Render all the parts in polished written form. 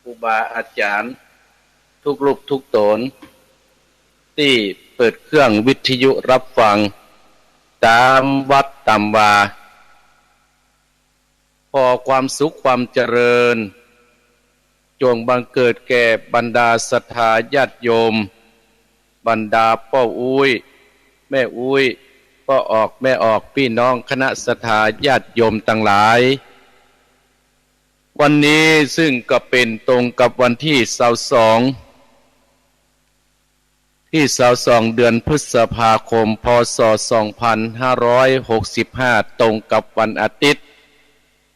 ครูบาอาจารย์ทุกรูปทุกตนที่เปิดเครื่องวิทยุรับฟังตามวัดตามวาขอความสุขความเจริญจงบังเกิดแก่บรรดาศรัทธาญาติโยมบรรดาพ่ออุ้ยแม่อุ้ยพ่อออกแม่ออกพี่น้องคณะศรัทธาญาติโยมทั้งหลายวันนี้ซึ่งก็เป็นตรงกับวันที่22เดือนพฤษภาคมพศ2565ตรงกับวันอาทิตย์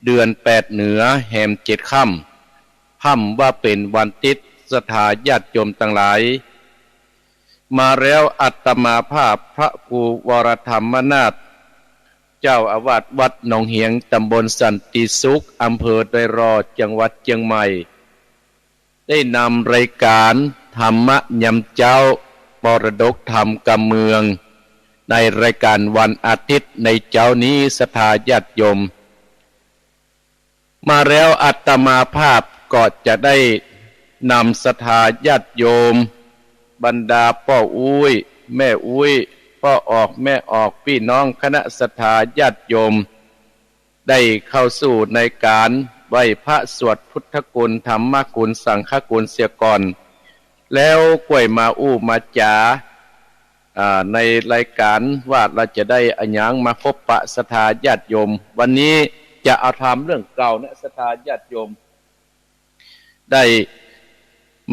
เดือน8เหนือแห่ม7ค่ำค่ำว่าเป็นวันติดศรัทธาญาติโยมทั้งหลายมาแล้วอัตมาภาพพระครูวรธรรมนาถเจ้าอาวาสวัดหนองเหียงตำบลสันติสุขอำเภอดอยรอจังหวัดเชียงใหม่ได้นำรายการธรรมยามเจ้ามรดกธรรมกำเมืองในรายการวันอาทิตย์ในเจ้านี้ศรัทธาญาติโยมมาแล้วอัตมาภาพก็จะได้นำศรัทธาญาติโยมบรรดาพ่ออุ้ยแม่อุ้ยพ่อออกแม่ออกพี่น้องคณะศรัทธาญาติโยมได้เข้าสู่ในการไหว้พระสวดพุทธคุณธรรมคุณสังฆคุณเสียก่อนแล้วกล้วยมาอู้มาจาในรายการว่าเราจะได้อัญญังมาพบปะศรัทธาญาติโยมวันนี้จะเอาทำเรื่องเก่าเนี่ยศรัทธาญาติโยมได้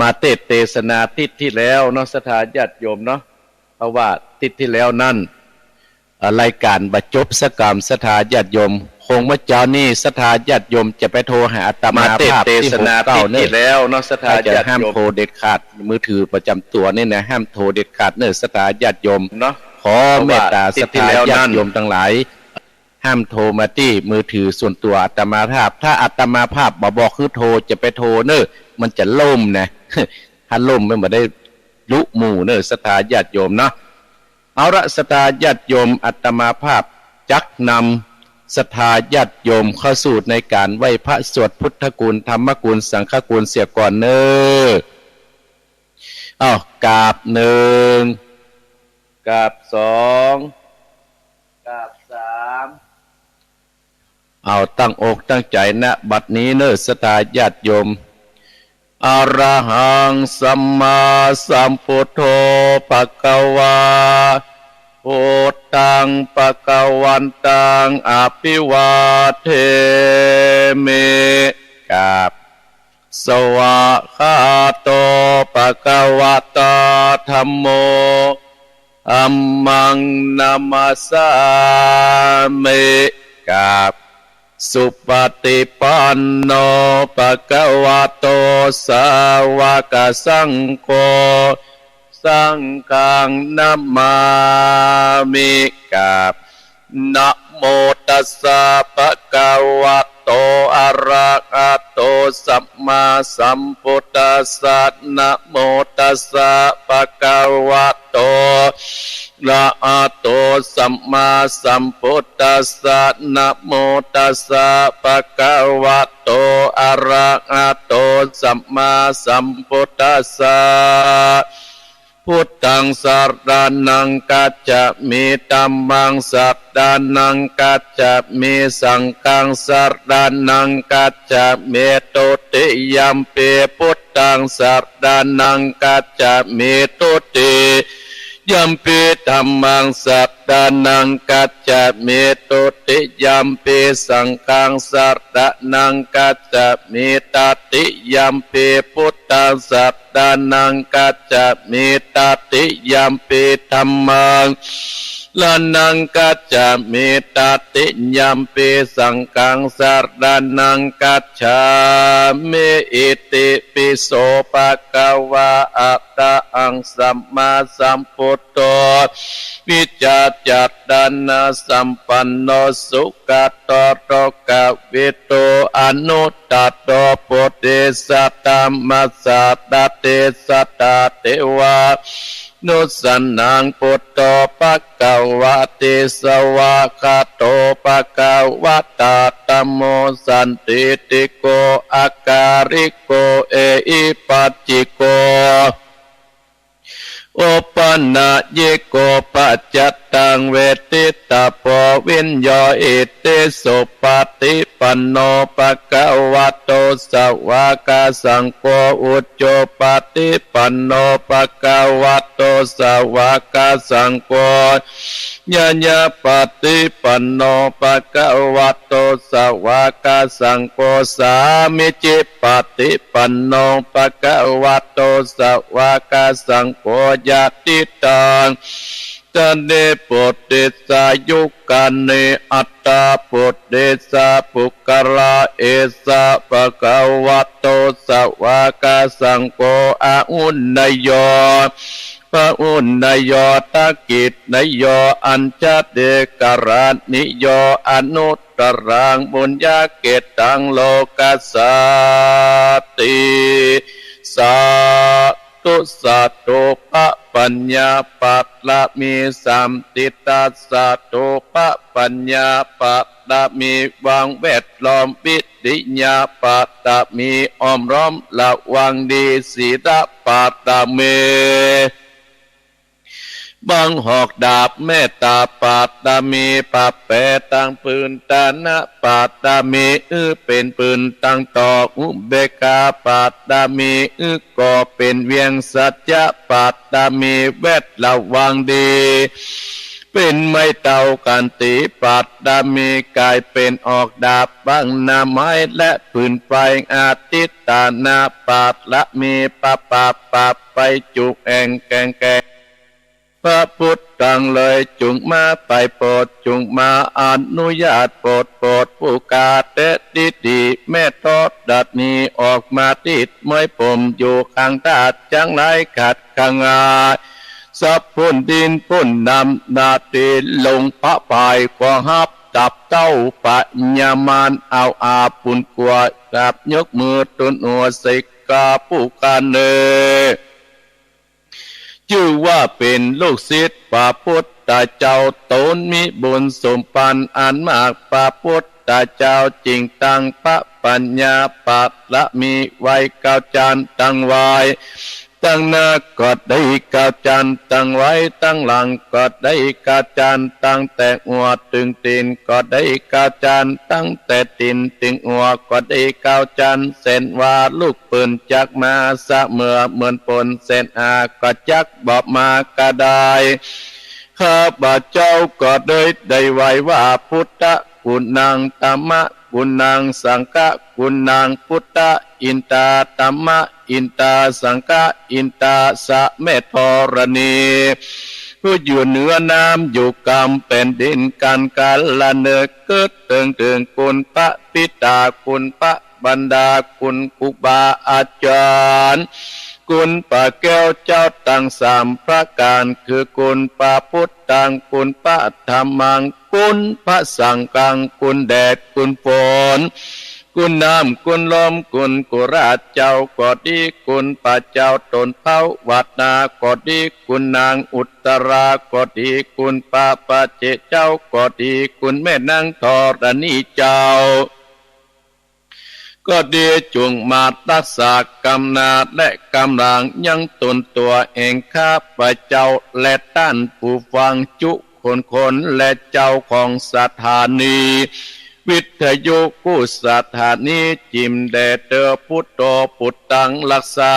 มาเทศนาทิศที่แล้วเนาะศรัทธาญาติโยมเนาะเพราะว่าทิศที่แล้วนั่นรายการบรรจบสกรรมศรัทธาญาติโยมคงเมื่อเจ้านี้ศรัทธาญาติโยมจะไปโทรหาอาตมาภาพที่69นี่แล้วเนาะศรัทธาญาติโยมห้ามโทรเด็ดขาดมือถือประจำตัวนี่นะห้ามโทรเด็ดขาดเน้อศรัทธาญาติโยมเนาะขอเมตตาศรัทธาญาติโยมทั้งหลายห้ามโทรมาที่มือถือส่วนตัวอาตมาภาพถ้าอาตมาภาพบอกคือโทรจะไปโทรเน้อมันจะล่มนะถ้าล่มไม่ได้ลุหมู่เน้อศรัทธาญาติโยมเนาะเอาละศรัทธาญาติโยมอาตมาภาพจักนำศรัทธาญาติโยมเข้าสู่ในการไหว้พระสวดพุทธคุณธรรมคุณสังฆคุณเสียก่อนเน้อกราบหนึ่งกราบสองกราบสามตั้งอกตั้งใจนะบัดนี้เน้อศรัทธาญาติโยมอรหังสัมมาสัมพุทโธภควาพุทธังภควันตังอภิวาเทมิกราบสวะคาโตภควตาธัมโมธัมมังนามัสสามิกราบสุปฏิปันโนภควโตสาวกสังโฆสังฆังนัมมามิกราบนะโมตัสสะภะคะวะโตอะระหะโตสัมมาสัมพุทธัสสะนะโมตัสสะภะคะวะโตอะระหะโตสัมมาสัมพุทธัสสะนะโมตัสสะภะคะวะโตอะระหะโตสัมมาสัมพุทธัสสะพุทธังสรณังกัจจะมิธัมมังสรณังกัจจะมิสังฆังสรณังกัจจะมิตุติยัมปิพุทธังสรณังกัจจะมิตุติยัมปิธัมมังสรณังกัจจะมิตุติยัมปิสังฆังสรณังกัจจะมิตติยัมปิพุทธังสรณังกัจจะมิตติยัมปิธัมมังลานังกัจจะมิตติยัมปิสังฆังสรณังกัจฉามิอิติปิโสภะคะวะอะระหังสัมมาสัมพุทโธวิจจจัตตานะสัมปันโนสุขโตโรกวิโตอนุตตโตปุถิสัตตมัสสะตะเตสัตตะเทวะ นุสันนังพุทโธภควะติสวะคาโตภควะตาธัมโมสันติติโกอาการิโกเออิปัจจิโกโอปนะเยโกปัจจตังเวทิตาโพวิญโยอิติสุปฏิปันโนภะคะวะโตสาวกสังโฆอุจโจปฏิปันโนภะคะวะโตสาวกสังโฆญาญาปฏิปันโนภะคะวะโตสาวกสังโฆสามิจิปฏิปันโนภะคะวะโตสาวกสังโฆญาติตังตันเดปุตติสายุกันเนอัตตาปุตติสาปุกระเอสะภะคะวะโตสาวกสังโฆอาอุนนยโยพระอุณนโยตกิจนโยอัญชเดกรานิโยอนุตตรังบุญญาเกตังโลกัสสติสาตุสัตตุปะปัญญาปัตละมีสัมติตัสสะตุปะปัญญาปัตละมีวางแวดล้อมวิริญาปัตตะมีอ้อมร้อมละวังดีศีลปัตตะเมบังหอกดาบเมตตาปัตตามีปัปเปตังปืนตานะปัตตามีเป็นปืนตั้งต่ออุเบกาปัตตามีก็เป็นเวียงสัจจะปัตตามีเวทระวังดีเป็นไม้เต่ากันตีปัตตามีกลายเป็นออกดาบบังนาไม้และปืนไฟอาทิตตานาปัตละมีปะปะปะไปจุกแองแกงแกพระพุทธังเลยจุงมาไปโปรดจุงมาอนุญาตโปรดผู้กาเตดิดีแม่ทอดดัดนี้ออกมาติดเมื่อผมอยู่ข้างตาจังไรขัดขังอาสับพุ่นดินพุ่นนำนาตีลงพระพายกว่าฮับจับเต้าปัญญามานเอาอาปุ่นกลัวกับยกมือตุนหัวสิกาผู้การเนชื่อว่าเป็นลูกศิษย์พระพุทธเจ้าตนมีบุญสมปันอันมากพระพุทธเจ้าจริงตั้งพระปัญญาปัตละมีไว้เก้าจานตั้งไว้ตั้งหน้าก็ได้เก้าจานตั้งไว้ตั้งหลังก็ได้เก้าจานตั้งแต่หัวถึงตีนก็ได้เก้าจานตั้งแต่ตีนถึงหัวก็ได้เก้าจานเส้นว่าลูกปืนจักมาสะเมื่อเหมือนปนเส้นอาก็จักบอกมากระไดข้าพเจ้าก็ได้ไว้ว่าพุทธคุณนางธรรมะคุณนางสังฆะคุณนางพุทธอินตาธรรมะอินตาสังฆะอินตาสะเมธรณีผู้อยู่เหนือน้ำอยู่กำเป็นดินกันกันละเนกเกิดถึงคุณพระปิตาคุณพระบรรดาคุณครูบาอาจารย์คุณพระแก้วเจ้าตั้งสามประการคือคุณพระพุทธังคุณพระธรรมังคุณพระสังฆังคุณแดดคุณฝนคุณน้ำคุณลมคุณกุราชเจ้าก็ดีคุณพระเจ้าตนเผาวัดนาก็ดีคุณนางอุตราก็ดีคุณพระปเจเจ้าก็ดีคุณแม่นางธรณีเจ้าก็ดีจงมารักษากำนาและกำลังยังตนตัวเองข้าพเจ้าและท่านผู้ฟังจุคนและเจ้าของสถานีวิทยุกู้สถานีจิมแดเตอพุทโธพุทธังรักษา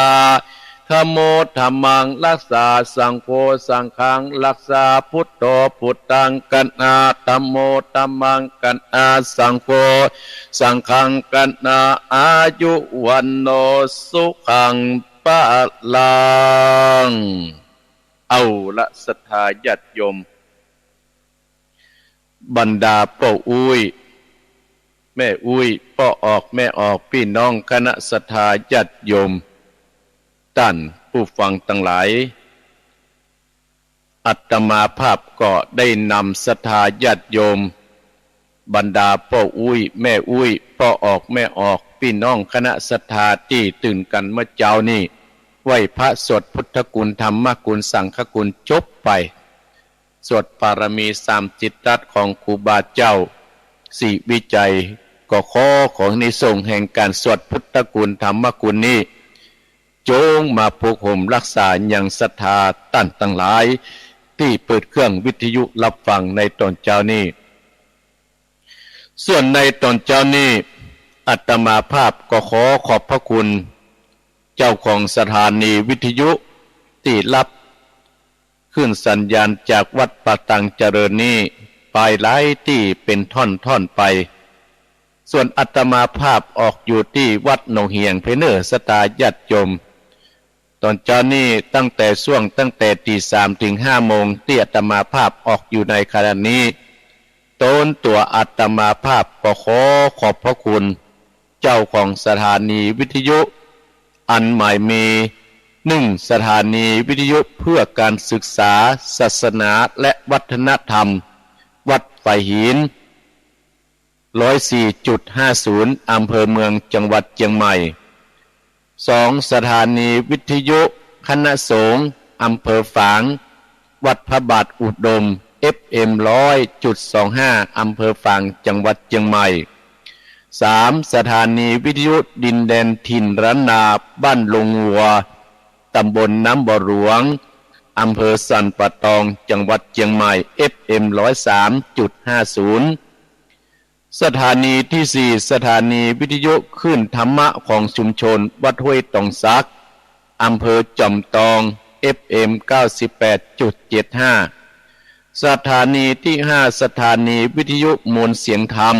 ธัมโมธัมมังรักษาสังโฆสังฆังรักษาพุทโธพุทธังกันอาธัมโมธัมมังกันอาสังโฆสังฆังกันอาอายุวันโนสุขังปะลังเอาละศรัทธาญาติโยมบรรดาพ่ออุ้ยแม่อุ้ยพ่อออกแม่ออกพี่น้องคณะศรัทธาญาติโยมท่านผู้ฟังทั้งหลายอาตมาภาพก็ได้นำศรัทธาญาติโยมบรรดาพ่ออุ้ยแม่อุ้ยพ่อออกแม่ออกพี่น้องคณะศรัทธาที่ตื่นกันเมื่อเจ้านี้ ไหว้พระสวดพุทธกุลธรรมกุลสังฆกุลจบไปสวดปารมี3จิตตัดของครูบาเจ้าสี่วิจัยก็ขอของนิสงส์แห่งการสวดพุทธกุลธรรมกุลนี้จงมาปกห่มรักษาอย่างศรัทธาตั้นตั้งหลายที่เปิดเครื่องวิทยุรับฟังในตอนเจ้านี้ส่วนในตอนเจ้านี้อาตมาภาพก็ขอขอบพระคุณเจ้าของสถานีวิทยุที่รับขึ้นสัญญาณจากวัดป่าตังเจริญนี้ไปหลายที่เป็นท่อนๆไปส่วนอาตมาภาพออกอยู่ที่วัดหนองเฮียงเพเนอร์สตาญาติโยมตอนเจ้านี้ตั้งแต่ตี 3ถึง 5 โมงที่อาตมาภาพออกอยู่ในขณะนี้ต้นตัวอาตมาภาพก็ขอขอบพระคุณเจ้าของสถานีวิทยุอันหมายมี1สถานีวิทยุเพื่อการศึกษาศาสนาและวัฒนธรรมวัดไฟหิน 104.50 อำเภอเมืองจังหวัดเชียงใหม่2สถานีวิทยุคณะสงฆ์อำเภอฝางวัดพระบาทอุดม FM 100.25 อำเภอฝางจังหวัดเชียงใหม่3สถานีวิทยุดินแดนถิ่นระนาบ้านลงวัวตำบลน้ำบ่อหลวงอำเภอสันป่าตองจังหวัดเชียงใหม่ FM 103.50สถานีที่4สถานีวิทยุคลื่นธรรมะของชุมชนวัดห้วยตองซักอำเภอจอมตอง FM 98.75สถานีที่5สถานีวิทยุมวลเสียงธรรม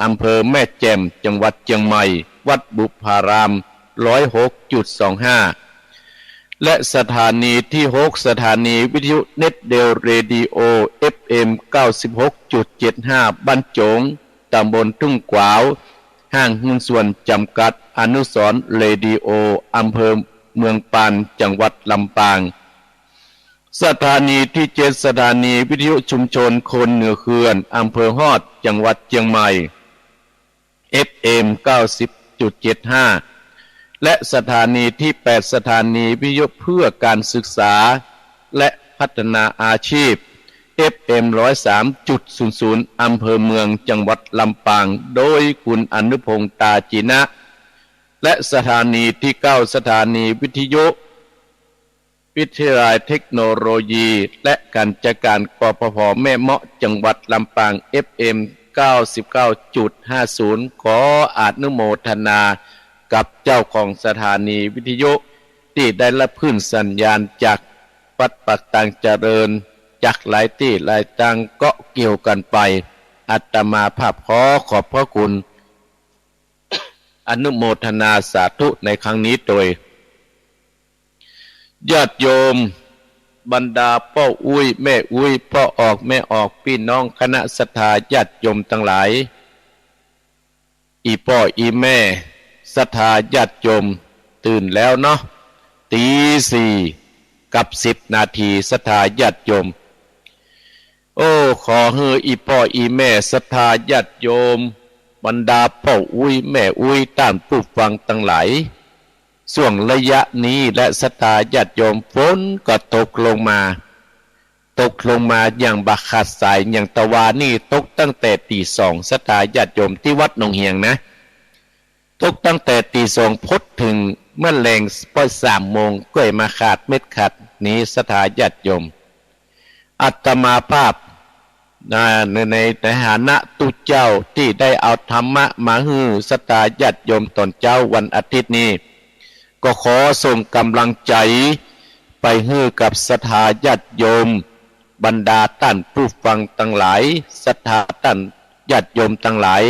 อำเภอแม่แจ่มจังหวัดเชียงใหม่วัดบุพาราม 106.25 และสถานีที่6สถานีวิทยุเน็ตเดลเรดิโอ FM 96.75 บ้านโจงตำบลทุ่งกวาวห้างหุ้นส่วนจำกัดอนุสรณ์เรดิโออำเภอเมืองปานจังหวัดลำปางสถานีที่7สถานีวิทยุชุมชนคนเหนือเขื่อนอำเภอฮอดจังหวัดเชียงใหม่ FM 90.75 และสถานีที่8สถานีวิทยุเพื่อการศึกษาและพัฒนาอาชีพ FM 103.00 อำเภอเมืองจังหวัดลำปางโดยคุณอนุพงษ์ตาจีนะและสถานีที่9สถานีวิทยุวิทยาลัยเทคโนโลยีและการจัดการกปภแม่เมาะจังหวัดลำปาง FM 99.50 ขออนุโมทนากับเจ้าของสถานีวิทยุที่ได้รับขึ้นสัญญาณจากวัดปักตังเจริญจากหลายที่หลายตังก็เกี่ยวกันไปอาตมาภาพขอขอบพระคุณอนุโมทนาสาธุในครั้งนี้โดยญาติโยมบรรดาพ่ออุ้ยแม่อุ้ยพ่อออกแม่ออกพี่น้องคณะศรัทธาญาติโยมทั้งหลายอีพ่ออีแม่ศรัทธาญาติโยมตื่นแล้วเนาะตี 4กับ10 นาทีศรัทธาญาติโยมโอ้ขอให้อีพ่ออีแม่ศรัทธาญาติโยมบรรดาพ่ออุ้ยแม่อุ้ยต่างผู้ฟังทั้งหลายส่วงระยะนี้และศรัทธาญาติโยมฝนก็ตกลงมาอย่างบักขาดสายอย่างตะวานี่ตกตั้งแต่ตี 2ศรัทธาญาติโยมที่วัดหนองเฮียงนะตกตั้งแต่ตี 2พดถึงเมื่อแรงปอย3 โมงก็มาขาดเม็ดขาดนี้ศรัทธาญาติโยมอาตมาภาพในฐานะตุเจ้าที่ได้เอาธรรมะมาฮือศรัทธาญาติโยมตอนเจ้าวันอาทิตย์นี้ก็ขอส่งกำลังใจไปฮือกับศรัทธาญาติโยมบรรดาท่านผู้ฟังทั้งหลายศรัทธาท่านญาติโยมทั้งหลาย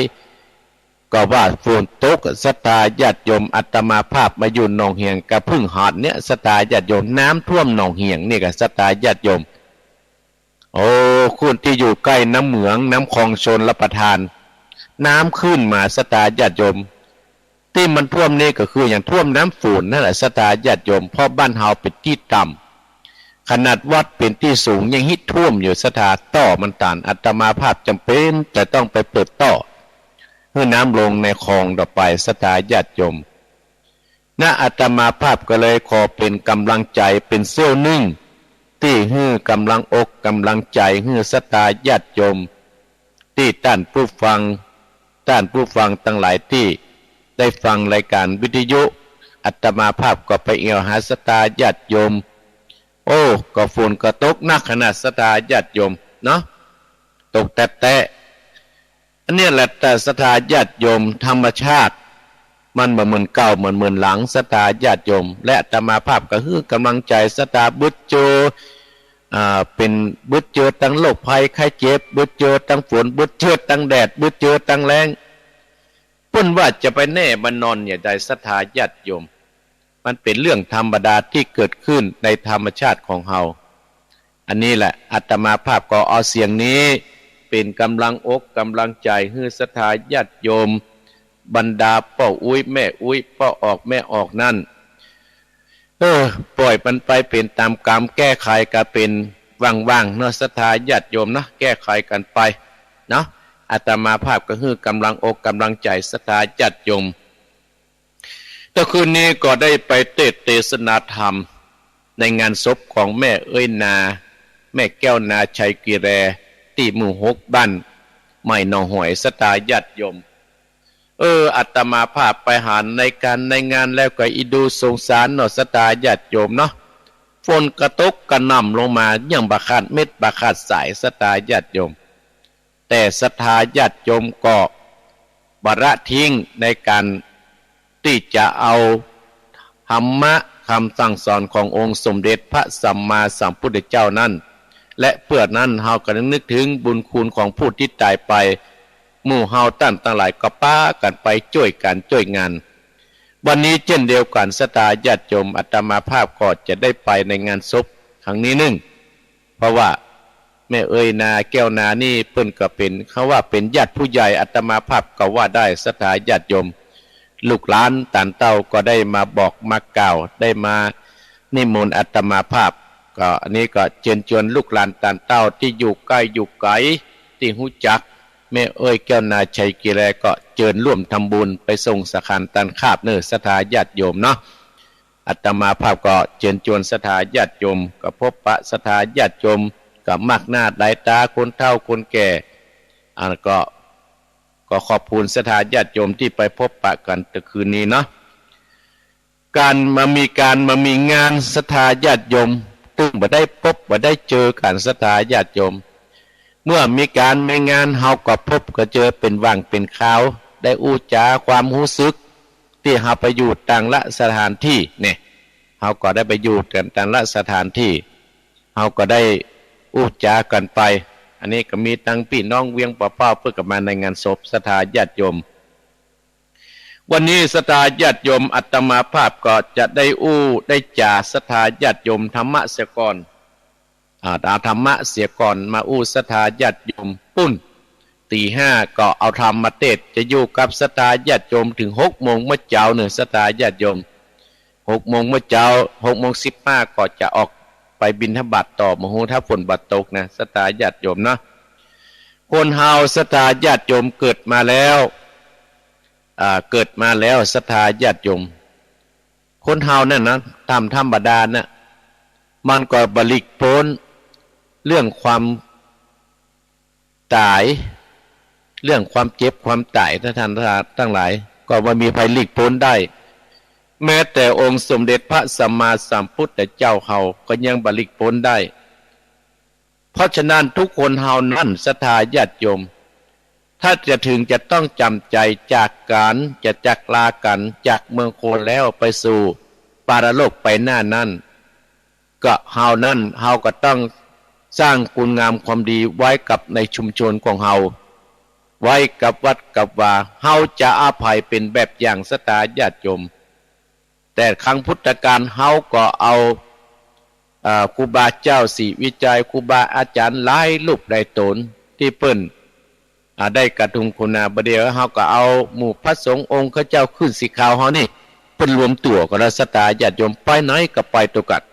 ก็ว่าฝนตกศรัทธาญาติโยมอาตมาภาพมาอยู่หนองเหียงกับพึ่งหอดเนี่ยศรัทธาญาติโยมน้ำท่วมหนองเหียงนี่กับศรัทธาญาติโยมโอ้คุณที่อยู่ใกล้น้ำเหมืองน้ำคลองชนรับประทานน้ำขึ้นมาศรัทธาญาติโยมที่มันท่วมนี่ก็คืออย่างท่วมน้ำฝนนั่นแหละศรัทธาญาติโยมเพราะบ้านเฮาเป็นที่ต่ำขนาดวัดเป็นที่สูงยังหิท่วมอยู่ศรัทธาต่อมันตันอาตมาภาพจำเป็นแต่ต้องไปเปิดต่อเพื่อน้ำลงในคลองต่อไปศรัทธาญาติโยม ณอาตมาภาพก็เลยขอเป็นกำลังใจเป็นเสี้ยวหนึ่งที่ฮื้อกำลังอกกำลังใจฮื้อศรัทธาญาติโยมที่ท่านผู้ฟังทั้งหลายที่ได้ฟังรายการวิทยุอาตมาภาพก็ไปเอี่ยวหาศรัทธาญาติโยมโอ้ก็ฝนก็ตกหนักขนาดศรัทธาญาติโยมเนาะตกแต่อันนี้แหละแต่ศรัทธาญาติโยมธรรมชาติมันเหมือนเก่าเหมือนหลังศรัทธาญาติโยมและอาตมาภาพก็คือกำลังใจศรัทธาบุตรโจเป็นบุตรเจอตั้งโรคภัยไข้เจ็บบุตรเจอตั้งฝนบุตรเจอตั้งแดดบุตรเจอตั้งแรงพ้นว่าจะไปแน่บันนอนอย่าใดศรัทธาญาติโยมมันเป็นเรื่องธรรมดาที่เกิดขึ้นในธรรมชาติของเฮาอันนี้แหละอาตมาภาพก็เอาเสียงนี้เป็นกำลังอกกำลังใจให้ศรัทธาญาติโยมบรรดาพ่ออุ้ยแม่อุ้ยพ่อออกแม่ออกนั่นปล่อยมันไปเป็นตามกรรมแก้ไขก็เป็นว่างๆเนาะศรัทธาญาติโยมนะแก้ไขกันไปเนาะอาตมาภาพก็คือกำลังอกกำลังใจศรัทธาญาติโยมแต่คืนนี้ก็ได้ไปเทศนาธรรมในงานศพของแม่เอ้ยนาแม่แก้วนาชัยกีแรที่หมู่6บ้านไม่หนองหอยศรัทธาญาติโยมอาตมาภาพไปหาในงานแล้วก็อีดูสงสารเนาะศรัทธาญาติโยมเนาะฝนกระตกกระหน่ำลงมาอย่างบาขาดเม็ดบาขาดสายศรัทธาญาติโยมแต่ศรัทธาญาติโยมก็บละทิ้งในการที่จะเอาธรรมะคำสั่งสอนขององค์สมเด็จพระสัมมาสัมพุทธเจ้านั้นและเพื่อนั้นเฮาก็นึกถึงบุญคุณของผู้ที่ตายไปหมู่เฮาตั้งหลายก็ป้ากันไปช่วยกันช่วยงานวันนี้เช่นเดียวกันศรัทธาญาติโยมอาตมาภาพก็จะได้ไปในงานศพครั้งนี้นึงเพราะว่าแม่เอ้ยนาแก้วนานี่เพิ่นก็เป็นเขาว่าเป็นญาติผู้ใหญ่อาตมาภาพก็ว่าได้ศรัทธาญาติโยมลูกหลานตานเต้าก็ได้มาบอกมากล่าวได้มานิมนต์อาตมาภาพก็อันนี้ก็เชิญชวนลูกหลานตานเต้าที่อยู่ใกล้อยู่ไกลที่หู้จักแม่เอ้ยแก้วนาชัยกีแลก็เชิญร่วมทำบุญไปส่งสังฆตันคาบเนื้อศรัทธาญาติโยมเนาะอาตมาภาพก็เชิญชวนศรัทธาญาติโยมก็พบปะศรัทธาญาติโยมกับมากหน้าหลายตาคนเฒ่าคนแก่ก็ขอบคุณศรัทธาญาติโยมที่ไปพบปะกันตะคืนนี้เนาะการมามีงานศรัทธาญาติโยมตึงบ่ได้พบบ่ได้เจอกันศรัทธาญาติโยมเมื่อมีการในงานเฮาก็พบก็เจอเป็นว่างเป็นคราวได้อู้จาความรู้สึกที่เฮาไปอยู่ต่างละสถานที่เนี่ยเฮาก็ได้ไปอยู่กันต่างละสถานที่เฮาก็ได้อู้จากันไปอันนี้ก็มีตั้งพี่น้องเวียงป่าเป้าเพื่อกับมาในงานศพศรัทธาญาติโยมวันนี้ศรัทธาญาติโยมอาตมาภาพก็จะได้ได้จ่าศรัทธาญาติโยมธรรมะเสียก่อนธรรมะเสียก่อนมาศรัทธาญาติโยมปุ้นตี 5ก็เอาธรรมมาเทศจะอยู่กับศรัทธาญาติโยมถึง6 โมงเมื่อเช้าเนี่ยศรัทธาญาติโยม6 โมงเมื่อเช้า6 โมง 15ก็จะออกไปบิณฑบาตต่อมโหถ้าฝนบัดตกนะศรัทธาญาติโยมนะคนเฮาศรัทธาญาติโยมเกิดมาแล้วศรัทธาญาติโยมคนเฮานั่นนะตามธรรมดานะมันก็บลิกพ้นเรื่องความตายเรื่องความเจ็บความตายท่านทั้งหลายก็ว่ามีภัยหลีกพ้นได้แม้แต่องค์สมเด็จพระสัมมาสัมพุทธเจ้าเฮาก็ยังบลิกพ้นได้เพราะฉะนั้นทุกคนเฮานั่นศรัทธาญาติโยมถ้าจะถึงจะต้องจำใจจากการจะจากลากันจากเมืองโคนแล้วไปสู่ปารโลกไปหน้านั้นก็เฮานั่นเฮาก็ต้องสร้างคุณงามความดีไว้กับในชุมชนของเฮาไว้กับวัดกับว่าเฮาจะอภัยเป็นแบบอย่างศรัทธาญาติโยมแต่ครั้งพุทธกาลเฮาก็เอาครูบาเจ้าศรีวิจัยครูบาอาจารย์หลายรูปหลายตนที่เปิ้นได้กระทุงคุณาบเดียวเฮาก็เอาหมู่พระสงฆ์องค์ข้าเจ้าขึ้นสีขาวเฮานี่เปิ้นรวมตัวก็ศรัทธาญาติโยมไปไหนก็ไปตัวกัด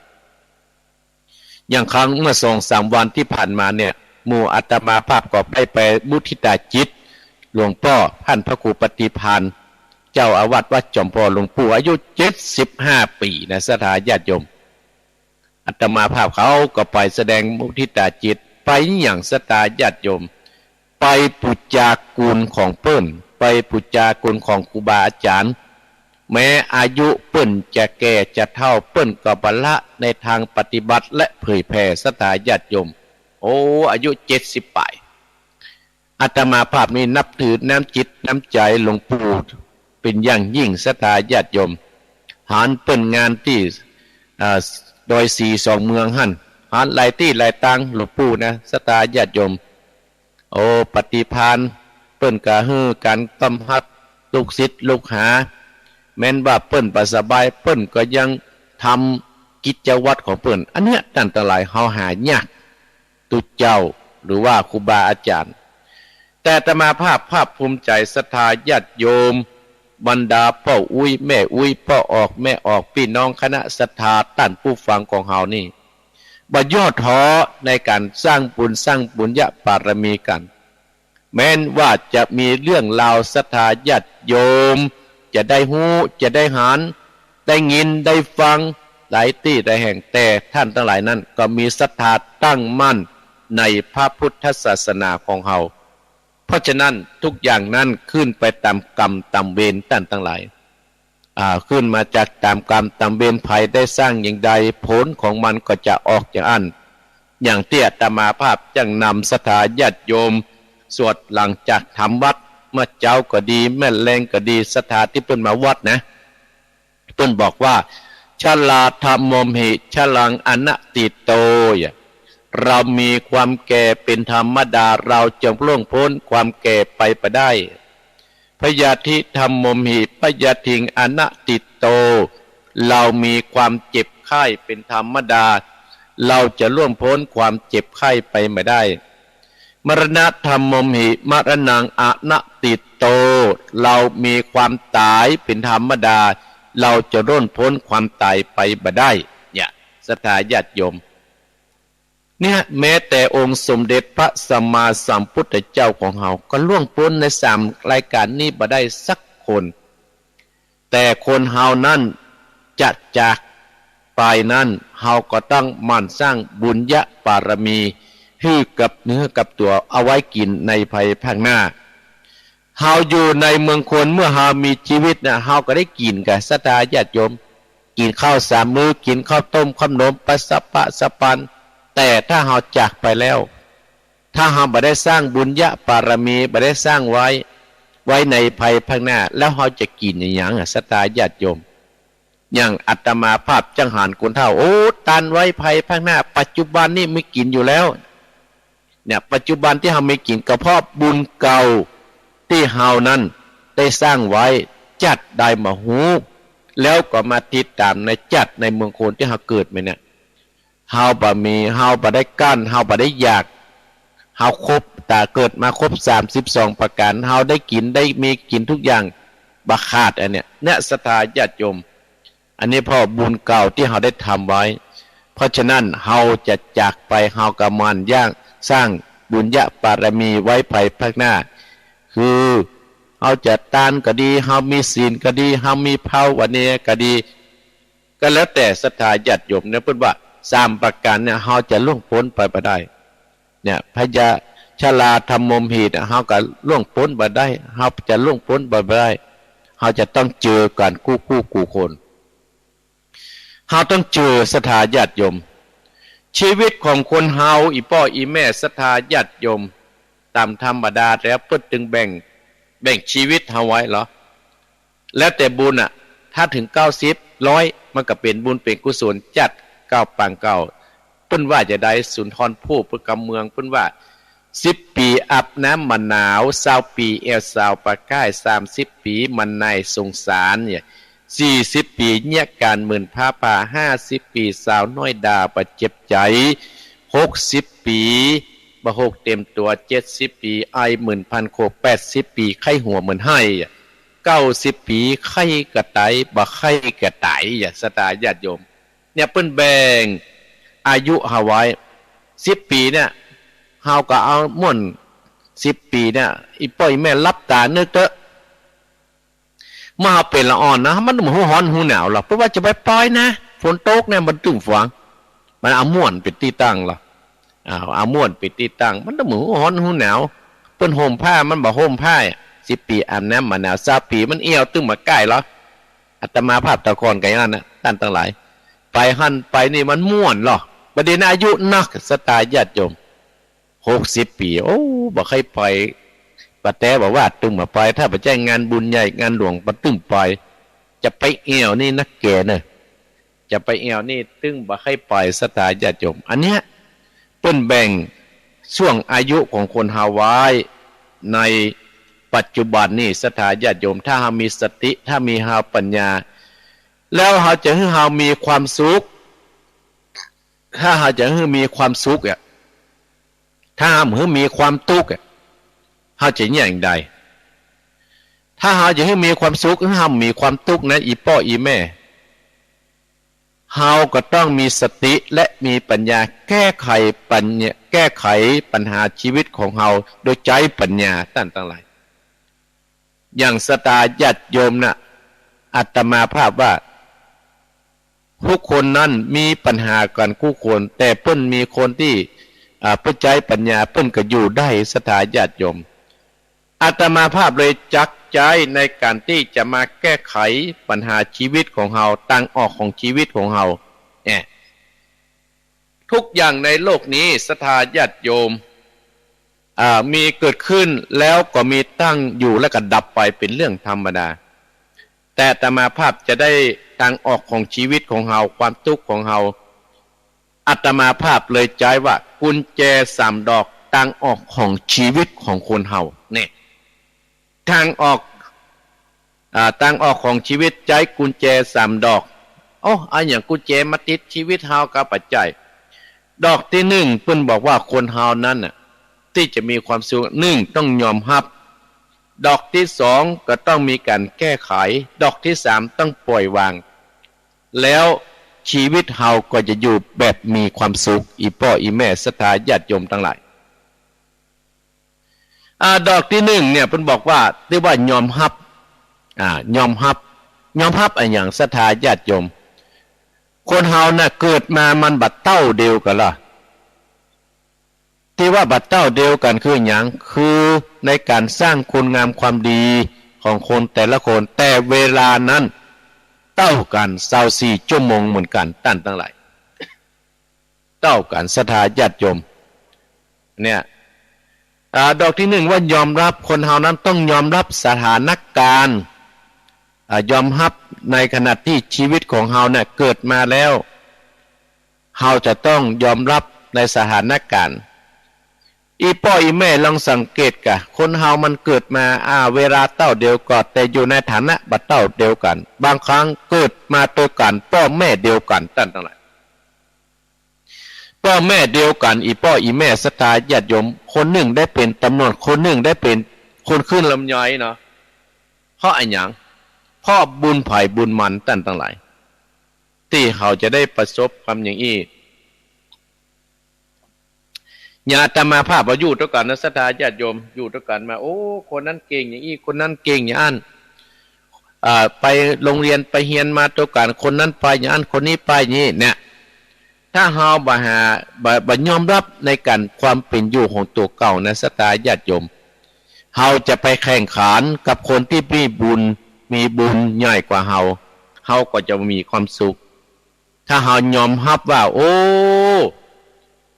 อย่างครั้งเมื่อ2-3 วันที่ผ่านมาเนี่ยหมู่อาตมาภาพก็ไปมุทิตาจิตหลวงพ่อท่านพระครูปฏิภาณ เจ้าอาวาสวัดจอมพอหลวงปู่อายุ75 ปีนะศรัทธาญาติโยมอาตมาภาพเขาก็ไปแสดงมุทิตาจิตไปอย่างศรัทธาญาติโยมไปปุจจากุลของเปิ้นไปปุจจากุลของครูบาอาจารย์แม้อายุเปิ้นจะแก่จะเฒ่าเปิ้นก็บรรละในทางปฏิบัติและเผยแผ่ศรัทธาญาติโยมโอ้อายุ70 ปีอาตมาภาพนี้นับถือน้ำจิตน้ำใจหลวงปู่เป็นอย่างยิ่งศรัทธาญาติโยมหารเปิ้นงานที่โดย42 เมืองหั่นหารหลายที่หลายตังหลวงปู่นะศรัทธาญาติโยมโอ้ปฏิภาณเปิ้นกะฮือการต้มฮัดลูกศิษย์ลูกหาแม้นว่าเปิ้นประสบายเปิ้นก็ยังทำกิจวัตรของเปิ้นอันเนี้ยตั้งแต่หลายเฮาหายากตุเจ้าหรือว่าครูบาอาจารย์แต่อาตมาภาพภูมิใจศรัทธาญาติโยมบรรดาพ่ออุ้ยแม่อุ้ยพ่อออกแม่ออกพี่น้องคณะศรัทธาท่านผู้ฟังของเฮานี่บ่ย่อท้อในการสร้างบุญญาบารมีกันแม้นว่าจะมีเรื่องราวศรัทธาญาติโยมจะได้ฮู้จะได้หานได้ยินได้ฟังหลายที่ได้แห่งแต่ท่านทั้งหลายนั้นก็มีศรัทธาตั้งมั่นในพระพุทธศาสนาของเฮาเพราะฉะนั้นทุกอย่างนั้นขึ้นไปตามกรรมตามเวรท่านทั้งหลายขึ้นมาจากตามกรรมตามเวรภัยได้สร้างอย่างใดผลของมันก็จะออกจากอันอย่างที่อาตมาภาพจังนำศรัทธาญาติโยมสวดหลังจากทำวัดเมื่อเจ้าก็ดีแม่แรงก็ดีศรัทธาที่เพิ่นมาวัดนะเพิ่นบอกว่าชลาธรรมมหิชลังอนัตติโตเรามีความแก่เป็นธรรมดาเราจะล่วงพ้นความแก่ไปได้พยาธิธรรมมหิพยาทิงอนัตติโตเรามีความเจ็บไข้เป็นธรรมดาเราจะล่วงพ้นความเจ็บไข้ไปไม่ได้มรณะธรรมมหิมรณังอนัตติโตเรามีความตายเป็นธรรมดาเราจะร่นพ้นความตายไปบ่ได้เนี่ยศรัทธาญาติโยมเนี่ยแม้แต่องค์สมเด็จพระสัมมาสัมพุทธเจ้าของเฮาก็ล่วงพ้นใน3รายการนี้บ่ได้สักคนแต่คนเฮานั้นจะจากไปนั้นเฮาก็ต้องหมั่นสร้างบุญญาบารมีให้กับเนื้อกับตัวเอาไว้กินในภายภาคหน้าเฮาอยู่ในเมืองคนเมื่อเฮามีชีวิตนะเฮาก็ได้กินกับศรัทธาญาติโยมกินข้าว3 มื้อกินข้าวต้มขนมปัสสปะสปันแต่ถ้าเฮาจากไปแล้วถ้าเฮาบ่ได้สร้างบุญญาบารมีบ่ได้สร้างไว้ในภายภาคหน้าแล้วเฮาจะกินหยังศรัทธาญาติโยมอย่างอาตมาภาพจังหารกุนเท่าโอ้ตันไว้ภายภาคหน้าปัจจุบันนี่ไม่กินอยู่แล้วเนี่ยปัจจุบันที่เฮาไม่กินก็เพราะบุญเก่าที่เฮานั้นได้สร้างไว้จัดได้มาหูแล้วก็มาติดตามในจัดในเมืองโคนที่เฮาเกิดมาเนี่ยเฮาบ่มีเฮาบ่ได้กั้นเฮาบ่ได้อยากเฮาครบแต่เกิดมาครบ32ประการเฮาได้กินได้มีกินทุกอย่างบ่ขาดอันเนี้ยเนี่ยศรัทธาญาติโยมอันนี้เพราะบุญเก่าที่เฮาได้ทำไว้เพราะฉะนั้นเฮาจะจากไปเฮาก็มันย่างสร้างบุญญาบารมีไว้ภายภาคหน้าคือเฮาจะทานก็ดีเฮามีศีลก็ดีเฮามีภาวนาก็ดีก็แล้วแต่ศรัทธาญาติโยมเนี่ยเพิ่นว่า3ประการเนี่ยเฮาจะล่วงพ้นไปบ่ได้เนี่ยพยาชลาธรรมมหิเฮาก็ล่วงพ้นบ่ได้เฮาจะล่วงพ้นบ่ได้เฮาจะต้องเจอกันคู่คนเฮาต้องเจอศรัทธาญาติโยมชีวิตของคนเฮาอีพ่ออีแม่ศรัทธาญาติโยมตามธรรมดาแล้วเพิ่นจึงแบ่งชีวิตเฮาไว้เหรอแล้วแต่บุญถ้าถึง90 100มันก็เป็นบุญเป็นกุศลจัด9ปัง9เพิ่นว่าจะได้สุนทรภู่เพิ่นกำเมืองเพิ่นว่า10 ปีอาบน้ำมะนาว20 ปีแอวสาวปะก้าย30 ปีมันในสงสารเนี่ย40 ปีเนี่ยการหมื่นผ้าป่า50 ปีสาวน้อยดาประเจ็บใจ60 ปีบะหกเต็มตัว70 ปีไอ10,000 โค80 ปีไข้หัวเหมือนให้90 ปีไข้กระไตบ่ไข้กระไตศรัทธาญาติโยมเนี่ยเปิ้นแบ่งอายุเฮาไว้10 ปีเนี่ยเฮาก็เอาม่วน10 ปีเนี่ยอีป้อยแม่รับตานึกเถอะ มาเป็นละอ่อนนะมันหูฮ้อนหูหนาวหรอกเพราะว่าจะไปปล่อยนะฝนตกเนี่ยมันตึงฝังมันเอาม่วนเป็นที่ตั้งหรอเอาม่วนเป็นที่ตั้งมันต้องหูฮ้อนหูหนาวเปิ้นห่มผ้ามันบ่ห่มผ้า10 ปีอาบน้ำมาหนาว20 ปีมันเอี่ยวตึงมาใกล้แล้วอาตมาภาพตะกอนกันนั่นนะท่านทั้งหลายไปหันไปนี่มันม่วนหรอประเด็นอายุนักสตาญาติโยม60 ปีโอ้บ่เคยไปปะแต่บอกว่าตึงมาไปถ้าไปแจ้งงานบุญใหญ่งานหลวงปะตึงไปจะไปเอี่ยวนี่นักแก่เนี่ยจะไปเอี่ยวนี่ตึงบ่เคยไปสตาญาติโยมอันเนี้ยเปิ้นแบ่งช่วงอายุของคนฮาวายในปัจจุบันนี่สถาญาติโยมถ้าเฮามีสติถ้ามีเฮาปัญญาแล้วเฮาจะให้เฮามีความสุขถ้าเฮาจะให้มีความสุขอ่ะถ้าเฮามีความทุกข์เฮาจะอย่างใดถ้าเฮาจะให้มีความสุขเฮามีความทุกข์นะอีพ่ออีแม่เฮาก็ต้องมีสติและมีปัญญาแก้ไขปัญหาชีวิตของเฮาโดยใจปัญญาตั้งหลายอย่างสตาญาติโยมนะอาตมาภาพว่าทุกคนนั้นมีปัญหากันคู่คนแต่เพิ่นมีคนที่เพิ่นใจปัญญาเพิ่นก็อยู่ได้สตาญาติโยมอาตมาภาพเลยจักใจในการที่จะมาแก้ไขปัญหาชีวิตของเฮาทางออกของชีวิตของเฮาทุกอย่างในโลกนี้สตาญาติโยมมีเกิดขึ้นแล้วก็มีตั้งอยู่และก็ดับไปเป็นเรื่องธรรมดาแต่อาตมาภาพจะได้ทางออกของชีวิตของเฮาความทุกข์ของเฮาอาตมาภาพเลยใจว่ากุญแจ3 ดอกทางออกของชีวิตของคนเฮาเนี่ยทางออกของชีวิตใจกุญแจ3 ดอกอย่างกุญแจมาติดชีวิตเฮากับปัจจัยดอกที่1เพิ่นบอกว่าคนเฮานั้นน่ะที่จะมีความสุขต้องยอมรับดอกที่2ก็ต้องมีการแก้ไขดอกที่3ต้องปล่อยวางแล้วชีวิตเฮาก็จะอยู่แบบมีความสุขอีพ่ออีแม่ศรัทธาญาติโยมทั้งหลายดอกที่1เนี่ยเพิ่นบอกว่าเรียกว่ายอมรับยอมรับอย่างศรัทธาญาติโยมคนเฮาน่ะเกิดมามันบัดเต้าเดียวกันล่ะที่ว่าบัดเต้าเดียวกันคืออย่างคือในการสร้างคุณงามความดีของคนแต่ละคนแต่เวลานั้นเต้ากัน24 ชั่วโมงเหมือนกันท่านทั้งหลายเต้ากันศรัทธาญาติโยมเนี่ยดอกที่1ว่ายอมรับคนเฮานั้นต้องยอมรับสถานการณ์ยอมรับในขณะที่ชีวิตของเฮาเนี่ยเกิดมาแล้วเฮาจะต้องยอมรับในสถานการณ์อีพ่ออีแม่ลองสังเกตกะคนเฮามันเกิดมาเวลาเต้าเดียวกันแต่อยู่ในฐานะบัดเต้าเดียวกันบางครั้งเกิดมาตัวกันพ่อแม่เดียวกันตั้งทั้งหลายพ่อแม่เดียวกันอีพ่ออีแม่ศรัทธาญาติโยมคนหนึ่งได้เป็นตำรวจคนหนึ่งได้เป็นคนขึ้นลำย้อยเนาะเพราะอะไรอย่างพ่อบุญไผ่บุญมันตั้งทั้งหลายที่เขาจะได้ประสบความอย่างอี้ญาติมาภาพว่าอยู่ด้วยกันนะศรัทธาญาติโยมอยู่ด้วยกันมาโอ้คนนั้นเก่งอย่างอี้คนนั้นเก่งอย่างนั้นไปโรงเรียนไปเรียนมาด้วยกันคนนั้นไปอย่างนั้นคนนี้ไปอย่างนี้เนี่ยถ้าเฮาบ่ยอมรับในการความเป็นอยู่ของตัวเก่านะศรัทธาญาติโยมเฮาจะไปแข่งขันกับคนที่มีบุญใหญ่กว่าเฮาก็จะมีความสุขถ้าเฮายอมรับว่าโอ้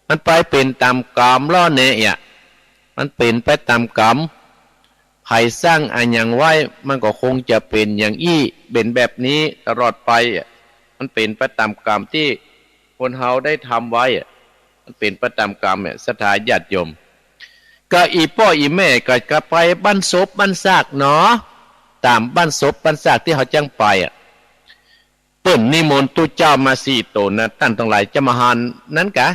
มันไปเป็นตามกรรมล่อแน่มันเป็นไปตามกรรมใครสร้างอันอย่างไว้มันก็คงจะเป็นอย่างอี้เป็นแบบนี้ตลอดไปมันเป็นไปตามกรรมที่คนเฮาได้ทำไว้มันเป็นไปตามกรรมศรัทธาญาติโยมก็อีพ่ออีแม่ก็ไปบ้านศพบ้านซากเนาะตามบ้านศพบ้านซากที่เขาจังไปเปิ้นนิมนต์ตุเจ้ามา4 ตนนะท่านทั้งหลายจะมาหานนั้นกะ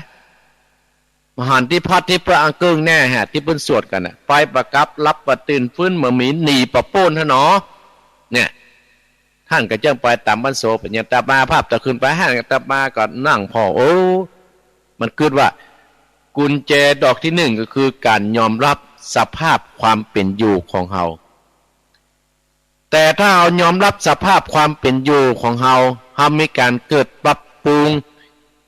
มหานที่พัดที่พระอังเกิงแน่ฮะที่เพิ่นสวดกันน่ะไปประกับรับประตื่นฟื้นเหมือนหมีหนีประโป้นฮะเนาะเนี่ยท่านก็จังไปตามบ้านโซเป็นอย่างตามาภาพตะขึ้นไปห้างตามาก็นั่งพอโอ้มันคิดว่ากุญแจดอกที่1ก็คือการยอมรับสภาพความเป็นอยู่ของเฮา แต่ถ้าเรายอมรับสภาพความเป็นอยู่ของเรามีการเกิดปรับปรุง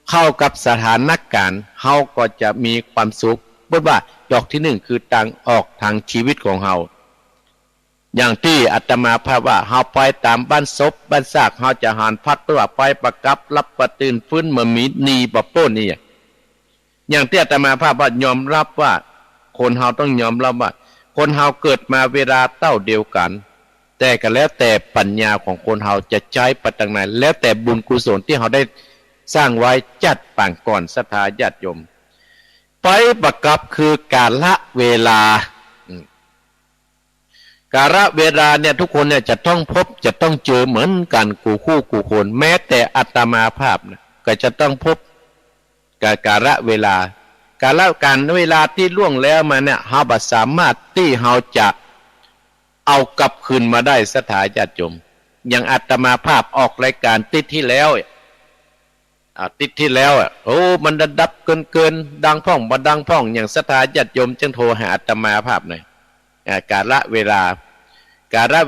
เข้ากับสถานการณ์เราก็จะมีความสุขเพราะว่าดอกที่หนึ่งคือทางออกทางชีวิตของเราอย่างที่อาตมาภาพว่าเราไปตามบ้านศพบ้านซากเราจะหานพัดตัวไปประกับรับประตื่นฟื้นเมื่อมีนีปะโป้นนี่อย่างที่อาตมาภาพว่ายอมรับว่าคนเราต้องยอมรับว่าคนเราเกิดมาเวลาเต้าเดียวกันแต่ก็แล้วแต่ปัญญาของคนเราจะใช้ปัจจัยไหนแล้วแต่บุญกุศลที่เราได้สร้างไว้จัดป่างก่อนศรัทธาญาติโยมไปประกับคือการละเวลากาลเวลาเนี่ยทุกคนเนี่ยจะต้องพบจะต้องเจอเหมือนกันกูคู่กูคนแม้แต่อาตมาภาพนะก็จะต้องพบกับกาลเวลาการเวลาที่ล่วงแล้วมาเนี่ยเราบ่สามารถที่เราจะเอากลับคืนมาได้ศรัทธาญาติโยมอย่างอาตมาภาพออกรายการติดที่แล้วโอ้มันดับเกินดังพ่องบ่ดังพ่องอย่างศรัทธาญาติโยมจึงโทรหาอาตมาภาพหน่อยกาลเ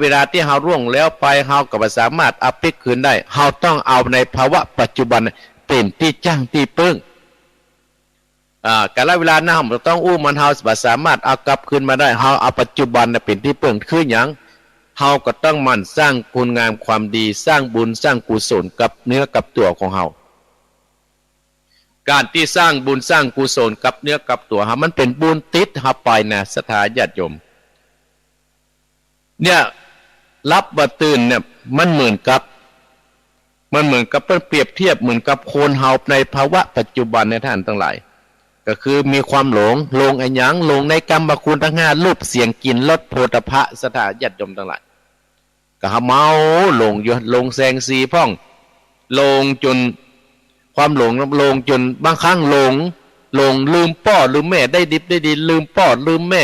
วลที่เฮาร่วงแล้วไปเฮาก็บ่สามารถเอาพลิกคืนได้เฮาต้องเอาในภาวะปัจจุบันเป็นที่จ้างที่ปึ้งกาลเวลานั้นเราต้องมันเฮาบ่สามารถเอากลับคืนมาได้เฮาเอาปัจจุบันเป็นที่ปึ้งคือหยังเฮาก็ต้องมั่นสร้างคุณงามความดีสร้างบุญสร้างกุศลกับเนื้อกับตัวของเฮาการที่สร้างบุญสร้างกุศลกับเนื้อกับตัวเฮามันเป็นบุญติดเฮาไปนะศรัทธาญาติโยมเนี่ยรับบ่ตื่นเนี่ยมันเหมือนกับเปรียบเทียบเหมือนกับคนเฮาในภาวะปัจจุบันในท่านทั้งหลายก็คือมีความหลงไอ้หยังหลงในกรรมคุณทั้งห้ารูปเสียงกลิ่นรสโผฏฐัพพะศรัทธาญาติโยมทั้งหลายก็เมาหลงอยู่หลงแสงสีพ่องหลงจนความหลงจนบางครั้งหลงลืมพ่อลืมแม่ได้ดิบได้ดีลืมพ่อลืมแม่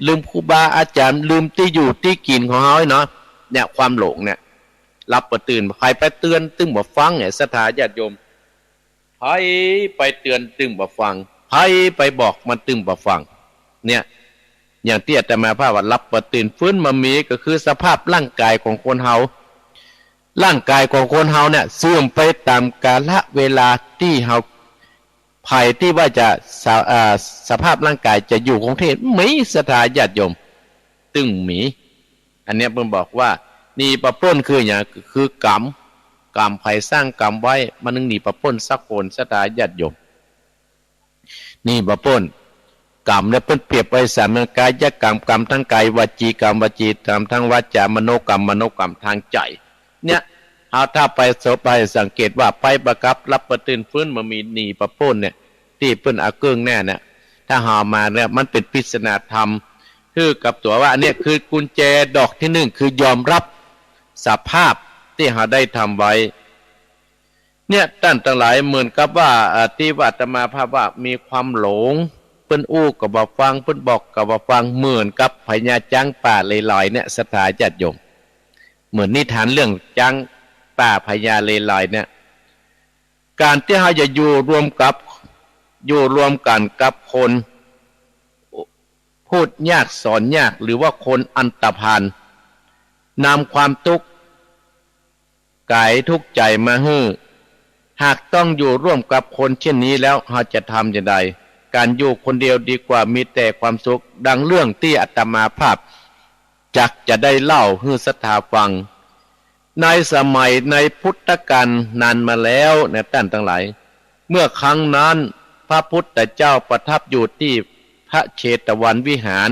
ลืมครูบาอาจารย์ลืมที่อยู่ที่กินของเฮาเนาะเนี่ยความหลงเนี่ยรับบ่ตื่นใครไปเตือนตึงบ่ฟังเนี่ยศรัทธาญาติโยมใครไปเตือนตึงบ่ฟังใครไปบอกมันตึงบ่ฟังเนี่ยอย่างที่อาตมาภาพว่ารับบ่ตื่นฟื้นมามีก็คือสภาพร่างกายของคนเฮาร่างกายของคนเฮาเนี่ยเสื่อมไปตามกาลเวลาที่เฮาภัยที่ว่าจะสภาพร่างกายจะอยู่คงที่มีศรัทธาญาติโยมตึงหมีอันนี้เพิ่นบอกว่านี่ประพ้นคืออย่างคือกรรมภัยสร้างกรรมไว้มันนึงนี่ประพ้นสักคนศรัทธาญาติโยมนี่ประพ้นกรรมเนี่ยเพิ่นเปรียบไว้สามกายกรรมทั้งกายวจีกรรมวจีกรรมทั้งวาจามโนกรรมทางใจเนี่ยถ้าไปสังเกตว่าไปประกับรับประตื่นฟื้นมามีหนีประพ้นเนี่ยที่เพิ่นอาเกิงแน่เนี่ยถ้าหามาเนี่ยมันเป็นปริศนาธรรมคือกับตัวว่าอันนี้คือกุญแจดอกที่หนึ่งคือยอมรับสภาพที่หาได้ทำไว้เนี่ยท่านทั้งหลายเหมือนกับว่าที่อาตมาภาพว่ามีความหลงเพิ่นก็บ่ฟังเพิ่นบอกก็บ่ฟังเหมือนกับพญาจ้างป่าลอยๆเนี่ยศรัทธาญาติโยมเหมือนนิทานเรื่องจ้างป่าพญาลอยๆเนี่ยการที่เราจะอยู่รวมกันกับคนพูดยากสอนยากหรือว่าคนอันตรพานนำความทุกข์กายทุกข์ใจมาให้หากต้องอยู่ร่วมกับคนเช่นนี้แล้วเราจะทำอย่างไรการอยู่คนเดียวดีกว่ามีแต่ความสุขดังเรื่องที่อาตมาภาพจักจะได้เล่าให้ศรัทธาฟังในสมัยในพุทธกาลนานมาแล้วเนี่ยท่านทั้งหลายเมื่อครั้งนั้นพระพุทธเจ้าประทับอยู่ที่พระเชตวันวิหาร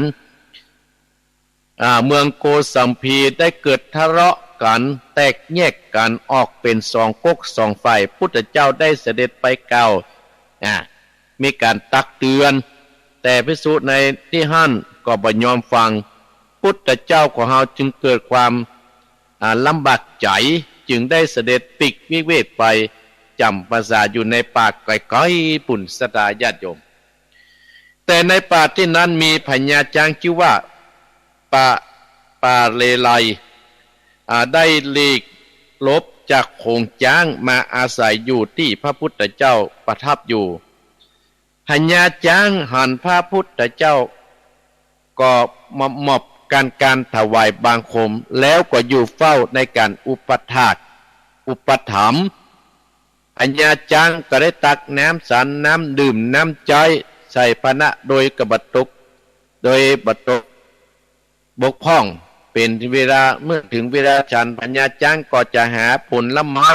เมืองโกสัมพีได้เกิดทะเลาะกันแตกแยกกันออกเป็นสองก๊กสองฝ่ายพุทธเจ้าได้เสด็จไปเก่ามีการตักเตือนแต่ภิกษุในที่หั่นก็บ่ยอมฟังพุทธเจ้าของเราจึงเกิดความลำบากใจจึงได้เสด็จปิกวิเวกไปจำพรรษาอยู่ในป่าไกลๆปุ่นศรัทธาญาติโยมแต่ในป่าที่นั้นมีพญาช้างชื่อว่าป่าเลไลได้หลีกลบจากโขงช้างมาอาศัยอยู่ที่พระพุทธเจ้าประทับอยู่พญาช้างหันพระพุทธเจ้าก็มอบ การถวายบังคมแล้วก็อยู่เฝ้าในการอุปถากอุปถัมภ์อัญญาจังก็ได้ตักน้ำสันน้ำดื่มน้ำใจใส่ภาชนะโดยกระบัดตกโดยบัดตกบกพร่องเป็นเวลาเมื่อถึงเวลาฉันปัญญาจังก็จะหาผลละไม้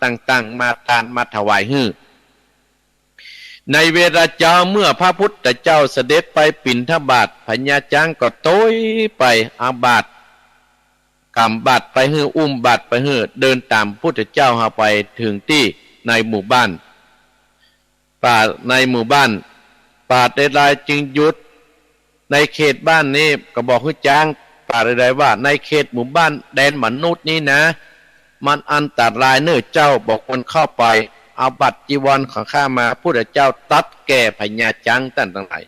ต่างๆมาทานมาถวายฮื้อในเวลาเจ้าเมื่อพระพุทธเจ้าเสด็จไปปิณฑบาตปัญญาจังก็โต้ยไปอาบาตกำบาตไปฮื้ออุ้มบาตไปฮื้อเดินตามพุทธเจ้าหาไปถึงที่ในหมู่บ้านป่าในหมู่บ้านป่าใดๆจึงหยุดในเขตบ้านนี้ก็บอกให้จ้างป่าใดๆว่าในเขตหมู่บ้านแดนมนุษย์นี้นะมันอันตรายเนื้อเจ้าบอกคนเข้าไปเอาบัตรจีวรของข้ามาพุทธเจ้าตัดแก่พญาจังตั้งหลาย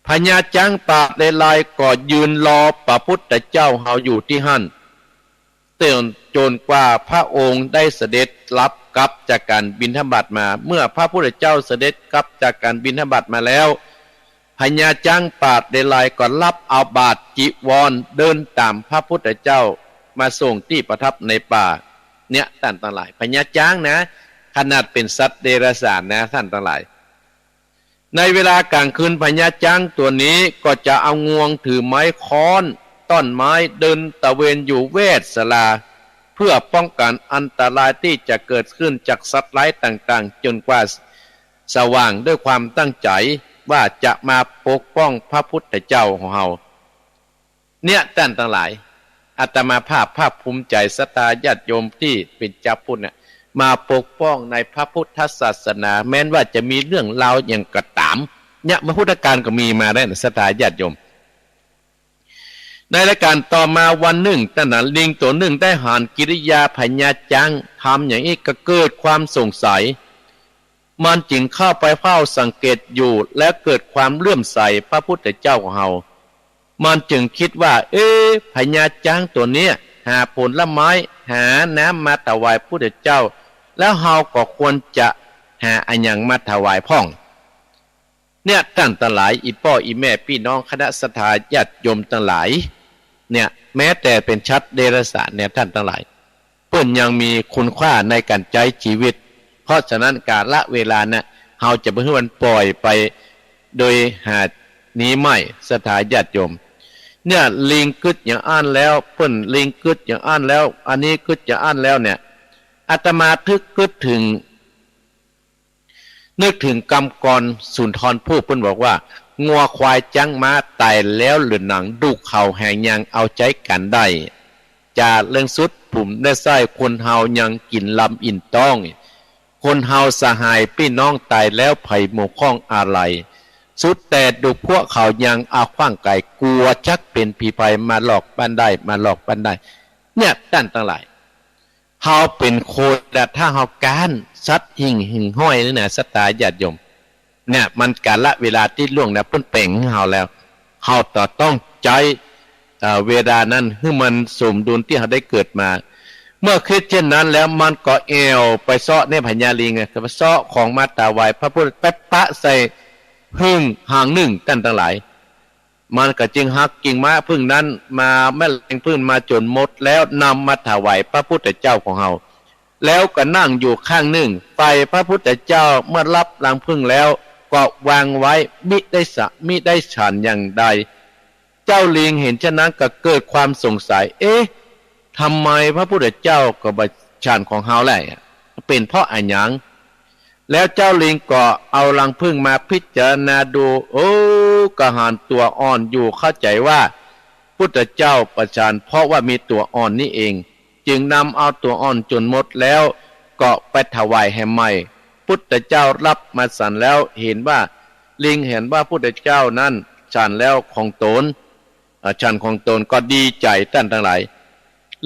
พญาจังป่าใดๆก็ยืนรอพระพุทธเจ้าเฮาอยู่ที่หั่นเตือนจนกว่าพระองค์ได้เสด็จรับกลับจากการบิณฑบาตมาเมื่อพระพุทธเจ้าเสด็จกลับจากการบิณฑบาตมาแล้วพญาจังปาดเดลัยก็รับเอาบาตรจีวรเดินตามพระพุทธเจ้ามาส่งที่ประทับในป่าเนี่ยท่านทั้งหลายพญาจังนะขนาดเป็นสัตว์เดรัจฉานนะท่านทั้งหลายในเวลากลางคืนพญาจังตัวนี้ก็จะเอางวงถือไม้ค้อนต้นไม้เดินตะเวนอยู่เวทศลาเพื่อป้องกันอันตรายที่จะเกิดขึ้นจากสัตว์ร้ายต่างๆจนกว่าสว่างด้วยความตั้งใจว่าจะมาปกป้องพระพุทธเจ้าของเราเนี่ยท่านทั้งหลายอาตมาภาพภูมิใจศรัทธาญาติโยมที่เป็นเจ้าพุทธเนี่ยมาปกป้องในพระพุทธศาสนาแม้นว่าจะมีเรื่องราวอย่างกระตามเนี่ยพระพุทธการก็มีมาได้ศรัทธาญาติโยมในรายการต่อมาวันหนึ่งตั้งแต่ลิงตัวหนึ่งได้หานกิริยาพญาจังทำอย่างนี้ก็เกิดความสงสัยมันจึงเข้าไปเฝ้าสังเกตอยู่และเกิดความเลื่อมใสพระพุทธเจ้าของเรามันจึงคิดว่าพญาจังตัวเนี้ยหาผลไม้หาน้ำมาถวายพระพุทธเจ้าแล้วเราก็ควรจะหาอันยังมาถวายพ่องเนี่ยท่านทั้งหลายอีพ่ออีแม่พี่น้องคณะสัตยาญาติโยมทั้งหลายเนี่ยแม้แต่เป็นชัดเดรัจฉานเนี่ยท่านทั้งหลายเพิ่นยังมีคุณค่าในการใช้ชีวิตเพราะฉะนั้นการละเวลาน่ะเราจะไม่ให้มันปล่อยไปโดยหานี้ไม่สัตยาญาติโยมเนี่ยลิงกึดอย่างอ่านแล้วเพิ่นลิงกึดอย่างอ่านแล้วอันนี้กึดอย่างอ่านแล้วเนี่ยอาตมาทึกกึดถึงนึกถึงกำกรสุนทรภู่เพิ่นบอกว่างัวควายจังม้าตายแล้วหรือหนังดูเข่าแห่งยังเอาใจกันได้จะเรื่องสุดปุ่มได้ไส้คนเฮายังกินลำอินต้องคนเฮาสหายพี่น้องตายแล้วไผ่หมู่ข้องอะไรสุดแต่ดูพวกเขายังเอาขว้างไก่กลัวจักเป็นผีภัยมาหลอกบ้านได้มาหลอกบ้านได้เนี่ยท่านทั้งหลายเฮาเป็นโคแต่ถ้าเฮาการสัตว์หิ่งห้อยนี่นะสตาญาติโยมเนี่ยมันกาลเวลาที่ล่วงแล้วเพิ่นเป่งเฮาแล้วเฮาต่อต้องใจเวลานั้นให้มันสมดุลที่เฮาได้เกิดมาเมื่อคิดเช่นนั้นแล้วมันก็เอวไปเซาะในพญาลิงก็ไปเซาะของมาตาไว้พระพุทธแป๊บปะใส่พึ่งหางหนึ่งท่านทั้งหลายมันก็จึงหักกิ่งไม้พึ่งนั้นมาแม่แรงพึ่งมาจนหมดแล้วนำมาถวายพระพุทธเจ้าของเฮาแล้วก็นั่งอยู่ข้างหนึ่งไฟพระพุทธเจ้าเมื่อรับรังพึ่งแล้วก็วางไว้มิได้ฉันอย่างใดเจ้าลิงเห็นฉะนั้นก็เกิดความสงสัยทำไมพระพุทธเจ้าก็บัฉันของเฮาแหละเป็นเพราะอะไรหยังแล้วเจ้าลิงก็เอารังพึ่งมาพิจารณาดูกระหานตัวอ่อนอยู่เข้าใจว่าพุทธเจ้าประชานเพราะว่ามีตัวอ่อนนี่เองจึงนำเอาตัวอ่อนจนหมดแล้วก็ไปถวายให้ใหม่พุทธเจ้ารับมาฉันแล้วเห็นว่าลิงเห็นว่าพุทธเจ้านั้นฉันแล้วของตนฉันของตนก็ดีใจท่านทั้งหลาย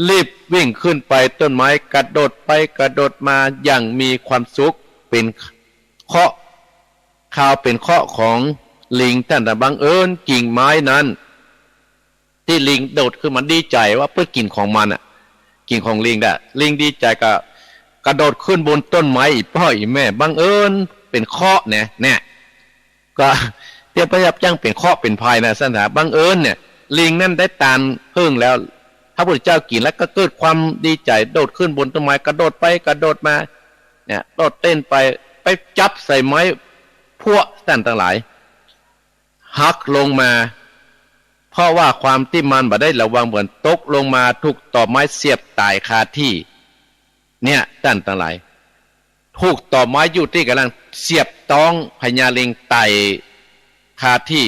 รีบวิ่งขึ้นไปต้นไม้กระโดดไปกระโดดมาอย่างมีความสุขเป็นเคาะข่าวเป็นเคาะของลิงท่านแต่บังเอิญกิ่งไม้นั้นที่ลิงโดดขึ้นมันดีใจว่าเพื่อกินของมันกิ่งของลิงได้ลิงดีใจก็กระโดดขึ้นบนต้นไม้อีพ่ออีแม่บังเอิญเป็นเคาะเนี่ยก็เทียบพยับจังเป็นเคาะเป็นพายนะสถาบังเอิญเนี่ย ลิงนั่นได้ตานพึ่งแล้วพระพุทธเจ้ากินแล้วก็เกิดความดีใจโดดขึ้นบนต้นไม้กระโดดไปกระโดดมาเนี่ยโดดเต้นไปจับใส่ไม้พวกท่านทั้งหลายหักลงมาเพราะว่าความที่มันบ่ได้ระวังเหมือนตกลงมาถูกต่อไม้เสียบตายคาที่เนี่ยท่านทั้งหลายถูกต่อไม้อยู่ที่กำลังเสียบต้องพญาลิงไต่คาที่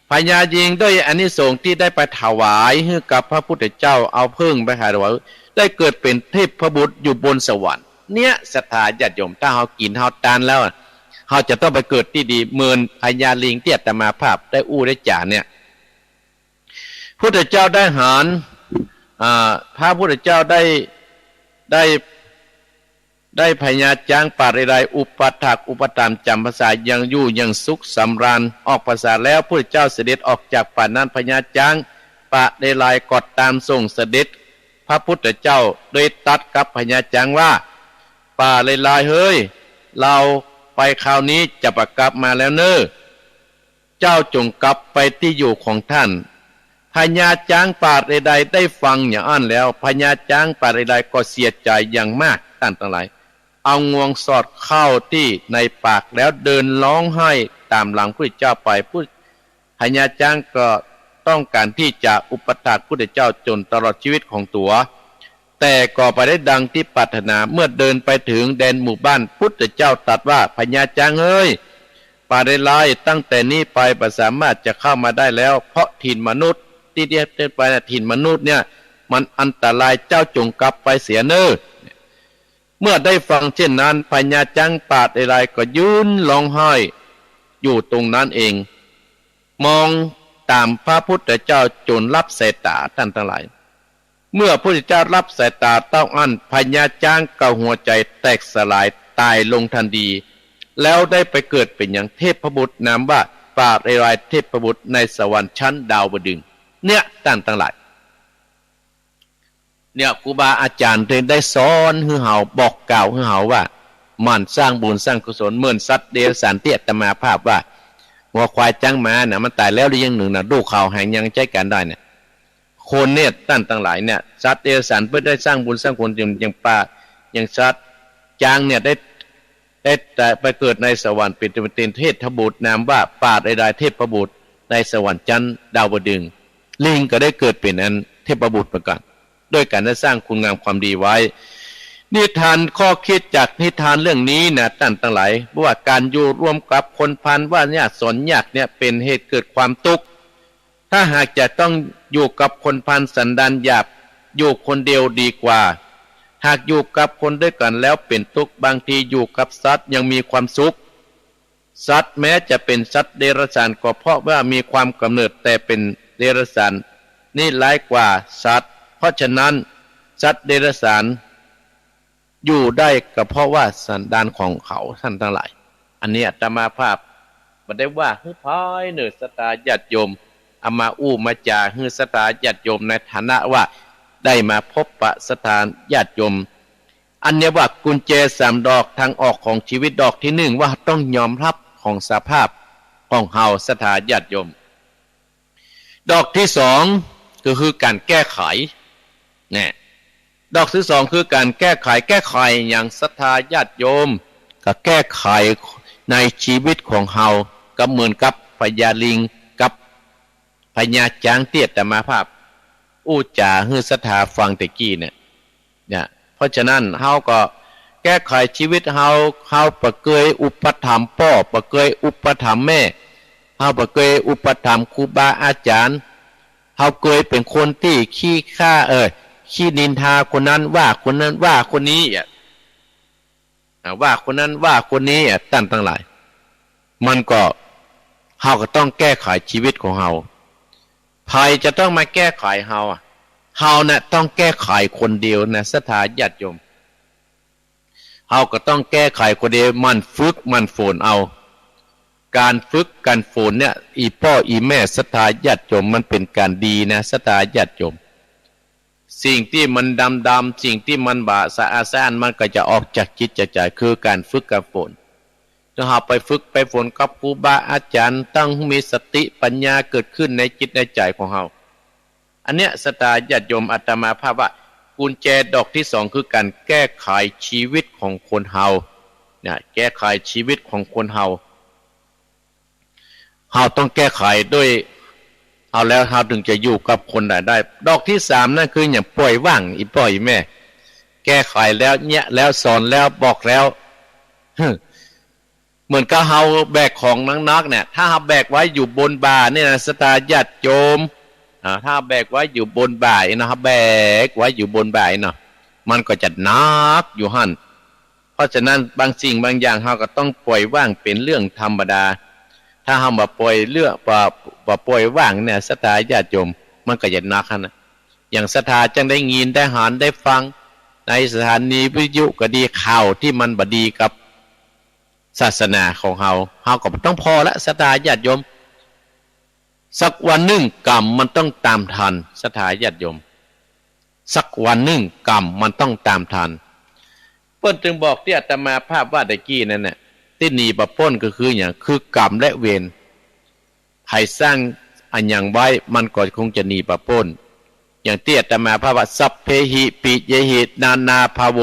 พญายิงด้วยอานิสงส์ที่ได้ไปถวายให้กับพระพุทธเจ้าเอาพึ่งไปถวายได้เกิดเป็นเทพบุตรอยู่บนสวรรค์เนี่ยศรัทธาญาติโยมถ้าเรากินเราทานแล้วเราจะต้องไปเกิดที่ดีเหมือนพญาลิงที่อาตมาภาพได้อู้ได้จ่าเนี่ยพุทธเจ้าได้หารพระพุทธเจ้าได้พญาจ้างปาริไรอุปถักอุปตามจำภาษายังอยู่ยังสุขสำราญออกภาษาแล้วพระเจ้าเสด็จออกจากป่านั้นพญาจ้างปะได้ลายกอดตามส่งเสด็จพระพุทธเจ้าโดยตัดกับพญาจ้างว่าป่าเลยลายเฮ้ยเราไปคราวนี้จะประกลับมาแล้วเนอเจ้าจงกลับไปที่อยู่ของท่านพญาจ้างป่าใดๆได้ฟังอย่างนั้นแล้วพญาจ้างป่าใดๆก็เสียใจอย่างมากท่านทั้งหลายเอางวงสอดเข้าที่ในปากแล้วเดินร้องไห้ตามหลังพระเจ้าไปพญาจ้างก็ต้องการที่จะอุปถัมภ์พระเจ้าจนตลอดชีวิตของตัวแต่ก็ไปได้ดังที่ปรารถนาเมื่อเดินไปถึงแดนหมู่บ้านพุทธเจ้าตรัสว่าพญาจ้างเอ้ยป่าได้ลายตั้งแต่นี้ไปบ่สามารถจะเข้ามาได้แล้วเพราะถิ่นมนุษย์ที่เดินไปนะถิ่นมนุษย์เนี่ยมันอันตรายเจ้าจงกลับไปเสียเนอเมื่อได้ฟังเช่นนั้นพญาจ้างป่าได้ลายก็ยืนร้องไห้อยู่ตรงนั้นเองมองตามพระพุทธเจ้าจนรับสายตาท่านทั้งหลายเมื่อพระพุทธเจ้ารับสายตาเต้าอั้นพญาจ้างก็หัวใจแตกสลายตายลงทันทีแล้วได้ไปเกิดเป็นอย่างเทพบุตรนามว่าป่าได้ลายเทพบุตรในสวรรค์ชั้นดาวดึงส์เนี่ยท่านทั้งหลายเนี่ยครูบาอาจารย์ได้สอนให้เฮาบอกกล่าวให้เฮาว่ามันสร้างบุญสร้างกุศลเหมือนสัตว์เดรัจฉานที่อาตมาภาพว่าวัวควายจังม้าน่ะมันตายแล้วหรือยังหนึ่งน่ะดูข่าวแห่งยังใช้กันได้เนี่ยคนเนี่ยท่านทั้งหลายเนี่ยสัตว์เดรัจฉานเพื่อได้สร้างบุญสร้างกุศลอย่างป่าอย่างสัตว์จางเนี่ยได้แต่ไปเกิดในสวรรค์เป็นเทพบุตรนามว่าป่าใดๆเทพบุตรในสวรรค์ชั้นดาวดึงส์ลิงก็ได้เกิดเป็นอันเทพบุตรเหมือนกันด้วยการได้สร้างคุณงามความดีไว้นิทานข้อคิดจากนิทานเรื่องนี้นะท่านทั้งหลายว่าการอยู่ร่วมกับคนพาลว่าเนี่ยสนยากเนี่ยเป็นเหตุเกิดความทุกข์ถ้าหากจะต้องอยู่กับคนพาลสันดานหยาบอยู่คนเดียวดีกว่าหากอยู่กับคนด้วยกันแล้วเป็นทุกข์บางทีอยู่กับสัตว์ยังมีความสุขสัตว์แม้จะเป็นสัตว์เดรัจฉานก็เพราะว่ามีความกำเนิดแต่เป็นเดรัจฉานนี่ร้ายกว่าสัตว์เพราะฉะนั้นสัตว์เดรัจฉานอยู่ได้ก็เพราะว่าสันดานของเขาท่านทั้งหลายอันนี้อาตมาภาพบ่ได้ว่าให้พายเนื้อสตาญาติโยมเอามาอู้มาจาให้สตาญาติโยมในฐานะว่าได้มาพบปะสถานญาติโยมอันนี้ว่ากุญแจ3ดอกทางออกของชีวิตดอกที่1ว่าต้องยอมรับของสภาพของเฮาสถานญาติโยมดอกที่2ก็คือการแก้ไขเนี่ยดอกที่2คือการแก้ไขอย่างศรัทธาญาติโยมก็แก้ไขในชีวิตของเฮาก็เหมือนกับพญาลิงกับพญาจ้างเตี้ยแต่มาภาพอู้จ่าฮือศรัทธาฟังตะกี้เนี่ยเพราะฉะนั้นเฮาก็แก้ไขชีวิตเฮาประเกยอุปถัมภ์พ่อประเกยอุปถัมภ์แม่เฮาประเกยอุปถัมภ์ครูบาอาจารย์เฮาเคยเป็นคนที่ขี้ข้าขี้นินทาคนนั้นว่าคนนั้นว่าคนนี้ว่าคนนั้นว่าคนนี้ท่านทั้งหลายมันก็เฮาก็ต้องแก้ไขชีวิตของเฮาใครจะต้องมาแก้ไขเฮาน่ะต้องแก้ไขคนเดียวนะศรัทธาญาติโยมเฮาก็ต้องแก้ไขคนเดียวมันฝึกมันฝนเอาการฝึกการฝนเนี่ยอีพ่ออีแม่ศรัทธาญาติโยมมันเป็นการดีนะศรัทธาญาติโยมสิ่งที่มันดำๆสิ่งที่มันบาสะอาซ่านมันก็จะออกจากจิตจากใจคือการฝึกการฝนถ้าเราไปฝึกไปฝนกับครูบาอาจารย์ตั้งมีสติปัญญาเกิดขึ้นในจิตในใจของเรา อันเนี้ยศรัทธาญาติโยมอาตมาภาพว่ากุญแจดอกที่สองคือการแก้ไขชีวิตของคนเฮาเนี่ยแก้ไขชีวิตของคนเฮาต้องแก้ไขด้วยเอาแล้วเฮาถึงจะอยู่กับคนได้ดอกที่สามนั่นคืออย่างปล่อยว่างอีปล่อยแม่แก้ไขแล้วเนี่ยแล้วสอนแล้วบอกแล้วเหมือนกับเฮาแบกของนักๆเนี่ยถ้าเฮาแบกไว้อยู่บนบ่าเนี่ยนะศรัทธาญาติโยมถ้าแบกไว้อยู่บนบ่านะครับแบกไว้อยู่บนบ่าเนาะมันก็จะหนักอยู่หั่นเพราะฉะนั้นบางสิ่งบางอย่างเฮาก็ต้องปล่อยว่างเป็นเรื่องธรรมดาถ้าเฮามาปล่อยเรื่องปล่อยว่างเนี่ยศรัทธาญาติโยมมันก็จะหนักหั่นนะอย่างศรัทธาจังได้ยินได้หานได้ฟังในสถานีวิทยุก็ดีข่าวที่มันบ่ดีกับศาสนาของเฮาก็ต้องพอละศรัทธาญาติโยมสักวันหนึ่งกรรมมันต้องตามทันศรัทธาญาติโยมสักวันหนึ่งกรรมมันต้องตามทันเพิ่นจึงบอกที่อาตมาภาพว่าตะกี้นั่นน่ะที่หนีปะป้นก็คืออย่างคือกรรมและเวรใครสร้างอันอย่างไว้มันก็คงจะหนีปะป้นอย่างที่อาตมาภาพว่าสัพเพหิปิเยหินานาภาโว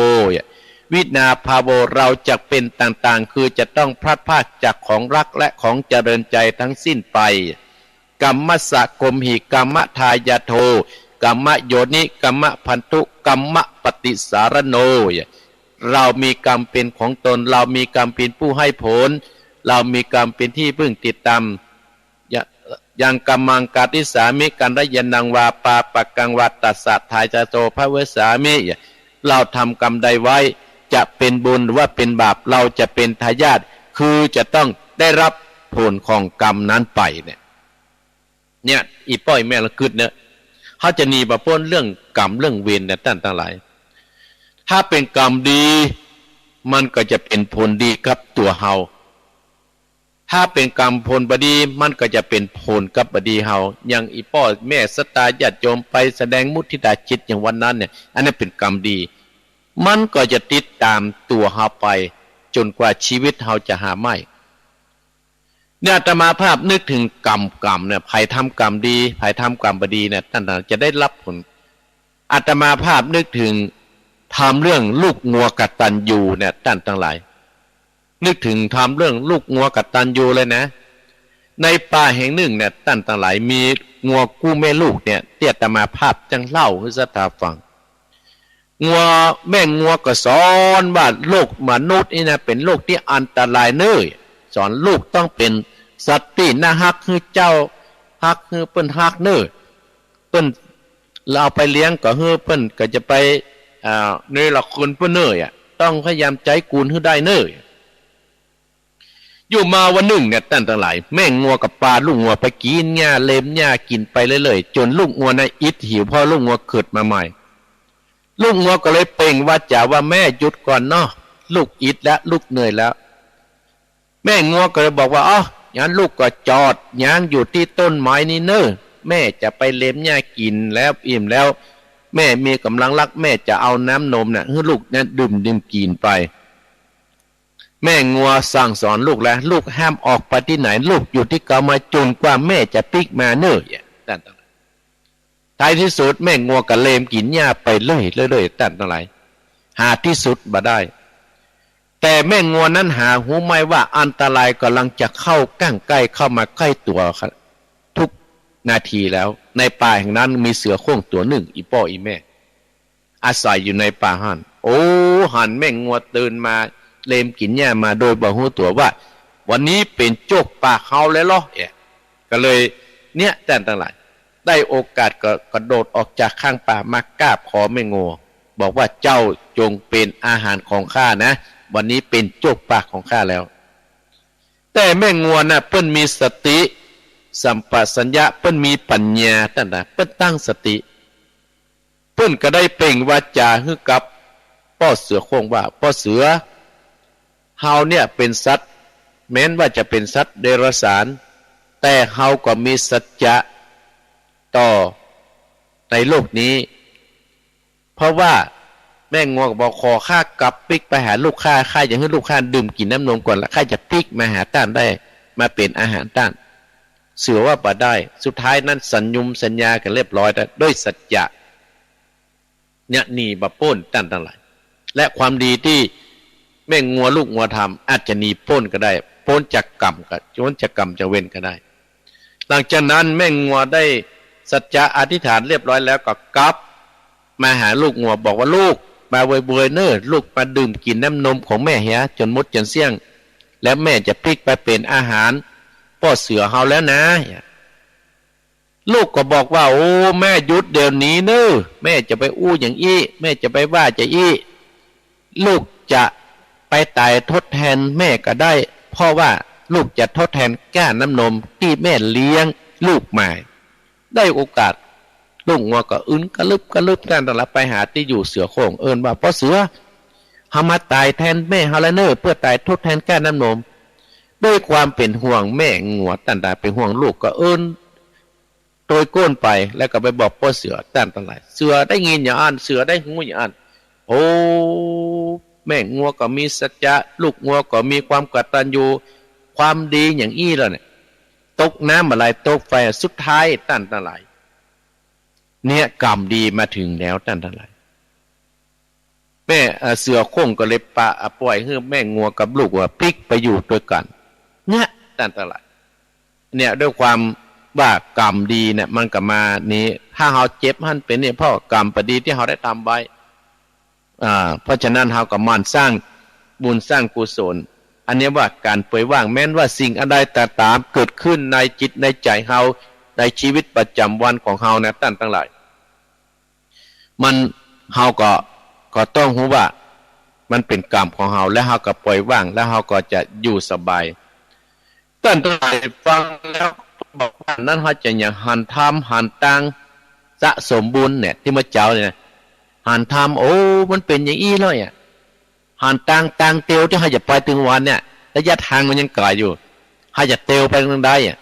วินาภาโวเราจะเป็นต่างๆคือจะต้องพลัดพรากจากของรักและของเจริญใจทั้งสิ้นไปกัมมะสะกมหิกัมมะทายาโทกัมมะโยนิกัมมะพันธุกัมมะปฏิสารโนเรามีกรรมเป็นของตนเรามีกรรมเป็นผู้ให้ผลเรามีกรรมเป็นที่พึ่งติดตามยังกัมมังกาติสามิกันรยนังวาปาปกังวัตตัสสะทายจโตภเวสามิเราทำกรรมใดไว้จะเป็นบุญหรือว่าเป็นบาปเราจะเป็นทายาทคือจะต้องได้รับผลของกรรมนั้นไปเนี่ยอีป้อยแม่ละกึดเนี่ยเขาจะหนีมาพ้นเรื่องกรรมเรื่องเวรเนี่ยท่านทั้งหลายถ้าเป็นกรรมดีมันก็จะเป็นผลดีกับตัวเฮาถ้าเป็นกรรมผลบดีมันก็จะเป็นผลกับบดีเฮาอย่างอีป้อแม่ศรัทธาญาติโยมไปแสดงมุทิตาจิตอย่างวันนั้นเนี่ยอันนั้นเป็นกรรมดีมันก็จะติดตามตัวเฮาไปจนกว่าชีวิตเฮาจะหาไม่เนี่ยอาตมาภาพนึกถึงกรรมเนี่ยใครทำกรรมดีใครทำกรรมบดีเนี่ยท่านจะได้รับผลอาตมาภาพนึกถึงทำเรื่องลูกงัวกตัญญูเนี่ยท่านทั้งหลายนึกถึงทำเรื่องลูกงัวกตัญญูเลยนะในป่าแห่งหนึ่งเนี่ยท่านทั้งหลายมีงัวกู้แม่ลูกเนี่ยที่อาตมาภาพจังเล่าให้ศรัทธาฟังงัวแม่งัวก็สอนว่าโลกมนุษย์นี่นะเป็นโลกที่อันตรายเน้อสอนลูกต้องเป็นสัตว์ที่น่าฮักคือเจ้าฮักคือเปิ้นฮักเน้อเปิ้นเราไปเลี้ยงก็เฮือเปิ้นก็จะไปในละคนเปิ้นเน้อต้องพยายามใจกูลให้ได้เน้ออยู่มาวันหนึ่งเนี่ยท่านทั้งหลายแม่งัวกับปลาลูกงัวไปกินหญ้าเล็มหญ้ากินไปเรื่อยๆจนลูกงัวน่ะอิดหิวพอลูกงัวเกิดมาใหม่ลูกงัวก็เลยเป่งว่าจ่าว่าแม่หยุดก่อนเนาะลูกอิดแล้วลูกเหนื่อยแล้วแม่งัวก็เลยบอกว่าอ๋องั้นลูกก็จอดย่างอยู่ที่ต้นไม้นี่เน้อแม่จะไปเล็มหญ้ากินแล้วอิ่มแล้วแม่มีกำลังรักแม่จะเอาน้ำนมน่ะให้ลูกเนี่ยดื่มกินไปแม่งัวสั่งสอนลูกแล้วลูกห้ามออกไปที่ไหนลูกอยู่ที่เก่ามาจนกว่าแม่จะปิกมาเน้อท้ายที่สุดแม่งัวก็เล็มกินหญ้าไปเรื่อยๆตั้งทั้งหลายหาที่สุดบ่ได้แต่แม่งัวนั้นหาหูไม่ว่าอันตรายกำลังจะเข้าใกล้เข้ามาใกล้ตัวทุกนาทีแล้วในป่าแห่งนั้นมีเสือโคร่งตัวหนึ่งอีพ่ออีแม่อาศัยอยู่ในป่าหันโอ้หันแม่งัวตื่นมาเล็มกินหญ้ามาโดยบ่ฮู้ตัวว่าวันนี้เป็นโจกป่าเฮาแล้วเหรอก็เลยเนี่ยแต่ทั้งหลายได้โอกาสก็กระโดดออกจากข้างป่ามากราบขอแม่งัวบอกว่าเจ้าจงเป็นอาหารของข้านะวันนี้เป็นโจกปากของข้าแล้วแต่แม่งัวน่ะเปิ้นมีสติสัมปชัญญะเปิ้นมีปัญญาตั้งแต่เปิ้นตั้งสติเปิ้นก็ได้เป่งวาจาให้กับพ่อเสือโคร่งว่าพ่อเสือเฮาเนี่ยเป็นสัตว์แม้นว่าจะเป็นสัตว์เดรัจฉานแต่เฮาก็มีสัจจะต่อในโลกนี้เพราะว่าแม่งัวบอกขอข้ากลับปิกไปหาลูกข้าอย่างให้ลูกข้าดื่มกินน้ำนมก่อนแล้วข้าจะปิกมาหาต้านได้มาเป็นอาหารต้าน เสือว่าบ่ได้สุดท้ายนั้นสัญญากันเรียบร้อยแล้วด้วยสัจจะเนี่ยหนีบ่ป้นตั้งหลายและความดีที่แม่งัวลูกงัวทำอาจจะหนีป้นก็ได้ป้นจากกรรมก็จนจากกรรมจะเว้นก็ได้หลังจากนั้นแม่งัวได้สัจจะอธิษฐานเรียบร้อยแล้วก็กลับมาหาลูกงัวบอกว่าลูกมาเบยๆเน้อลูกมาดื่มกินน้ำนมของแม่เฮียจนมดจนเสี่ยงแล้วแม่จะพลิกไปเป็นอาหารพ่อเสือเฮาแล้วนะลูกก็บอกว่าโอ้แม่หยุดเดี๋ยวนี้เน้อแม่จะไปอู้อย่างอี้แม่จะไปว่าจะอี้ลูกจะไปตายทดแทนแม่ก็ได้เพราะว่าลูกจะทดแทนก้าน้ำนมที่แม่เลี้ยงลูกมาได้โอกาสลูกงัวก็กระลึบกันตลอดไปหาที่อยู่เสือโคร่งว่าเพราะเสือเฮามาตายแทนแม่เฮาแล้วเน้อเพื่อตายทดแทนก้าน้ำนมด้วยความเป็นห่วงแม่งัวตั้งแต่เป็นห่วงลูกก็โดยก้นไปแล้วก็ไปบอกพ่อเสือตั้งหลายเสือได้ยินอย่างอันเสือได้หูอย่างอันโอ้แม่งัวก็มีสัจจะลูกงัวก็มีความกตัญญูความดีอย่างอี้แล้วเนี่ยตกน้ำอะไรตกไฟสุดท้ายตั้งหลายเนี่ยกรรมดีมาถึงแล้วตั้งหลายแม่เสือโค้งก็เลยปล่อยให้แม่งัวกับลูกว่าพลิกไปอยู่ด้วยกันเนี่ยตั้งหลายเนี่ยด้วยความว่ากรรมดีเนี่ยมันก็มานี้ถ้าเราเจ็บหันเป็นเนี่ยเพราะกรรมประดีที่เราได้ทำไว้เพราะฉะนั้นเราก็มันสร้างบุญสร้างกุศลอันนี้ว่าการปล่อยว่างแม้นว่าสิ่งอะไรแต่ตามเกิดขึ้นในจิตในใจเราในชีวิตประจำวันของเราเนี่ยตั้งหลายมันเราก็ต้องรู้ว่ามันเป็นกรรมของเราและเราก็ปล่อยว่างแล้วเราก็จะอยู่สบายตั้งหลายฟังแล้วบอกว่านั้นเขาจะอย่างหันทำหันตังสะสมบุญเนี่ยที่มาเจ้าเนี่ยหันทำโอ้มันเป็นอย่างอี้เลยอ่ะหันตังเตียวที่เขาจะไปถึงวันเนี่ยระยะทางมันยังไกลอยู่เขาจะเตียวไปทางใดอ่ะ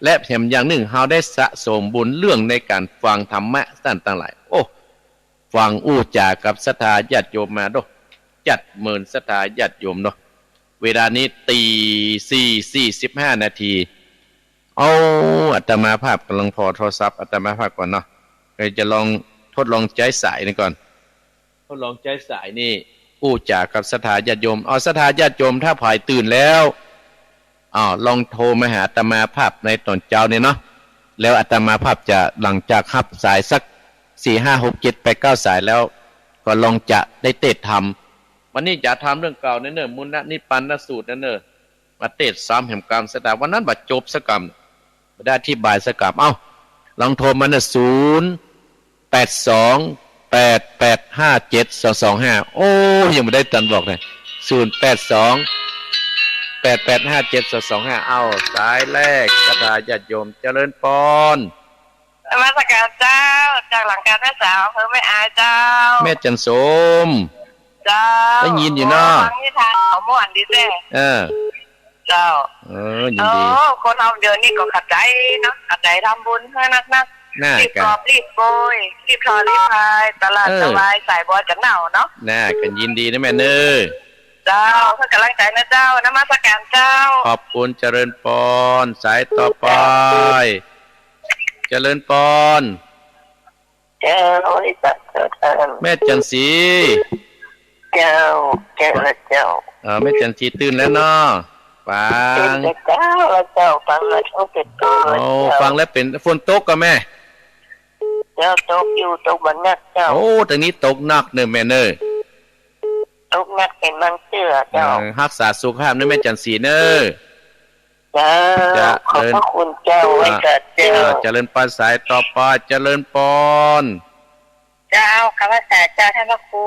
และแถมอย่างหนึ่งเขาได้สะสมบุญเรื่องในการฟังธรรมะสั้นต่างหลายโอ้ฟังอู้จากับศรัทธาญาติโยมมาด้วยจัดหมื่นศรัทธาญาติโยมเนาะเวลานี้ตี 4:45 นาทีเอาอาตมาภาพกำลังพอโทรศัพท์อาตมาภาพก่อนเนาะเราจะลองทดลองใจสายนี่ก่อนทดลองใจสายนี่อู้จากับศรัทธาญาติโยมศรัทธาญาติโยมถ้าผายตื่นแล้วลองโทรมาหาอาตมาภาพในตอนเช้าเนี่ยเนาะแล้วอาตมาภาพจะหลังจากรับสายสัก4 5 6 7 8 9สายแล้วก็ลองจะได้เทศธรรมวันนี้จะทำเรื่องเก่าเน้อมุนนะนิปันนสูตรเน้อมาเทศซ้ำแห่งกรรมสตาวันนั้นบัดจบสกรรมได้อธิบายสกรรมลองโทรมานะ08288572225โอ้ยังไม่ได้ตันบอกเลย08288572225สายแรกศรัทธาญาติโยมเจริญพรนมัสการเจ้าจากหลังการแม่สาวอำเภอแม่อายเจ้าแม่จันสมเจ้าได้ยินอยู่เนาะฟังนิทานของม่วนดีแท้เจ้ายินดีคนเอาเดือนนี้ก็ขัดใจเนาะขัดใจทำบุญให้นักรีบกอบรีบโกยรีบทอรีบพายตลาดสบายสายบอลกันหนาวเนาะน่ากันยินดีนะแม่เนอเจ้าเพื่อกำลังใจนะเจ้านมัสการเจ้าขอบคุณเจริญพรสายต่อไปเจริญพรแม่จันสีเจ้าแม่จันสีตื่นแล้วเนาะฟังเจ้าฟังแล้วช่วงติดตัวฟังแล้วเป็นฝนตกกับแม่เจ้าตกอยู่ตกบันนักเจ้าตอนนี้ตกหนักเนอะแม่เนอะตกหนักเป็นบางเชื่อเจ้ารักษาสุขภาพนะแม่จันสีเนอะเจ้าขอบพระคุณเจ้าไว้เกิดเจ้าเจริญปานสายต่อไปเจริญพรเจ้าคำภาษาเจ้าท่านพระครู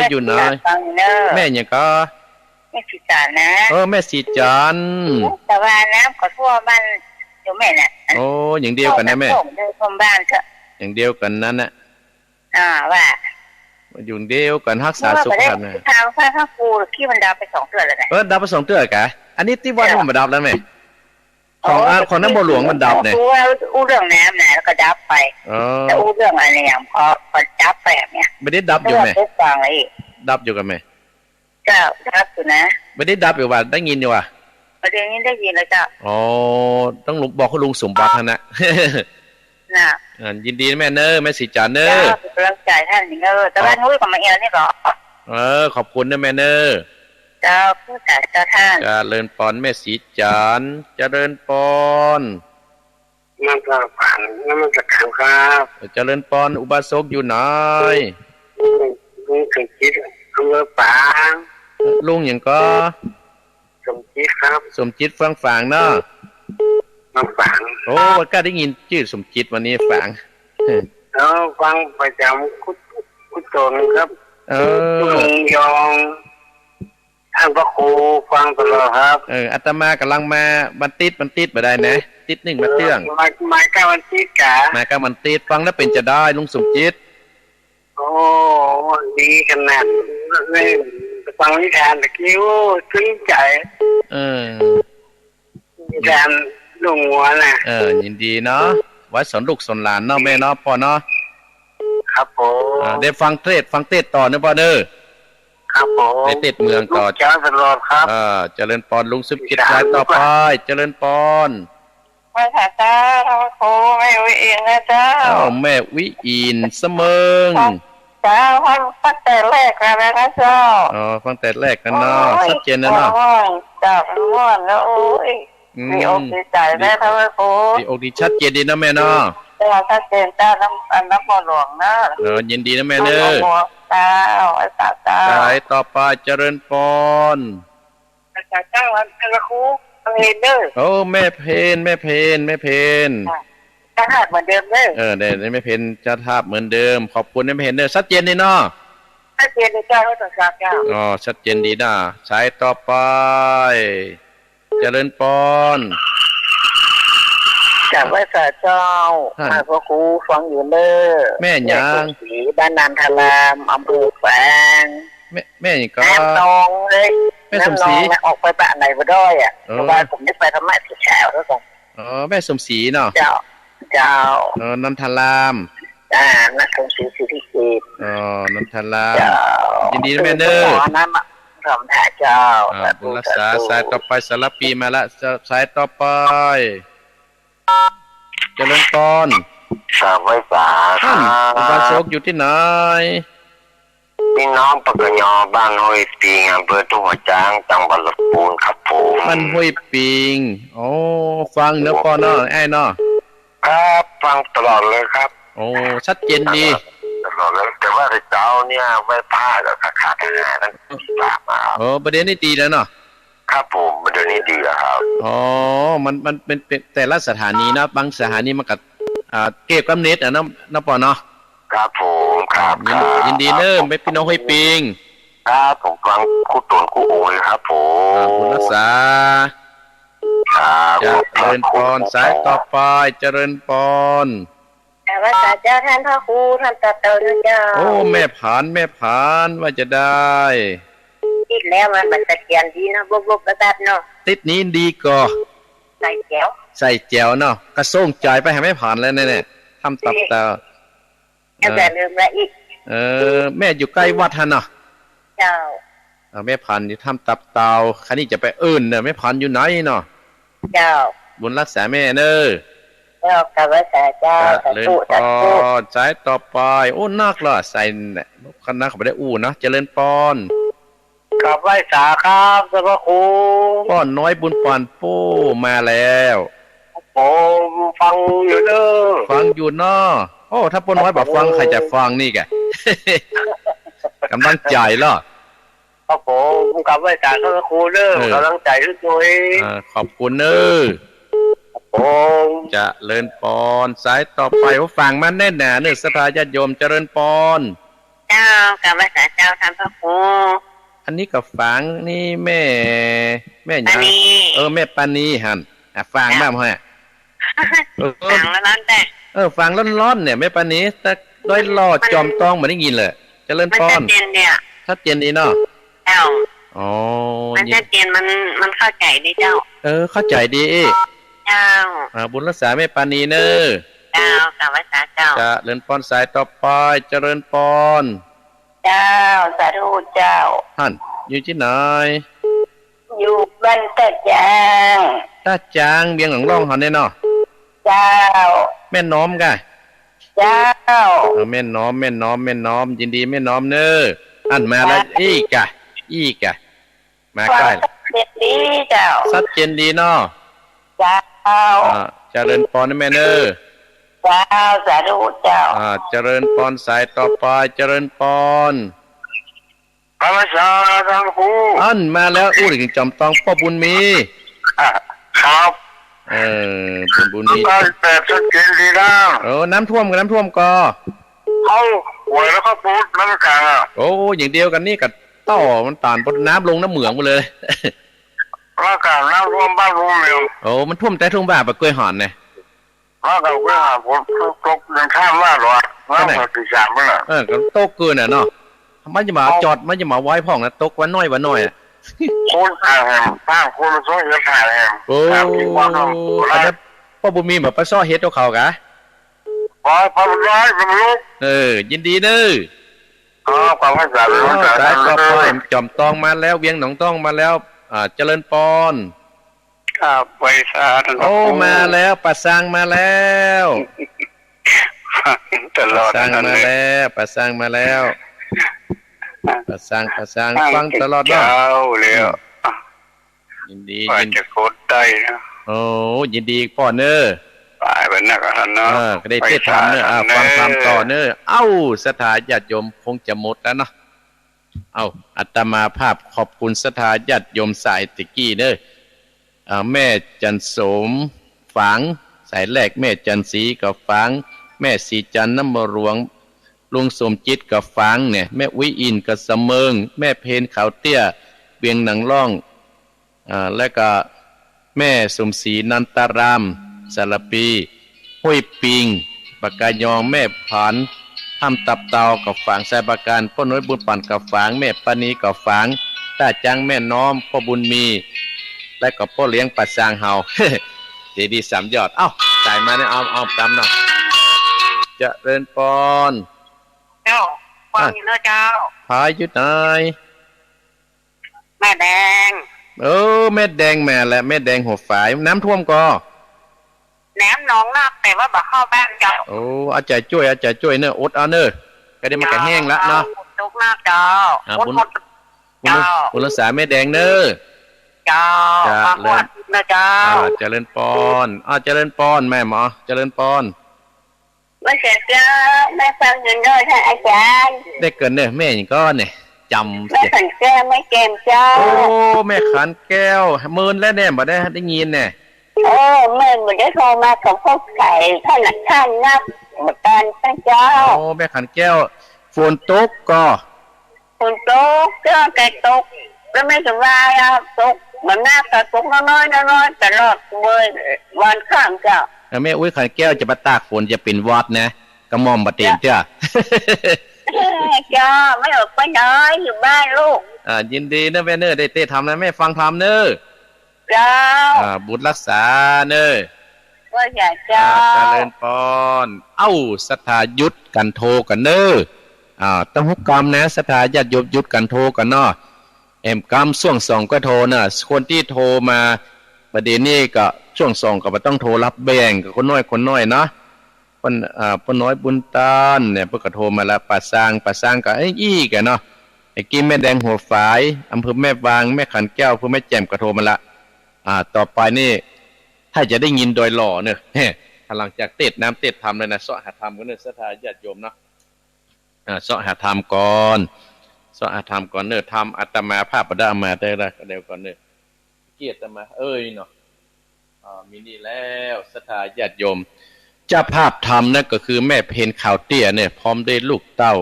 อยู่ไหนแม่ยังก็แม่สีจานนะแม่สีจันแต่ว่าน้ำขอทั่วบ้านเดี๋ยวแม่น่ะอย่างเดียวกันนะแม่เดินชมบ้านเถอะอย่างเดียวกันนั้นน่ะว่าอยู่เดียวกันรักษาสุขภาพนะทางพระครูที่มันดับไป2 เดือนแล้วไงดับไป2 เดือนกะอันนี้ที่วันมันดับแล้วแม่ของน้ำบัวหลวงมันดับเนี่ยอู้เรื่องน้ำนะแล้วก็ดับไปแต่อู้เรื่องอะไรอย่างพอดับไปแบบเนี้ยไม่ได้ดับอยู่แม่ฟังเลยดับอยู่กันแม่เจ้าดับอยู่นะไม่ได้ดับอยู่ว่าได้ยินอยู่ว่า ประเดี๋ยวนี้ได้ยินแล้วเจ้าอ๋อต้องบอกคุณลุงสมบัตินะ น่ะยินดีนะแม่เนอแม่สีจันเนอเป็นกำลังใจท่านเนอแต่ว่านุ้ยกับมาเอลนี่ก็ขอบคุณนะแม่เนอเจ้าผู้จัดเจ้าท่านเจริญปอนแม่สีจันเจริญปอนมันก็ผ่านแล้วมันจะขังครับเจริญปอนอุบาสกอยู่ไหนลุงสมจิตอำเภอปางลุงอย่างก็สมจิตครับสมจิตฟังฝางเนาะมาฝังโอ้ก็ได้ยินชื่อสมจิตวันนี้ฝังแล้วฟังประจำคุโตนครับลุงยองท่านพระครูฟังตลอดครับอาตมากำลังมาบันติดมาได้นะติดหนึ่งมาเตื้องมาก้าวันติดกะมาก้าวันติดฟังแล้วเป็นจะได้ลุงสมจิตโอ้ดีขนาดนี่ฟังนิทานตะกี้โอ้ซึ้งใจนิทานลุงหัวน่ะยินดีเนาะไว้สอนลูกสอนหลานเนาะแม่เนาะพ่อเนาะครับผมได้ฟังเทศต่อเนาะพ่อเด้อครับผมได้เทศเมืองต่อเจ้าตลอดครับเจริญปอนลุงสุกิจรายต่อไปเจริญปอนไม่ค่ะเจ้าโอ้แม่วิอินนะเจ้าแม่วิอินเสมิงเจ้าฟังแต่แรกแล้วนะเจ้าฟังแต่แรกกันเนาะชัดเจนนะเนาะจับม้วนแล้วโอ้ยมีอกดีใจแม่ทั้งโอ้มีอกดีชัดเจนดีนะแม่เนาะชัดเจนเจ้าน้ำหมอหลวงนะยินดีนะแม่เด้อเจ้าไอ้ตาเจ้าต่อไปเจริญปอนเจ้าวันพระครูเพนเด้อแม่เพนจะทาบเหมือนเดิมเด้อได้แม่เพนจะทาบเหมือนเดิมขอบคุณแม่เพนเด้อชัดเจนดีเนาะชัดเจนดีเจ้ารู้จักเจ้าชัดเจนดีนะใช้ต่อไปเจริญปอนจากวัดสาเจ้ามาพระครูฟังอยู่เด้อแม่ยางสีบ้านนันทารามอำเภอแฝงแม่ก็น้ำนองเลยแม่สมศรีออกไปบ้านไหนมาด้วยเพราะว่าผมได้ไปทำไมที่แฉวแล้วกันแม่สมศรีเนาะเจ้านันทารามนักสมศรีสิทธิเกตนันทารามยินดีแม่เด้อน้ำสมถะเจ้าบุญรักษาสายต่อไปสารปีมาละสายต่อไปเจริญปอนสาวไว้ป่าท่านอุบาสกอยู่ที่ไหนพี่น้องปกญอบ้านห้วยปิงอำเภอทุ่งหัวช้างจังหวัดลำพูนครับผมบ้านห้วยปิงฟังเนื้อปอนเนาะไอ้เนาะครับฟังตลอดเลยครับชัดเจนดีตลอดเลยแต่ว่าเจ้าเนี่ยไว้ผ้ากับขาดทั้งปากมาประเด็นนี้ดีแล้วเนาะครับผมประเด็นนี้ดีแล้วครับมันเป็นแต่ละสถานีนะบางสถานีมันกับเก็บกำเนิดน้ำปอเนาะครับผมครับยินดีเนอะไม่พี่น้องห้วยปิงครับผมฟังคู่ตนคู่โอยครับผมบุญรักษาเจริญปอนสายต่อไปเจริญปอนแต่ว่าเจ้าท่านพ่อครูท่านตัดเต่าเจ้าแม่ผานว่าจะได้ติดแล้วมันตะเกียนดีนะบบกระตัดเนาะติดนี้ดีก็ใส่แจ๋วเนาะกระส่งใจไปให้ไม่ผ่านแล้วเนี่ยทำตับเต่าแต่ลืมละอีกแม่อยู่ใกล้วัดท่านเนาะเจ้าแม่พันอยู่ทำตับเต่าคันนี้จะไปเนี่ยแม่พันอยู่ไหนเนาะเจ้าบุญรักษาแม่เนอเจ้ากับรักษาเจ้าเลยปอนสายต่อไปนักล่ะใส่คณะเขาไม่ได้นะเจริญปอนกับไหว้สาครับพระครูป้อนน้อยบุญปอนปู้มาแล้วฟังอยู่เด้อฟังอยู่เนาะถ้าป้อนน้อยบอกฟังใครจะฟังนี่แกกำลังใจเหรอครับผมกับไหว้สาพระครูเด้อกำลังใจด้วยขอบคุณเนอจะเลินปอนสายต่อไปฟังมันแน่นหนาเนื้อสภาญาติโยมเจริญปอนเจ้ากับภาษาเจ้าทำพระครูอันนี้กับฟังนี่แม่ยังแม่ปานีหันฟังบ้างฮะฟังร้อนแต่ฟังร้อนเนี่ยแม่ปานีแต่ด้อยล่อจอมตองเหมือนได้ยินเลยเจริญปอนชัดเจนดีเนาะเจ้ามันชัดเจนมันเข้าใจดีเจ้าเข้าใจดีเจ้าบุญรักษาแม่ปานีเนอเจ้ากับภาษาเจ้าจะเลินปอนสายต่อไปเจริญปอนเจ้าสาธุเจ้าท่านอยู่ที่ไหนอยู่ บ้านตาจางตาจางเบียงหลังร่องเขาเนี่ยเนาะเจ้าแม่น้อมกะเจ้าแม่น้อมยินดีแม่น้อมเนออันมาแล้วอีกะมาใกล้เด็ดดีเจ้าชัดเจนดีเนาะเจ้าเจริญพรนะแม่เนอเจ้าสาธุเจ้าเจริญพรสายต่อไปเจริญพรพระมชาทางผู้อันมาแล้วอู้ถึงจอมตองพ่อบุญมีครับบุญมีก็แต่ชัดเจนดีนะน้ำท่วมก็เข้าหวยแล้วก็พูดน้ำกลางอย่างเดียวกันนี่กับต่อมันต่านบนน้ำลงน้ำเหมืองไปเลยร่างกายน้ำท่วมบ้านท่วมเมืองมันท่วมแต่ทุ่งบ่าปะกล้วยหอนเนี่ยร่างกายกล้วยหอนผมตกยังข้ามว่าหรอร่างกายตีสามมั้งก็ตกเกินเนาะมันจะมาจอดมันจะมาไว้พ่องนะตกวันน้อยคนถ่ายแหมป้าคนมาซ้อเฮ็ดถ่ายแหมอันนั้นพ่อบุญมีแบบป้าซ้อเฮ็ดตัวเขากะพอร้อยเป็นลูกยินดีเด้อความให้สาธุสายก็พ่อจอมตองมาแล้วเวียงหนองตองมาแล้วเจริญปอนครับไว้สาธุมาแล้วปัสสังมาแล้วตลอดปัสสังมาแล้วปัสสังมาแล้วปัสสังฟังตลอดเนาะแล้วยินดีจะโคตรได้นะยินดีพ่อเนอไปเป็นนักธรรมเนาะก็ได้เทศธรรมเนอฟังธรรมต่อเนอสถาญาติโยมคงจะหมดแล้วเนาะอาตมาภาพขอบคุณสถาญาติโยมสายตะกี้เนอแม่จันสมฝังสายแรกแม่จันสีกับฝังแม่สีจันน้ำมรวงลุงสมจิตกับฟังเนี่ยแม่วิอินกับเสมิงแม่เพนขาวเตี้ยเวียงหนังล่องและก็แม่สมศรีนันตารามสารปีห้วยปิงปากกายองแม่ผานทำตับเตากับฝางสายประการพ่อน้อยบุญปั่นกับฝางแม่ปานีกับฝางตาจังแม่น้อมพ่อบุญมีและก็พ่อเลี้ยงปัดสางเฮาดีสามยอดจ่ายมาเนี่ยเอาตามเนาะเจริญพรเจ้าฟังอยู่นะเจ้าพายยุดไหนแม่แดงแม่แดงแม่แหละแม่แดงหัวฝายน้ำท่วมก็น้ำหนองนักแต่ว่าบ่เข้าบ้านเจ้าอาจารย์ช่วยเนอะอดเอาเนอะก็ได้มาแก่แห้งละเนาะตกนักเจ้าบุญรักษาแม่แดงเนอะเจ้าเลิศนะเจ้าเจริญปอนเจริญปอนแม่หมอเจริญปอนไม่เสร็จแล้วแม่ฟังอยู่ด้วยท่านอาจารย์ได้เกินเนอะแม่ยังก็เนี่ยจำแม่ขันแก้วไม่เกมเจ้าแม่ขันแก้วมื่นแล้วเนี่ยบ่ได้ยินเนี่ยเมื่อมันได้โทรมากับพวกไก่ท่านนับเหมือนกันท่านเจ้าแม่ขันแก้วฝนตกก็ฝนตกเจ้าไก่ตกแล้วไม่สบายตกเหมือนหน้าตกน้อยตลอดเลยวันข้างเจ้าแม่อุ้ยขันแก้วจะมาตากฝนจะเป็นวัดนะกระหม่อมบะเตียนเจ้าจ้าไม่ออกไปไหนอยู่บ้านลูกยินดีนะแม่เนอได้เต้ทำนะแม่ฟังทำเนอจ้าบุญรักษาเนอว่าอยากจ้าเจริญพรสถายุทธกันโทกันเนอต้องหุกกรรมนะสถาญาติโยมยุทธกันโทกันเนาะกรรมช่วงสองก็โทรนะคนที่โทรมาประเด็นนี้ก็ช่วงสองก็ต้องโทรรับแบ่งกับคนน้อยเนาะคนน้อยบุญตานเนี่ยเพิ่นก็โทรมาแล้วปัดสร้างก็อี้กันเนาะไอ้กี้แม่แดงหัวฝายอำเภอแม่วางแม่ขันแก้วอำเภอแม่แจ่มก็โทรมาละต่อไปนี่ถ้าจะได้ยินโดยหล่อเนี่ยหลังจากเทศน้ำเทศธรรมเลยนะเสาะหาธรรมกันเนี่ยสถาญาติโยมเนาะเสาะหาธรรมก่อนเนอะธรรมอาตมาภาพประดามาได้ละเดี๋ยวก่อนเนอะเกียรติมาเนาะมีนี่แล้วสถาญาติโยมเจ้าภาพธรรมนั่นก็คือแม่เพนขาวเตี้ยเนี่ยพร้อมได้ลูกเต้า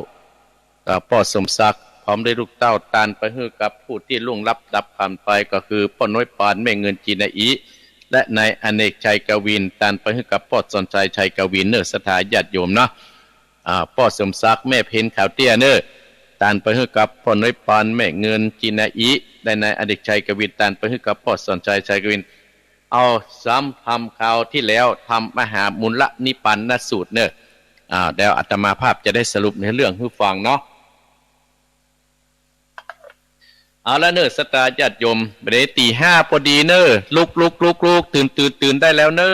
พ่อสมศักดิ์พร้อมได้ลูกเต้าตานไปฮือกับผู้ที่ล่วงลับดับผ่านไปก็คือพ่อน้อยปานแม่เงินจีนาอีและนายอเนกชัยกวินตานไปฮือกับพ่อสนใจชัยกวินเนอสถาญาติโยมเนาะพ่อสมศักดิ์แม่เพนขาวเตี้ยเนอตานไปฮือกับพ่อน้อยปานแม่เงินจีนาอีและนายอเนกชัยกวินตานไปฮือกับพ่อสนใจชัยกวินซ้ำทำข่าวที่แล้วทำมหามุลนิปันนสูตรเนอะเดี๋ยวอาตมาภาพจะได้สรุปในเรื่องให้ฟังเนาะ เอาละเนอสตาญาติโยมเบรตีห้าพอดีเนอลุกตื่นได้แล้วเนอ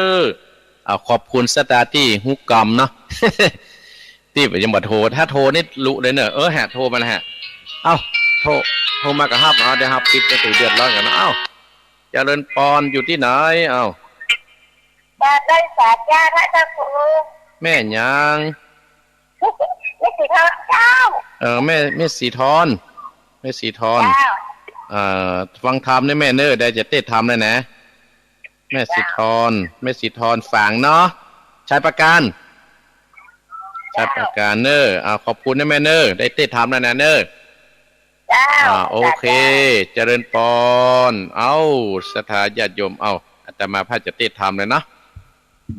เอาขอบคุณสตาที่ฮุกกรรมเนาะ ที่ยังบ่โทรถ้าโทรนี่รู้เลยเนอะฮะโทรมาแล้วฮะเอ้าโทรมากับฮับเนาะเดี๋ยวฮับปิดจะตื่นเดือดร้อนกันเนาะเอ้าเจริญปอนอยู่ที่ไหนเอ้าบ้านได้สาธยาพระเจ้าครูแม่ยังไม่สีทองเจ้าแม่สีทอนแม่สีทอนฟังธรรมนี่แม่เนอได้จะเต้นธรรมเลยนะแม่สีทอนฝังเนาะชายประการชายประการเนอขอบคุณนะแม่เนอได้เต้นธรรมแล้วนะเนอโอเคเจริญปอนสถาญาติโยมอาตมาพระจะเต้นธรรมเลยนะ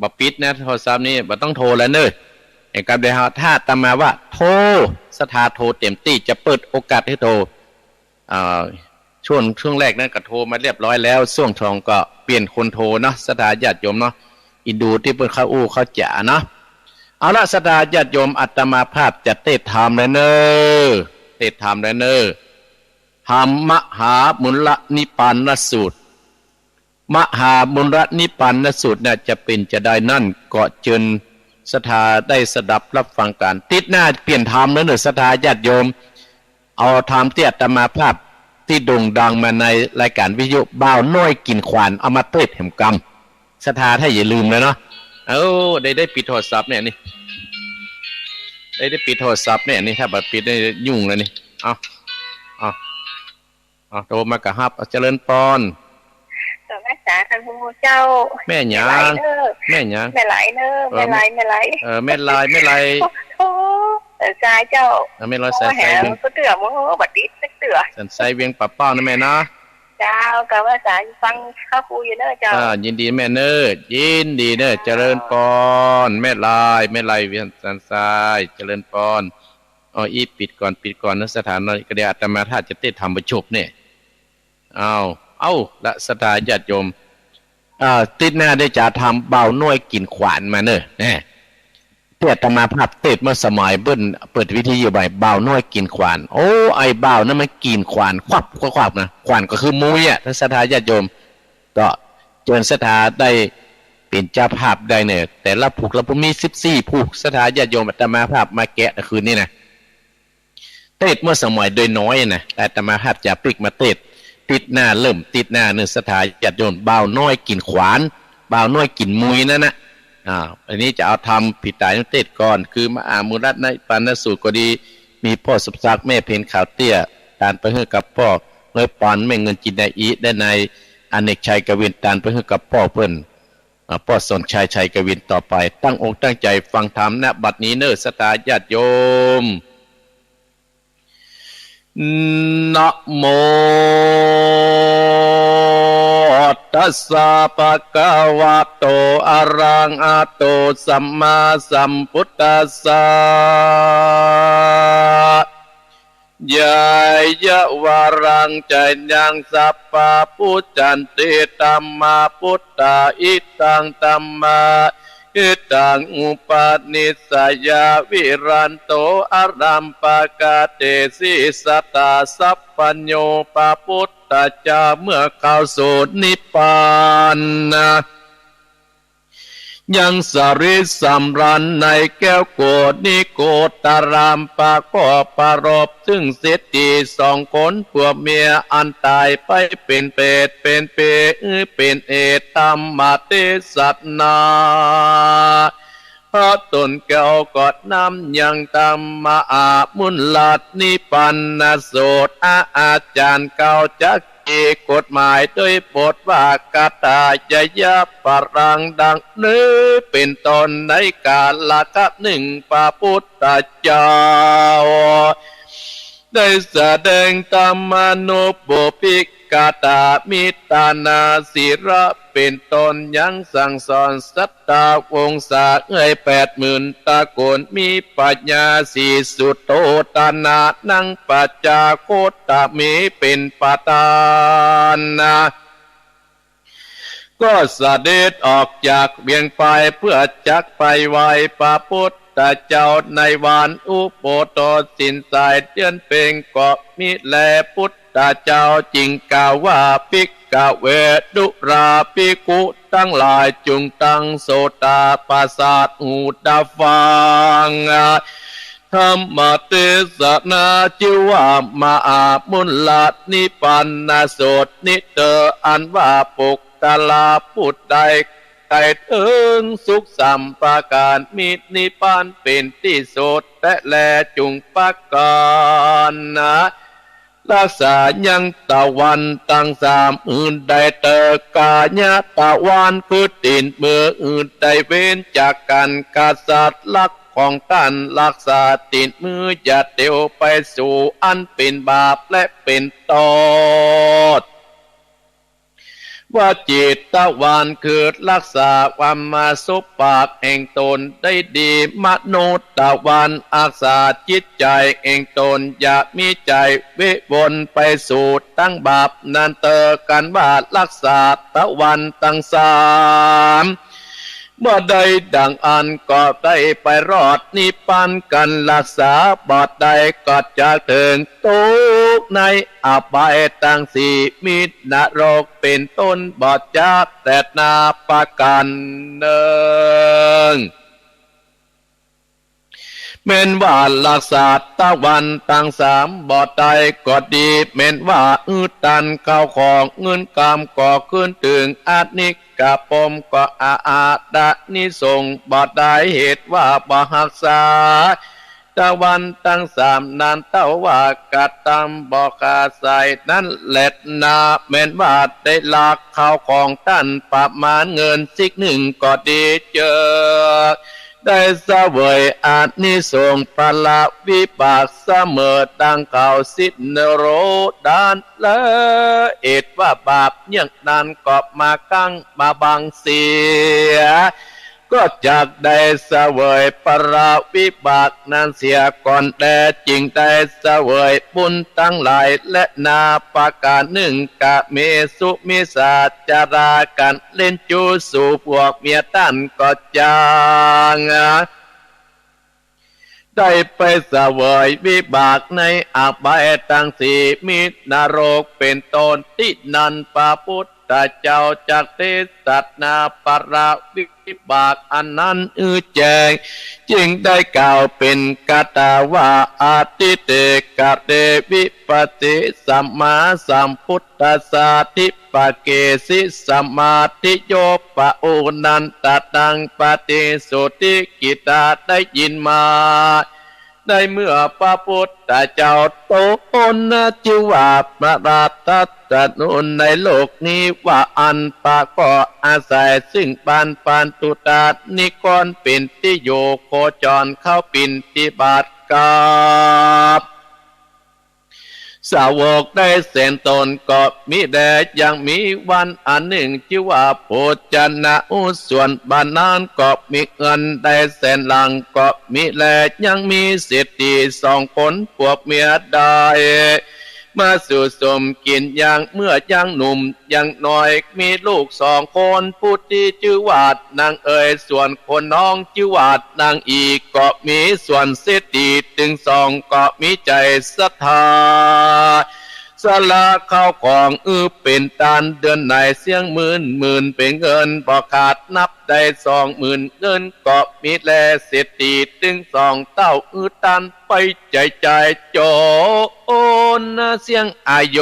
บ่ปิดนะโทรศัพท์นี้บ่ต้องโทรแล้วเนอเห็นกับเดี๋ยวถ้าอาตมาว่าโทรสถาโทรเต็มที่จะเปิดโอกาสให้โทรช่วงแรกนั้นก็โทรมาเรียบร้อยแล้วช่วงทองก็เปลี่ยนคนโทรเนาะสถาญาติโยมเนาะอินดูที่เปิ้นเข้าเข้าจ๋าเนาะเอาละสถาญาติโยมอาตมาภาพจะเทศธรรมแล้วเนอเทศธรรมแล้วเนอหามหามุลนิพพานสูตรมหามุลนิพพานสูตรน่ะจะเป็นจะได้นั่นก็เจิญสถาได้สดับรับฟังการติดหน้าเปลี่ยนธรรมแล้วเนอสถาญาติโยมเอาธรรมที่อาตมาภาพที่โด่งดังมาในรายการวิทยุบ่าวน้อยกินขวานเอามาเทศแห่งกรรมสถาถ้าอย่าลืมเลยเนาะได้ปิดโทรศัพท์เนี่ยนี่ได้ปิดโทรศัพท์เนี่ยนี่ถ้าบัดปิดได้ยุ่งเลยนี่โทรมากับฮับเจริญปอนต่อแม่จ๋าท่านผู้เจ้าแม่หยังแม่ไหลเนอแม่ไหลแม่ไหลแต่ใจเจ้าแม่ลอยใส่ก็เตือมั้งบัดนี้เตือสันใส่เวียงปะเป้านะแม่นะเจ้ากับว่าสายฟังข้าครูอยู่เนอเจ้ายินดีแม่เนอยินดีเนอเจริญปอนแม่ลายเวียงสันทรายเจริญปอนปิดก่อนนะสถานกระเดียอาตมาถ้าจะเต้นทำประชุมเนี่ยละสถานญาติโยมติดหน้าได้จะทำเบาหน่วยกินขวานมาเนอะเนี่ยเพื่ออาตมาภาพเต้นเมื่อสมัยเปิดวิธีอยู่ใบเบาหน่วยกินขวานไอเบานั่นมันกินขวานควับนะขวานก็คือมุ้ยท่านสถานญาติโยมก็เจริญสถานได้เป็นเจ้าภาพได้เนี่ยแต่ละผูกละผมมี14ผูกสถานญาติโยมอาตมาภาพมาแกะคืนนี้นะเต้นเมื่อสมัยโดยน้อยนะแต่อาตมาภาพจะปิกมาเต้นติดหน้าเนื้อสถานญาติโยมเบาน้อยกินขวานเบาน้อยกินมุยนั่นนะอันนี้จะเอาทำผิดตายเต้นก่อนคือมามุรัตในปานสูตรก็ดีมีพ่อสุศักดิ์แม่เพนขาวเตี้ยการไปให้กับพ่อเลยปอนแม่เงินจินได้อีได้ในอเนกชัยกวินตานไปให้กับพ่อเพิ่นพ่อสนชัยกวินต่อไปตั้งอกตั้งใจฟังธรรมณบัดนี้เนอสตาญาติโยมนะโมตัสสะภะคะวะโตอะระหะโตสัมมาสัมพุทธัสสะยายะวารังใจยังสัพพะพุทธันติธัมมาพุทธาอิตังธัมมาอิตังอุปนิสยาวิรันโตอารัมปะกะเตสิสัตตาสัพพัญโญปะพุทธเจ้าเมื่อเข้าสู่นิพพานยังสริสำรันในแก้วโกดนิโกตารามปะก็ปารบถึงเศรษฐี2 คนผัวเมียอันตายไปเป็นเปรตเป็นเอตัมมาเตสัตนาพระตนแก้วกอดน้ำยังตามมามุนลัดนิปันนโสดอาจารย์เก่าจักกฎหมายโดยบทว่ากาตายยะปรังดังนี้เป็นตนในกาลกะหนึ่งพระพุทธเจ้าได้แสดงธรรมนุปปิกาตามิตานาศิระเป็นตนยังสั่งสอนสัตตาวงศา80,000 ตระกูลมีปัญญาสีสุโตตนานังปัจจาโคตมีเป็นปตานก็เสด็จออกจากเวียงไปเพื่อจักไปไหว้พระพุทธเจ้าในวันอุโบสถสินสายเดือนเพ็ญก็มิแลพุทธ เจ้าจริงกล่าวว่าภิกขเวดุราภิกขุทั้งหลายจงตั้งโสตาปัสสาทหูตาฟังธรรมเทศนาจิวามหามุลลนิพพานโสตนิเตออันว่าปุกตลาพุทธใดไก่ถึงสุขสัมปาการมินิพพานเป็นที่สุดแต่แลจุงปักกันนะรักษายังตะวันตั้งสามอื่นใดเตอกาญาตะวันคือตินเมื่ออื่นใดเว้นจากกันกษัตริย์ลักของท่านรักษาติดมืออย่าเตียวไปสู่อันเป็นบาปและเป็นโทษว่าจิตตะวันคือรักษาความมาสุปากแห่งตนได้ดีมโนตะวันรักษาจิตใจแห่งตนอย่ามีใจวิวนไปสู่ตั้งบาปนันเตอกันว่ารักษาตะวันตั้งสามเมื่อใดดังอันก็ได้ไปรอดนิพพานกันรักษาบอดใดก็จะถึงทุกในอบายตั้งสี่มินรกเป็นต้นบอดจากแต่นาปะกันเนิงเม่นว่ารักษาตะวันตั้งสามบอดใดก็ดีเม่นว่าตันเข้าของเงินกรรมก็ขึ้นถึงอานิกะปมก็อาดะนิสงบอดใดเหตุว่าบ่หักษาตะวันตั้งสามนานเต้าว่ากัดตำบ่ขาใส่นั้นแหละนาเม่นว่าได้ลักเข้าของท่านประมาณเงินสิกหนึ่งก็ดีเจอได้เสวยอานิสงส์พละวิบากเสมอดังเก่าสิทธนโรดานละเอ็ดว่าบาปยังนั้นก็มากั้งมาบังเสียก็จากได้เสวยปราวิบากนั้นเสียก่อนแต่จริงได้เสวยบุญทั้งหลายและนาปาการหนึ่งกะเมสุมิสาจารากันเล่นจูสู่พวกเมียตั้นก็จางได้ไปเสวยวิบากในอบายตั้งสี่มินรกเป็นต้นที่นันปาพุทธเจ้าจากเทศนาปราวิบากอันนั้นแจงจึงได้กล่าวเป็นกตาวาอาทิเตกะเตวิปติสัมมาสัมพุทธัสสะทิปะเกสิสัมมาทิโยปะโอนันตตังปฏิสุติกิตาได้ยินมาได้เมื่อพระพุทธเจ้าโตนจิวาพระราตนุนในโลกนี้ว่าอันปะก็อาศัยซึ่งปานตุตานิกรเป็นที่โยโคจรเข้าปินทิบาทกาบสาวกได้เส้นตนก็มีแดดยังมีวันอันหนึ่งชื่อว่าโพจนะส่วนบ้านนั้นก็มีเงินได้เส้นหลังก็มีแลยังมีเศรษฐีสองคนพวกเมียได้มาสู่สมกินอย่างเมื่อยังหนุ่มยังน้อยมีลูกสองคนผู้ที่ชื่อวาดนางเอ๋ยส่วนคนน้องชื่อวาดนางอีกก็มีส่วนเศรษฐีถึงสองก็มีใจศรัทธาสละเข้าของเป็นตานเดือนไหนเสียงหมื่นเป็นเงินบ่ขาดนับได้20,000เงินก็มีแลเศรษฐีถึงสองเต้าตันไปใจโจโอนเสียงอายโย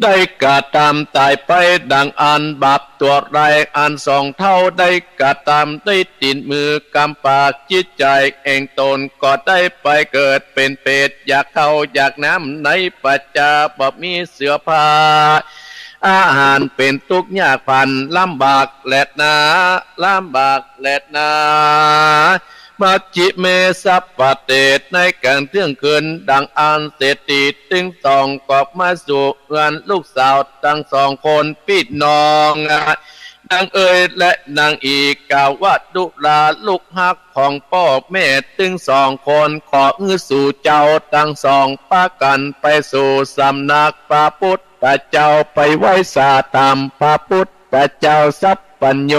ได้กระทำตายไปดังอันบาปตัวไรอันสองเท่าได้กระทำได้ติดมือกำปากจิตใจเองตนก็ได้ไปเกิดเป็นเปรตอยากเข้าอยากน้ำในปัจจาบ่มีเสื้อผ้าอาหารเป็นทุกข์ยากพันลำบากแหละนามัจจิเมสัพปะเตตในการเที่ยงคืนดังอันเศรษฐีถึงสองก็มาสู่เงินลูกสาวทั้งสองคนพี่น้องนางเอ๋ยและนางอีกกล่าวว่าดุลาลูกฮักของพ่อแม่ถึงสองคนขอสู่เจ้าทั้งสองพากันไปสู่สำนักพระพุทธเจ้าไปไหว้สาตามพระพุทธเจ้าสัพพ ปัญโย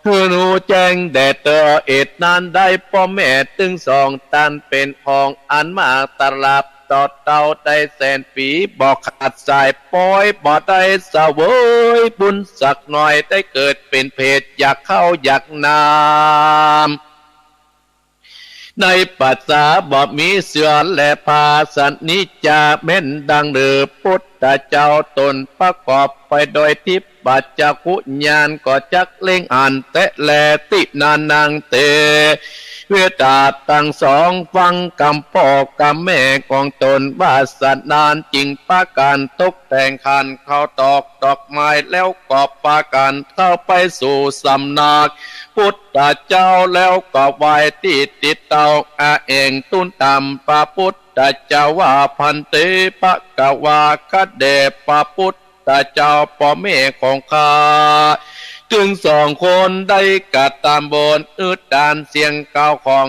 คือหนูแจ้งแด่เตอเอ็ดนานได้พ่อแม่ตึงสองตันเป็นของอันมากตลับต่อเต่าได้แสนปีบอกขาดสายปอย บ่ได้เสวยบุญสักหน่อยได้เกิดเป็นเพศอยากเข้าอยากนามในปัสสาบ่มีเสือและภาสันนิจาแม่นดังเดือพุทธเจ้าตนประกอบไปโดยทิพปัจจคุญาณก็จักเล่งอ่านแต่แลตินานางเตเวตาตั้งสองฟังกำพ่อกำแม่ของตนว่าสันนานจริงปาการตกแต่งขันเข้าตอกดอกไม้แล้วก็ปาการเข้าไปสู่สำนักพุทธเจ้าแล้วก็ไหวติดเตาอาเองตุนตามพระพุทธเจ้าว่าพันเตปะกวาคเดพระพุทธเจ้าพ่อแม่ของข้าจึงสองคนได้กัดตามบนดานเสียงเก้าของ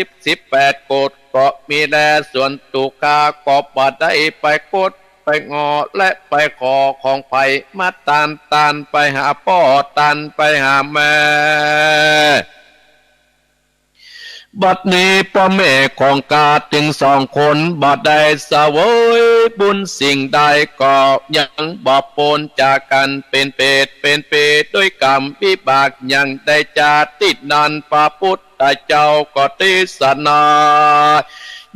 18โกดก็มีแลส่วนตุกาก็บ่ได้ไปกดไปงอและไปขอของไผมาตานไปหาพ่อตานไปหาแม่บัดนี้พ่อแม่ของกาจึงสองคนบ่ได้เสวยบุญสิ่งใดก็ยังบ่ปนจากกันเป็นเปรตด้วยกรรมวิบากยังได้จาติดนันพระพุทธเจ้าก็ติสนา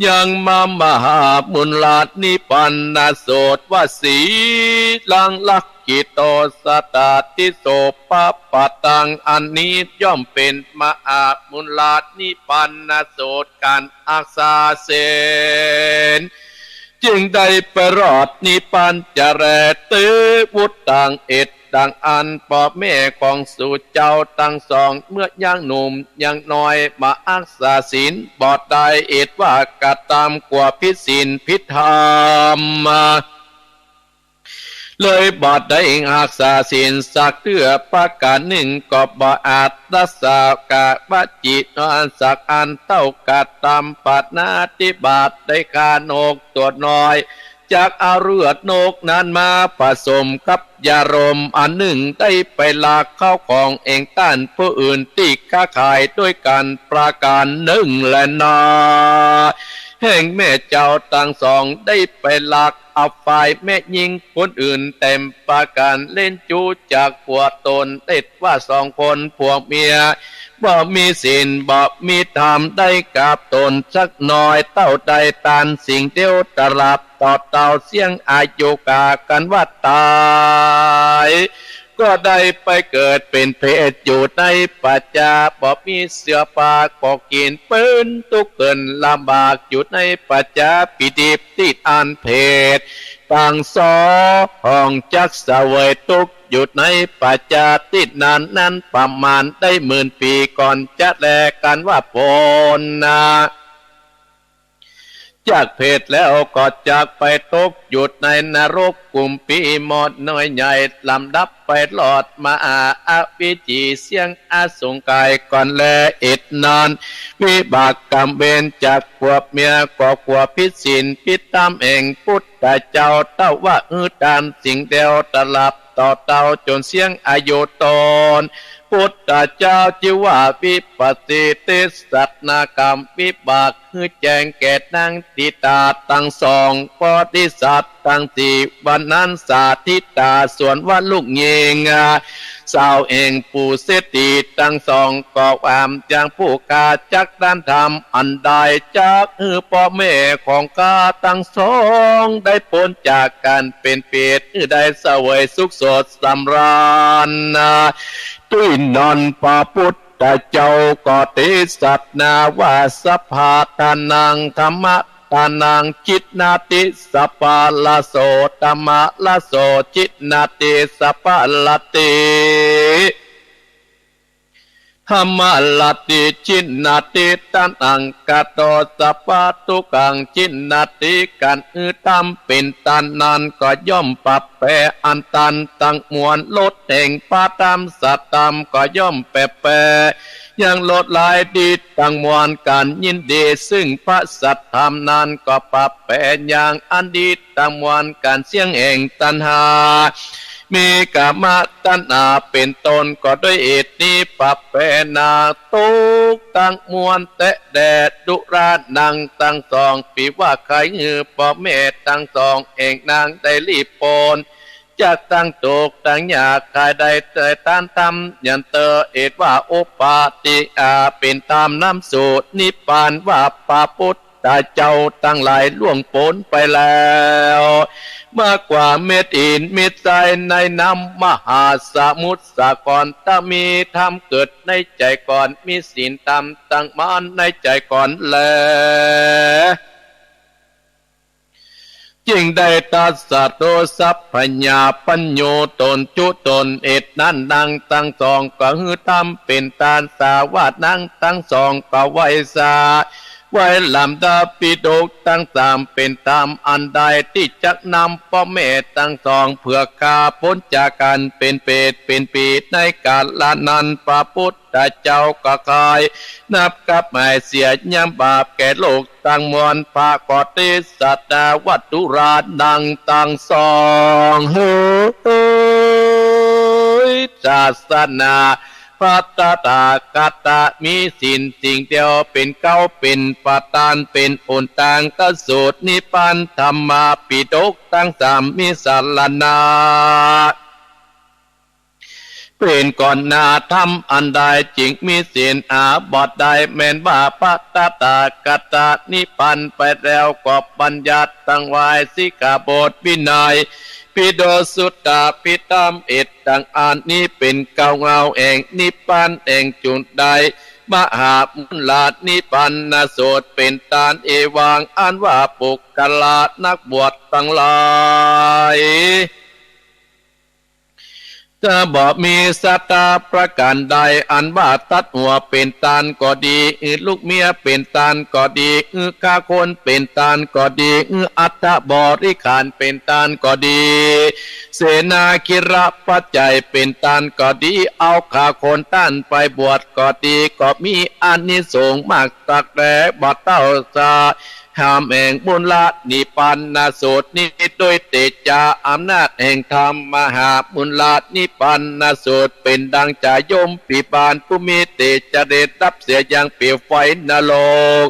ยังมหาบุญลาภนิพพานโสดวสีลังลักกิโตสตาติโสปะปะตังอันนี้ย่อมเป็นมหาบุญลาภนิพพานโสดการอักษาเสนจึงได้ประรอดนิพพานจะแรตือวุฒตังเอ็ดดังอันพ่อแม่ของสู่เจ้าตั้งสองเมื่อยังหนุ่มยังน้อยมาอักษาศีลบอดได้เอ็ดว่ากระตามกว่าพิศีลพิธามเลยบอดได้อักษาศีลสักเถื่อประการหนึ่งก็บ่อาจรักษากะวจิตอันสักอันเต้ากะตามปัตนาติบาตได้คานกตัวน้อยจากเอาเลือดนกนั้นมาผสมกับยารมอันหนึ่งได้ไปลากเข้าของเองต้านผู้อื่นที่ค้าขายด้วยกันประการหนึ่งและนาแห่งแม่เจ้าต่างสองได้ไปลักเอาฝ่ายแม่ยิงคนอื่นเต็มประการเล่นจูจากผัวตนติดว่าสองคนผัวเมียบ่มีศีลบ่มีธรรมได้กับตนสักหน่อยเต้าใดตานสิ่งเดียวตรับต่อเต่าเสียงอายุกากันว่าตายก็ได้ไปเกิดเป็นเพศอยู่ในปัจจาบ่มีเสื้อผ้าก็กินปืนทุกเกินลำบากอยู่ในปัจจาปิดิบติดอันเพศต่างสอห้องจักเสวยทุกอยู่ในปัจจาติดนั้นประมาณได้10,000 ปีก่อนจะแลกันว่าโพนนาจากเพศแล้วก็จากไปตกหยุดในนรกกุมปีหมดน้อยใหญ่ลำดับไปหลอดมาอวิจีเสียงอสงกายก่อนแลเอ็ดนานวิบากกรรมเบนจากขวบเมียก็ขวบพิสินพิตามเองพุทธเจ้าเต้าว่าดานสิ่งเดียวตลับต่อเต้าจนเสียงอายุตนพุทธเจ้าจิว่าวิปัสสิติสัตนากรรมวิบากคือแจงแก่นางติตาตั้งสองปอดิสัตตั้งสี่วันนั้นสาธิตาส่วนว่าลูกเงงสาวเองผู้เสติตั้งสองก็ความอย่างผู้กาจักด้านธรรมอันใดจากพ่อแม่ของกาตั้งสองได้พ้นจากการเป็นเปรตได้เสวยสุขสดสำราญตุ้ยนอนพระพุทธเจ้าก็ติสัตนาวาสภาตานังธรรมะตานังจิตนาติสปาลโสธรรมะละโสจิตนาติสปาลติธรรมะละติจิตนาติตันอังกตโตสปาตุกังจิตนาติกันตามเป็นตันนันก็ย่อมปรับแปรอันตันตั้งมวลลดแห่งปาตามสัตตามก็ย่อมแปรยังลดลายดีตั้งมวลการยินดีซึ่งพระสัตธรรมนั้นก็ปรับแปรอย่างอันดีตั้งมวลการเสี่ยงแห่งตัณหา มีกามตัณหาเป็นตนก็ด้วยเหตุนี้ปรับแปนาทุกตั้งมวลแตะแดดดุรานังตั้งสองปีว่าใครหือพ่อแม่ตั้งสองเองนางได้รีบโปนจากตั้งโตกตั้งอยากกายใดเตยต้านทำยันเตอเอ็ดว่าโอปาติอาเป็นตามน้ำสูตรนิพพานว่าปาพุทธเจ้าตั้งหลายล่วงพ้นไปแล้วมากกว่าเม็ดอินเม็ดทรายในน้ำมหาสมุทรสาครถ้ามีธรรมเกิดในใจก่อนมีศีลธรรมตั้งมั่นในใจก่อนแลจึงได้ตัสสะโตสัพพญาปัญโยตนจุตนเอ็ดนั้นดังตั้งสองก็หือธรรมเป็นตาลสาวาดนั่งตั้งสองก็ไวสาไว้ลำดาปิฎกตั้งสามเป็นตามอันใดที่จะนำพ่อแม่ตั้งสองเพื่อคาพ้นจากการเป็นเปรตเป็นปีในกาลนั้นพระพุทธเจ้าก็คอยนับกับหมายเสียยำบาปแก่โลกตั้งมวลภาคอติสัตตวัตถุราดังตั้งสองเฮ้ยศาสนาพัตตากัตตะมีสิ่งเดียวเป็นเก้าเป็นปตานเป็นผลต่างกสูตรนิพพานธรรมาปิฎกตั้งสามมีสารณาเป็นก่อนหน้าทำอันใดจิงมีศีลอาบัติใดแม่นว่าพัตตากัตตะนิพพานไปแล้วก็บัญญัติตั้งไว้สิกขาบทวินัยปิโดสุตตาปิตามเอ็ดดังอ่านนี้เป็นเก่าเงาเองนิพพานเองจุดใดมหามุลานิพพานนาโสดเป็นตานเอวังอันว่าปุกกลานักบวชทั้งหลายจะบอกมีสัตตาประการใดอันว่าตัดหัวเป็นตานก็ดีลูกเมียเป็นตานก็ดีฆ่าคนเป็นตานก็ดีอัตตบริขารเป็นตานก็ดีเสนาคิระปัจจัยเป็นตานก็ดีเอาฆ่าคนต้านไปบวชก็ดีก็มีอานิสงส์มากตักแต่บัดเต้าซาห้ามแห่งบุญละนิพพานนาโสดนี้โดยเตจาอำนาจแห่งธรรมมหาบุญละนิพพานนาโสดเป็นดังจ่ายมปีบานผู้มีเตจเดชรับเสียอย่างเปรียวไฟนรก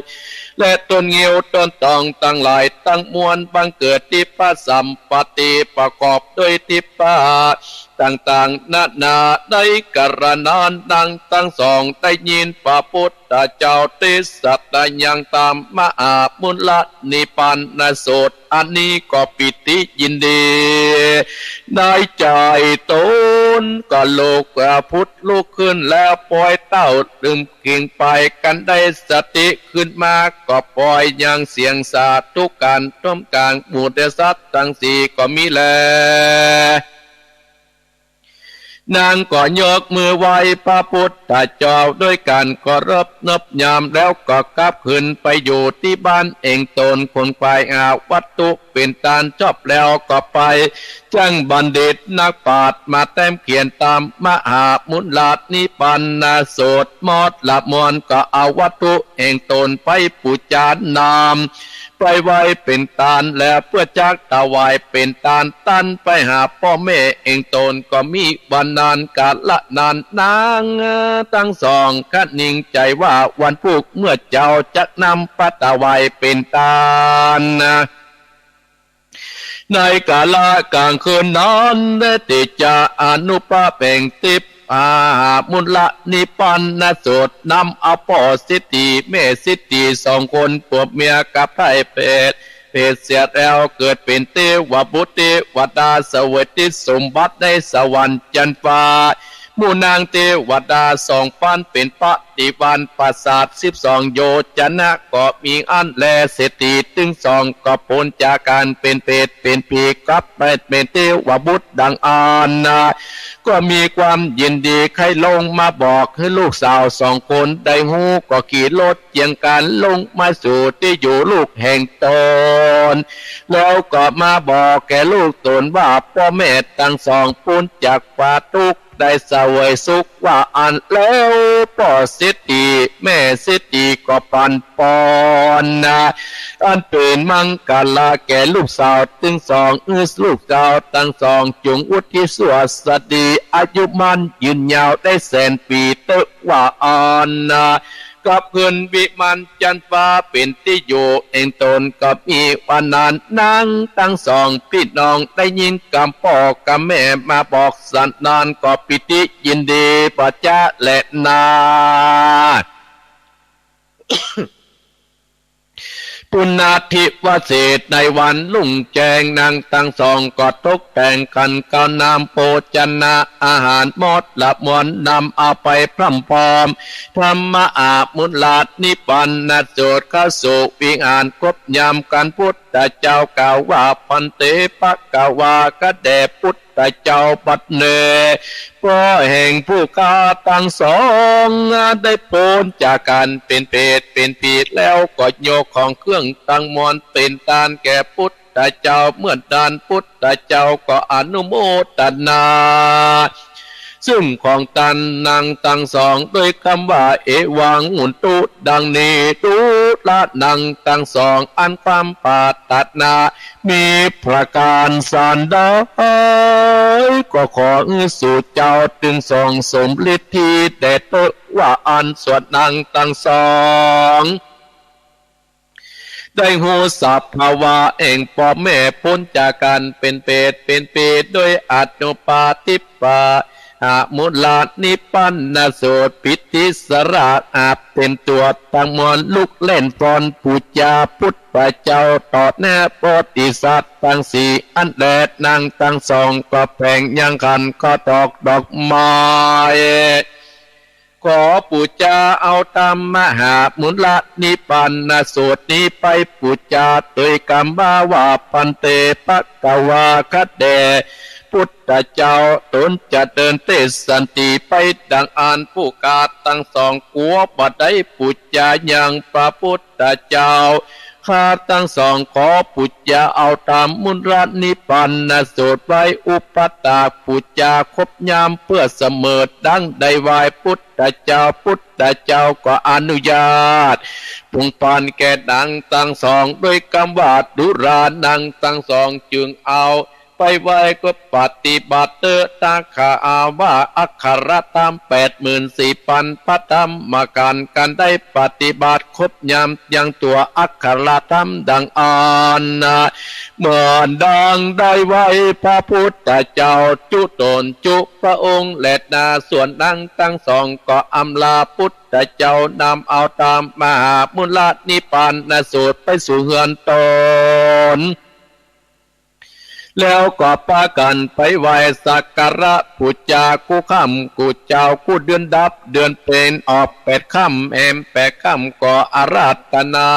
และต้นเงียวต้นตองตั้งหลายตั้งมวลบังเกิดทิพย์สัมปติประกอบด้วยทิพย์ต่างๆนาได้กรณานดังตั้งสองได้ยินพระพุทธเจ้าติสัตยังตามมหามุลนิพพานนาโสดอันนี้ก็ปิติยินดีได้ใจตนก็โลกพุทธลุกขึ้นแล้วปล่อยเต้าดื่มกิ่งไปกันได้สติขึ้นมาก็ปล่อยยังเสียงสาธุการต้มกลางหมู่เดสัตทั้งสี่ก็มีแลนางก็ยกมือไหว้พระพุทธเจ้าด้วยการเคารพนับยามแล้วก็กลับขึ้นไปอยู่ที่บ้านเองตนคนควายอาวัตถุเป็นตานจบแล้วก็ไปจังบัณฑิตนักปราชญ์มาแต้มเขียนตามมหามุลานิพพานนาโสดมอดละมวนก็เอาวัตถุเองตนไปปูจานนามไปไว้เป็นตานแล้วเพื่อจักถวายเป็นตานตั้นไปหาพ่อแม่เองตนก็มีวันนานกาละนานนางตั้งสองคัดนิ่งใจว่าวันพุกเมื่อเจ้าจะนำปัตตวายเป็นตานในกาลกลางคืนนั้นได้ติจาอนุปาแป่งติปมุลนิพพานนาโสดนำเอาพ่อสิทธิแม่สิทธิสองคนผัวเมียกับไพร่เพศเสียแล้วเกิดเป็นเทวบุตรเทวดาสวัสดิสมบัติในสวรรค์จันฟ้าหมู่นางเทวดา2,000เป็นปฏิวันปราสาท12โยชนะก็มีอันแลเศรษฐีถึง2ก็พ้นจากการเป็นเปรตเป็นผีกลับไปเป็นเทวบุตรดังอ่านก็มีความยินดีใครลงมาบอกให้ลูกสาว2คนได้หูก็ขี่รถเจียงการลงมาสู่ที่อยู่ลูกแห่งตนแล้วก็มาบอกแก่ลูกตนว่าพ่อแม่ทั้งสองพ้นจากความทุกข์ได้เสวยสุขว่าอันแล้วพ่อสิ ษฐีแม่เศรษฐีก็ปันปอนนะอันเป็นมังกรลาแก่ลูกสาวถึงสองลูกสาวทั้งสองจงอุทิศสวสดีอายุมันยืนยาวได้แสนปีเตว่าอ่อนนะกับเพื่อนวิมันจันฟ้าเป็นที่อยู่เองตนกับมีวันนั้นนั่งตั้งสองพี่น้องได้ยินกำพ่อกับแม่มาบอกสันนานก็ปิติยินดีปัจจะและนาปุณณาธิวเศษในวันลุ่งแจงนางตั้งสองก็ตกแต่งกันก้าวนำโภชนะอาหารหมดละมวนนำเอาไปพร่ำพร้อมธรรมะอามุลาดนิปันนโสดเข้าสู่วิหารครบยามกันพุทธเจ้ากล่าวว่าพันเตปะกวากะแด่พุทธเจ้าบัดเนเพราะแห่งผู้กาตั้งสองได้พ้นจากการเป็นเพศเป็นผีแล้วก็โยกของเครื่องตั้งมวลเป็นตานแก่พุทธเจ้าเมื่อดานพุทธเจ้าก็อนุโมทนาซึ่งของตันนางตั้งสองด้วยคำว่าเอวังหุนตุดังนี้ตุละนางตั้งสองอันความปาตัดนามีประการสันดาก็ขอสู่เจ้าถึงสองสมฤทธิเดชว่าอันสวดนางตั้งสองได้หูสัพภาวะเองพ่อแม่พ้นจากการเป็นเปรตเป็นปีโดยอัตโนปาติปามุลานิปันนโสดปิติสระอาบเต็มตัวตั้งมวลลุกเล่นฟอนปูจาพุทธเจ้าต่อหน้าโพธิสัตว์ตั้งสี่อันแดดนางตั้งสองก็แผงยังคันก็ตอกดอกไม้ขอปูจาเอาตามมหามุลานิปันนโสดนี้ไปปูจาโดยกรรมว่าปันเตปะกวาคัดแดพุทธเจ้าตนจะเดินเตสันติไปดังอ่านผู้กาตั้งสองกัวบัดได้ปุจจายังพระพุทธเจ้าข้าตั้งสองขอปุจจาเอาตามมุนรานิปันนโสดไว้อุปตาปุจจาคบยามเพื่อเสมอดังได้วายพุทธเจ้าพุทธเจ้าก็อนุญาตพุงปานแก่ดังตั้งสองด้วยคำว่าดุรานังตั้งสองจึงเอาไปไว้ก็ปฏิบัติตาขาอาว่าอักขระตาม 84,000 พระธรรมกันได้ปฏิบัติครบยามยังตัวอักขระธรรมดังอ่านเมื่อดังได้ไว้พระพุทธเจ้าจุตนจุพระองค์และนาส่วนดังตั้งสองก็อำลาพุทธเจ้านำเอาตามมหามุลานิพพานสูตรไปสู่เฮือนตนแล้วก็พากันไปไหว้สักการะปูจากูค่ำกูเจ้ากูเดือนดับเดือนเป็นออก8 ค่ำแอม8 ค่ำก็อาราธนา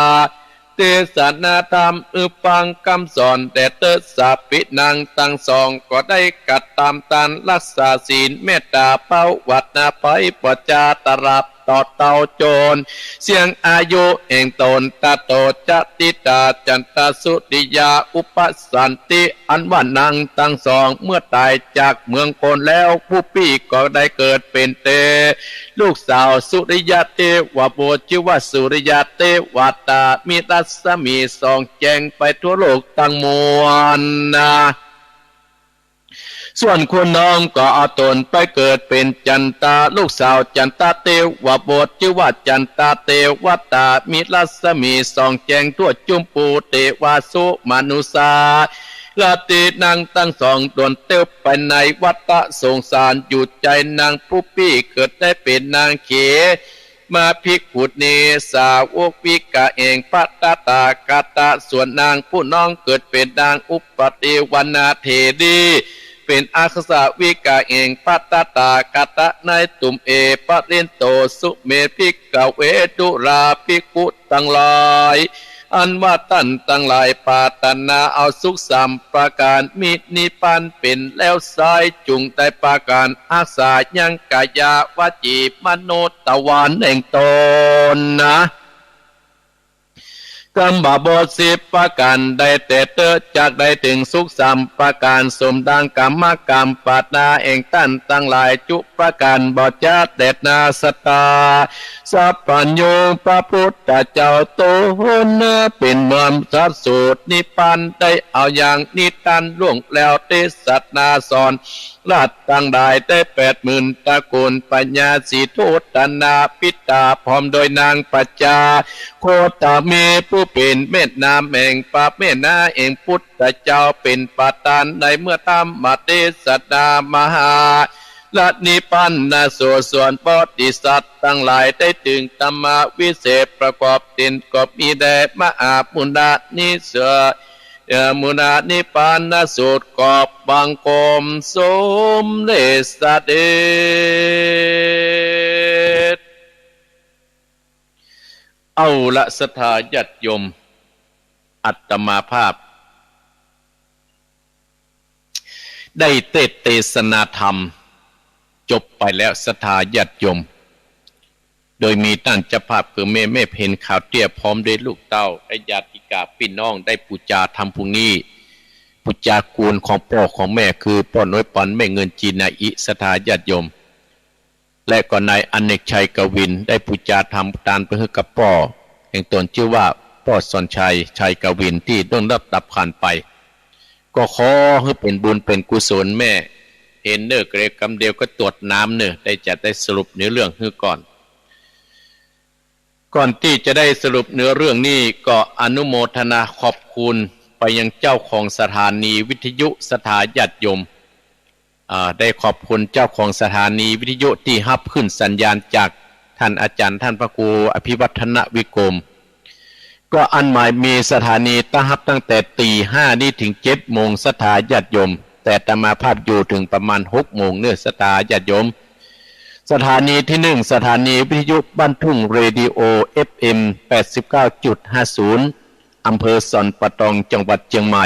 เทศนาธรรมฟังคำสอนแต่เตสาปินังตั้งสองก็ได้กัดตามตันรักษาศีลเมตตาเป้าวัดนาภัยปัจจาตรับต่อเตาโจรเสียงอายุเองตนตาโตจติตาจันตสุติยาอุปสันติอันว่านังตั้งสองเมื่อตายจากเมืองคนแล้วผู้พี่ก็ได้เกิดเป็นเตลูกสาวสุริยะเทวโบชื่อว่าสุริยะเทวตามีรัศมีส่องแจงไปทั่วโลกตั้งมวลส่วนคุณน้องก็เอาตนไปเกิดเป็นจันตาลูกสาวจันตาเทวบทชื่อว่าจันตาเทวตามีรัศมีส่องแจงทั่วจุมปูเทวาสุมนุสาลาตินางตั้งสองดวนเต้วไปในวัฏสงสารอยู่ใจนางผู้พี่เกิดได้เป็นนางเขมาภิกขุณีสาวกวิกาเองปัตตตากาตะส่วนนางผู้น้องเกิดเป็นนางอุปติวนาเทดีเป็นอาคสาวิกาเองปัตตตากาตะในตุมเอปะเรนโตสุเมภิกขเวดุราภิกขุตั้งหลายอันว่าท่านตั้งหลายปรารถนาเอาสุขสัมประการมินิพพานเป็นแล้วสายจุงได้ประการอาสายังกายาวจีมโนตะวันแห่งตนนะ กรรมบาบท10ประการได้แต่เตอจากได้ถึงสุขสามประการสมดังกรรมกรรมปานาเองตั้นตั้งหลายจุประการบอจาเด็ดนาสตาสัพพัญโยพระพุทธเจ้าโตเนเป็นเมืองสัตสูตรนิพพานได้เอาอย่างนิทันล่วงแล้วเทศนาสอนราชตั้งได้ได้80,000ตระกูลปัญญาสีโทตนาปิตาพร้อมโดยนางปัจจาโคตามีผู้เป็นเมตนามแห่งปาเมนาเองพุทธเจ้าเป็นประธานในเมื่อทำมาเทศนามหาละนิพพานนาส่วนปฏิสัตว์ทั้งหลายได้ถึงธรรมวิเศษประกอบตินกบมีแด่มหาปุณณนิเสมุนานิพพานสูตรกอบบังคมสมเด็จเสด็จเอาละศรัทธาญาติโยมอัตมาภาพได้เทศนาธรรมจบไปแล้วศรัทธาญาติโยมโดยมีท่านเจ้าภาพคือแม่เพนข่าวเตี้ยพร้อมด้วยลูกเต้าได้ญาติกาพี่น้องได้ปูจาทำพรุ่งนี้ปูจากูลของพ่อของแม่คือพ่อน้อยปันแม่เงินจีนาอิศรัทธาญาติโยมและก็นายอเนกชัยกวินได้ปูจาทำตานไปให้กับพ่อแห่งตนชื่อว่าพ่อสอนชัยกวินที่ต้องรับดับผ่านไปก็ขอให้เป็นบุญเป็นกุศลแม่เห็นเนื้อเกรกำเดียวก็ตรวจน้ำเนื้อได้สรุปเนื้อเรื่องให้ก่อนที่จะได้สรุปเนื้อเรื่องนี้ก็อนุโมทนาขอบคุณไปยังเจ้าของสถานีวิทยุสถาญาติโยมได้ขอบคุณเจ้าของสถานีวิทยุที่รับขึ้นสัญญาณจากท่านอาจารย์ท่านพระครูอภิวัฒนวิกรมก็อันหมายมีสถานีตั้งแต่ตี 5นี้ถึง 7 โมงสถาญาติโยมแต่อาตมาภาพอยู่ถึงประมาณ 6 โมงเนื้อสถาญาติโยมสถานีที่1สถานีวิทยุบ้านทุ่งเรดิโอ FM 89.50 อำเภอสันปะตองจังหวัดเชียงใหม่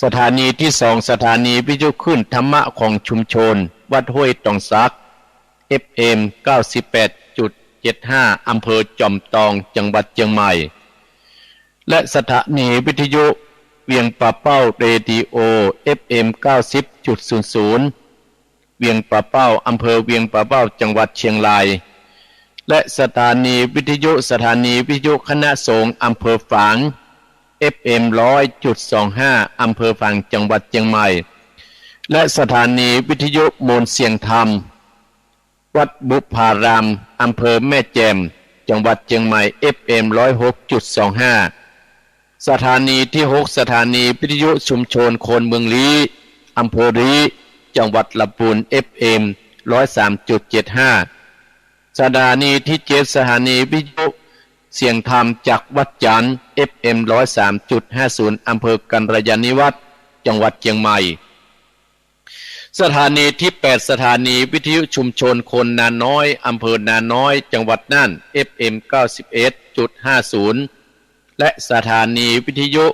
สถานีที่2สถานีวิทยุขึ้นธรรมะของชุมชนวัดห้วยตองซัก FM 98.75 อำเภอจอมตองจังหวัดเชียงใหม่และสถานีวิทยุเวียงป่าเป้าเรดิโอ FM 90.00เวียงป่าเป้าอำเภอเวียงป่าเป้าจังหวัดเชียงรายและสถานีวิทยุคณะสงฆ์อำเภอฝาง FM 100.25 อำเภอฝางจังหวัดเชียงใหม่และสถานีวิทยุมนต์เสียงธรรมวัดบุพารามอำเภอแม่แจ่มจังหวัดเชียงใหม่ FM 106.25 สถานีที่6สถานีวิทยุชุมชนโคนเมืองลี้อำเภอลี้จังหวัดลำพูน FM 103.75 สถานีที่7สถานีวิทยุเสียงธรรมจากวัดจันทร์ FM 103.50 อำเภอกันรยานิวัฒน์จังหวัดเชียงใหม่สถานีที่8สถานีวิทยุชุมชนคนนาน้อยอำเภอนาน้อยจังหวัดน่าน FM 91.50 และสถานีวิทยุ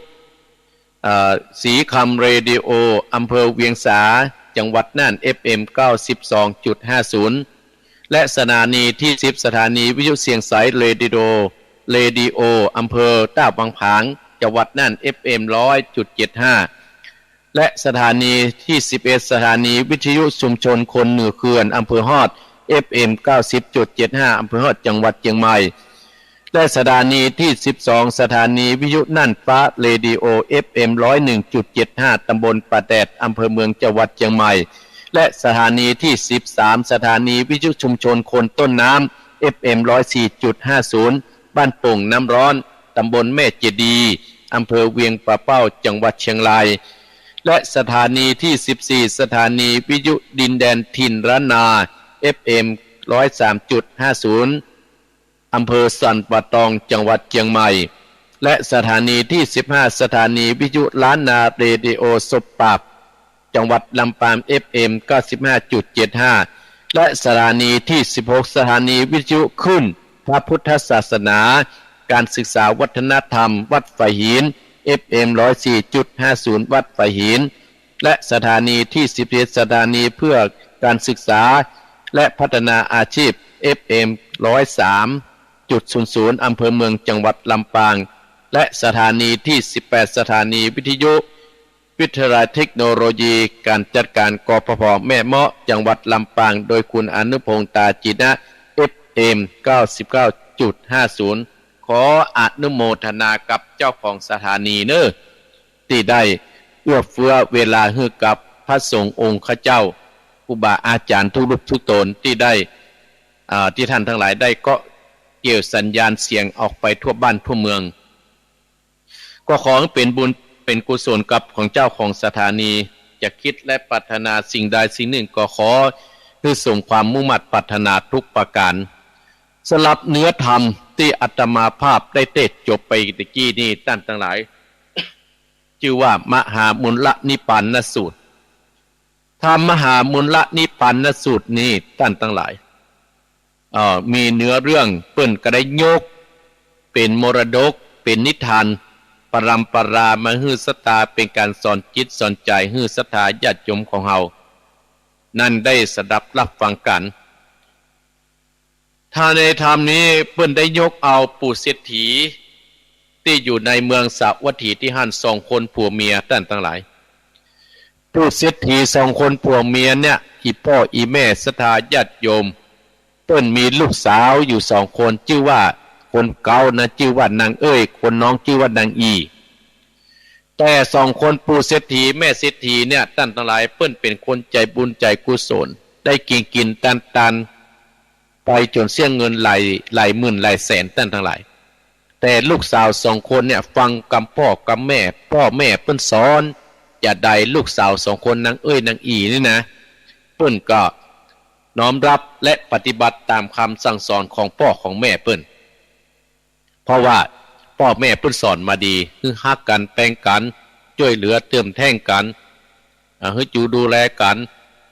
สีคำเรดิโออำเภอเวียงสาจังหวัดน่าน FM 92.50 และสถานีที่10สถานีวิทยุเสียงใสเรดิโออำเภอต้าบางผางจังหวัดน่าน FM 100.75 และสถานีที่11สถานีวิทยุชุมชนคนเหนือเขื่อนอำเภอฮอด FM 90.75 อำเภอฮอดจังหวัดเชียงใหม่และสถานีที่12สถานีวิทยุน่านฟ้าเรดิโอ FM 101.75 ตำบลป่าแดดอำเภอเมืองจังหวัดเชียงใหม่และสถานีที่13สถานีวิทยุชุมชนคนต้นน้ำ FM 104.50 บ้านโป่งน้ำร้อนตำบลแม่เจดีอำเภอเวียงป่าเป้าจังหวัดเชียงรายและสถานีที่14สถานีวิทยุดินแดนถิ่นระนา FM 103.50 อำเภอสันป่าตองจังหวัดเชียงใหม่และสถานีที่15สถานีวิทยุล้านนาเรดิโอศพปราบจังหวัดลำปาง FM 95.75 และสถานีที่16สถานีวิทยุขึ้นพระพุทธศาสนาการศึกษาวัฒนธรรมวัดฝายหิน FM 104.50 วัดฝายหินและสถานีที่11สถานีเพื่อการศึกษาและพัฒนาอาชีพ FM 103.00 อำเภอเมืองจังหวัดลำปาง และสถานีที่18สถานีวิทยุวิทยาลัยเทคโนโลยีการจัดการกพพแม่เมาะจังหวัดลำปางโดยคุณอนุพงษ์ตาจินะ FM 99.50 ขออนุโมทนากับเจ้าของสถานีเนอที่ได้เอื้อเฟื้อเวลาให้กับพระสงฆ์องค์ข้าเจ้าครูบาอาจารย์ทุกรูปทุกตนที่ได้ที่ท่านทั้งหลายได้ก็เกี่ยวสัญญาณเสียงออกไปทั่วบ้านทั่วเมืองก็ขอให้เป็นบุญเป็นกุศลกับของเจ้าของสถานีจะคิดและปรารถนาสิ่งใดสิ่งหนึ่งก็ขอให้ส่งความมุ่งมั่นปรารถนาทุกประการสำหรับเนื้อธรรมที่อาตมาภาพได้เทศจบไปตะกี้นี้ท่านทั้งหลายชื่อว่ามหามุลละนิพพานสูตรธรรมมหามุลละนิพพานสูตรนี้ท่านทั้งหลายมีเนื้อเรื่องเปิ้นก็ได้ยกเป็นมรดกเป็นนิทานปรัมปรามาฮือศรัทธาเป็นการสอนจิตสอนใจฮือศรัทธาญาติโยมของเฮานั่นได้สดับรับฟังกันถ้าในธรรมนี้เปิ้นได้ยกเอาปู่เศรษฐีที่อยู่ในเมืองสาวัตถีที่หั่น2คนผัวเมียท่านทั้งหลายปู่เศรษฐี2คนผัวเมียเนี่ยอีพ่ออีแม่ศรัทธาญาติโยมเปิ้นมีลูกสาวอยู่2คนชื่อว่าคนเก่านะชื่อว่านางเอ้ยคนน้องชื่อว่านางอีแต่2คนปู่เศรษฐีแม่เศรษฐีเนี่ยท่านทั้งหลายเปิ้นเป็นคนใจบุญใจกุศลได้กินตันไปจนเสียเงินหลายหมื่นหลายแสนท่านทั้งหลายแต่ลูกสาว2คนเนี่ยฟังกำพ่อกำแม่พ่อแม่เปิ้นสอนอย่าใดลูกสาว2คนนางเอ้ยนางอีนี่นะเปิ้นก็น้อมรับและปฏิบัติตามคำสั่งสอนของพ่อของแม่เปิ้นเพราะว่าพ่อแม่เปิ้นสอนมาดีคือฮักกันแปลงกันช่วยเหลือเติมแท่งกันให้จูดูแลกัน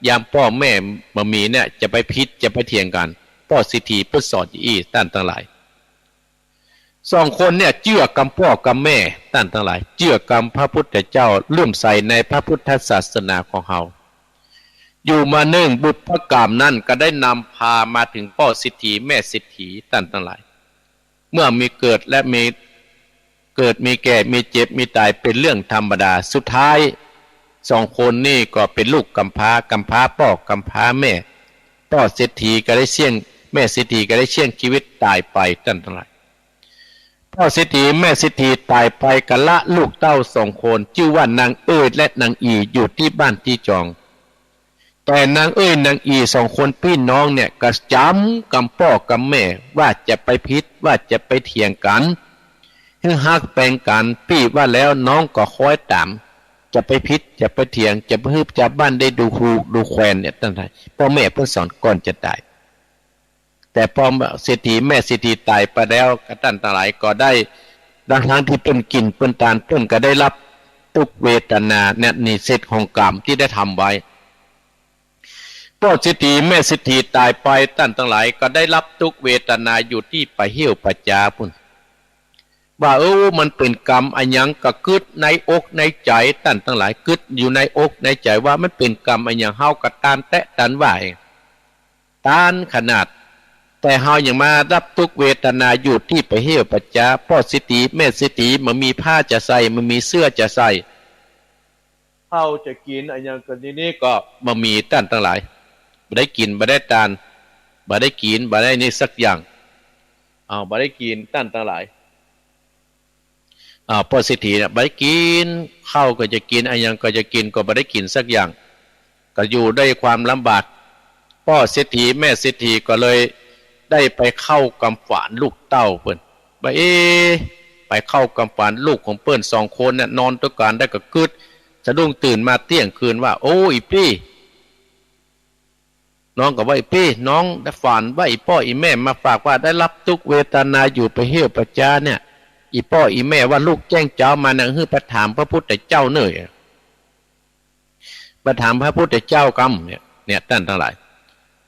ยามพ่อแม่บ่มีเนี่ยจะไปพิษจะไปเถียงกันพ่อสิทธิเปิ้นสอนอีท่านทั้งหลาย2คนเนี่ยเชื่อกำพ่อกำแม่ท่านทั้งหลายเชื่อกำพระพุทธเจ้าเลื่อมใสในพระพุทธศาสนาของเฮาอยู่มาเนื่องบุพกรรมนั่นก็ได้นำพามาถึงพ่อสิทธิแม่สิทธิท่านทั้งหลายเมื่อมีเกิดและมีแก่มีเจ็บมีตายเป็นเรื่องธรรมดาสุดท้าย2คนนี่ก็เป็นลูกกำพร้าพ่อกำพร้าแม่พ่อเศรษฐีก็ได้เสี่ยงแม่เศรษฐีก็ได้เสี่ยงชีวิตตายไปท่านทั้งหลายพ่อเศรษฐีแม่เศรษฐีตายไปกันละลูกเต้า2คนชื่อว่านางเอ้ยและนางอีอยู่ที่บ้านที่จองแต่นางเอ้ยนางอี2คนพี่น้องเนี่ยก็จำกำพ่อกำแม่ว่าจะไปพิษว่าจะไปเถียงกันให้ฮักแปลงกันพี่ว่าแล้วน้องก็คอยตามจะไปพิษจะไปเถียงจะไปฮึบจับบ้านได้ดูครูดูแควนเนี่ยตั้งแต่พ่อแม่เพิ่นสอนก่อนจะตายแต่พอเศรษฐีแม่เศรษฐีตายไปแล้วกระตันตหลายก็ได้ดังทั้งที่เพิ่นกินเพิ่นทานเพิ่นก็ได้รับทุกเวทนาเนี่ยนี่เศษของกรรมที่ได้ทำไว้พ่อเศรษฐีแม่เศรษฐีตายไปท่านทั้งหลายก็ได้รับทุกเวทนาอยู่ที่ปะเหี้ยวปะจาพุ่นว่ามันเป็นกรรมอันยังก็กึดในอกในใจท่านทั้งหลายกึดอยู่ในอกในใจว่ามันเป็นกรรมอันยังเฮาก็ตานแตะตันว่าตานขนาดแต่เฮายังมารับทุกเวทนาอยู่ที่ปะเหี้ยวปะจาพ่อเศรษฐีแม่เศรษฐีมันมีผ้าจะใส่มันมีเสื้อจะใส่เฮาจะกินอันยังกันนี้ก็บ่มีท่านทั้งหลายบ่ได้กินบ่ได้ทานบ่ได้กินบ่ได้นี่สักอย่างบ่ได้กินท่านทั้งหลายพ่อเศรษฐีเนี่ยบ่ได้กินข้าวก็จะกินอันยังก็จะกินก็บ่ได้กินสักอย่างก็อยู่ด้วยความลำบากพ่อเศรษฐีแม่เศรษฐีก็เลยได้ไปเข้ากำฝานลูกเต้าเพิ่นว่าไปเข้ากำฝานลูกของเพิ่น2คนเนี่ยนอนตัวกันได้ก็กึดสะดุ้งตื่นมาเที่ยงคืนว่าโอ้อีพี่น้องก็ว่าอีพี่น้องได้ฝันว่าอีพ่ออีแม่มาฝากว่าได้รับทุกเวทนาอยู่ไปเหี้ยวประจาเนี่ยอีพ่ออีแม่ว่าลูกแจ้งเจ้ามานั่งฮื้อไปถามพระพุทธเจ้าเน่ยไปถามพระพุทธเจ้ากำเนี่ยท่านทั้งหลาย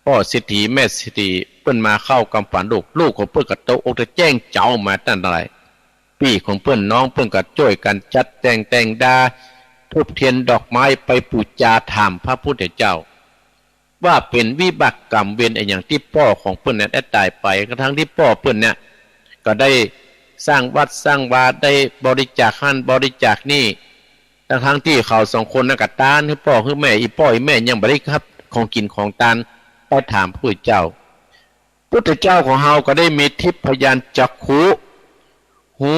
พ่อเศรษฐีแม่เศรษฐีเปิ้นมาเข้ากำฝันลูกของเปิ้นก็โตอกจะแจ้งเจ้ามาท่านทั้งหลายพี่ของเปิ้นน้องเปิ้นก็ช่วยกันจัดแต่งดาทูบเทียนดอกไม้ไปปูชาถามพระพุทธเจ้าว่าเป็นวิบากกรรมเวรอย่างที่พ่อของเปิ้นเนี่ยได้ตายไปกระทั่งที่พ่อเปิ้นเนี่ยก็ได้ สร้างวัดสร้างวาได้บริจาคหันบริจาคนี่ทั้งที่เขาสองคนนักตานคือพ่อคือแม่อีพ่ออีแม่ยังบ่ได้ครับของกินของตานไปถามผู้เจ้าพุทธเจ้าของเฮาก็ได้มีทิพยานจักขุหู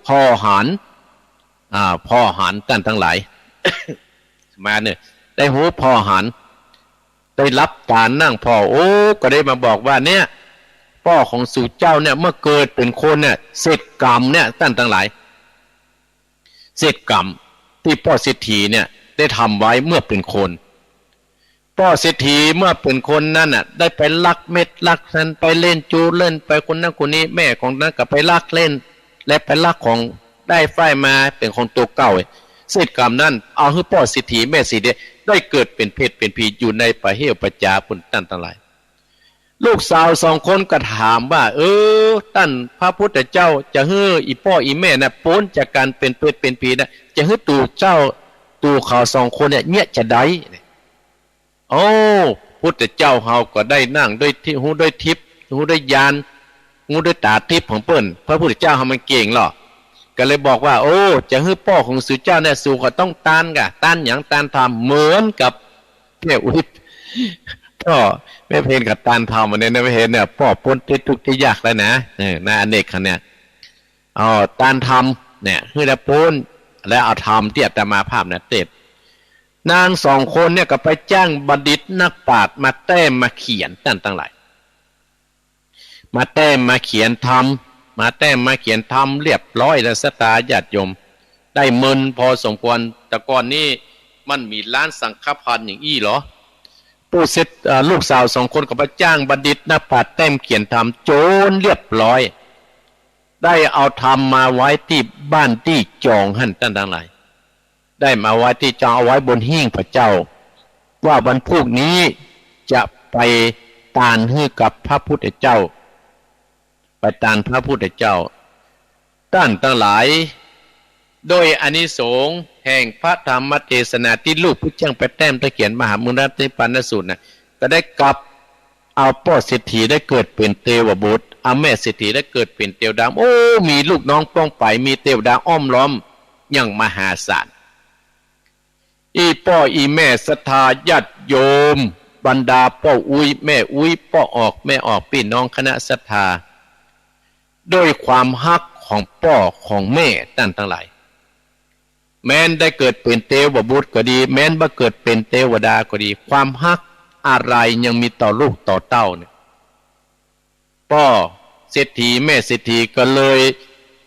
พ่อหันพ่อหันท่านทั้งหลาย มาเนี่ยได้หูพ่อหันได้รับการนั่งพ่อโอ้ก็ได้มาบอกว่าเนี่ยพ่อของสู่เจ้าเนี่ยเมื่อเกิดเป็นคนเนี่ยเศษกรรมเนี่ยท่านทั้งหลายเศษกรรมที่พ่อเศรษฐีเนี่ยได้ทำไว้เมื่อเป็นคนพ่อเศรษฐีเมื่อเป็นคนนั่นน่ะได้ไปลักเม็ดลักนั้นไปเล่นจูเล่นไปคนนั้นคนนี้แม่ของนั้นก็ไปลักเล่นและไปลักของได้ฝ้ายมาเป็นของตัวเก่าเศษกรรมนั้นเอาให้พ่อเศรษฐีแม่เศรษฐีได้เกิดเป็นเพศเป็นผีอยู่ในประเทศประจาพุ่นตั้นทั้งหลายลูกสาวสองคนก็ถามว่าท่านพระพุทธเจ้าจะให้อีพ่ออีแม่น่ะพ้นจากการเป็นเพศเป็นผีนะจะให้ตู่เจ้าตู่เขาสองคนเนี่ยจะได้โอ้พุทธเจ้าเฮาก็ได้นั่งด้วยที่หูด้วยทิพย์หูด้วยญาณหูด้วยตาทิพย์ของเปิ้นพระพุทธเจ้าเฮามันเก่งหรอก็เลยบอกว่าโอ้จะให้พ่อของสู่เจ้าเนี่ยสู่ก็ต้องตานกะตานหยังตานทำเหมือนกับแม่อุทิศพ่อแม่เพนกับตานทำมันเนี่ยไม่เห็นเนี่ยพ่อพ้นทุกข์ที่ยากแล้วนะนะอเนกคันเนี่ยตานทำเนี่ยคือได้พ้นแล้วเอาทำที่อาตมาภาพเนี่ยเต็ดนางสองคนเนี่ยก็ไปจ้างบัณฑิตนักปราชญ์มาแต้มมาเขียนตั้งหลายมาแต้มมาเขียนทำมาแต้มมาเขียนทำเรียบร้อยแล้วสตาญาติโยมได้เมินพอสมควรแต่ก่อนนี้มันมีล้านสังฆพันธ์อย่างอี้เหรอผู้เสร็จลูกสาวสองคนก็ไปจ้างบัณฑิตนักปราชญ์แต้มเขียนทำโจนเรียบร้อยได้เอาทำมาไว้ที่บ้านที่จองหั่นตั้งหลายได้มาไว้ที่จองเอาไว้บนหิ้งพระเจ้าว่าวันพรุ่งนี้จะไปตานให้กับพระพุทธเจ้าไปตานพระพุทธเจ้าท่านทั้งหลายโดยอานิสงส์แห่งพระธรรมเทศนาที่ลูกผู้เจ้าไปแต้มตะเขียนมหามุนีนิพพานสูตรน่ะก็ได้กลับเอาพ่อเศรษฐีได้เกิดเป็นเทวบุตรเอาแม่เศรษฐีได้เกิดเป็นเทวดาโอ้มีลูกน้องป้องไปมีเทวดาอ้อมล้อมอย่างมหาศาลอีพ่ออีแม่ศรัทธาญาติโยมบรรดาพ่ออุ้ยแม่อุ้ยพ่อออกแม่ออกพี่น้องคณะศรัทธาด้วยความฮักของพ่อของแม่ท่านทั้งหลายแม้นได้เกิดเป็นเทวบุตรก็ดีแม้นบ่เกิดเป็นเทวดาก็ดีความฮักอะไรยังมีต่อลูกต่อเต้าเนี่ยพ่อเศรษฐีแม่เศรษฐีก็เลย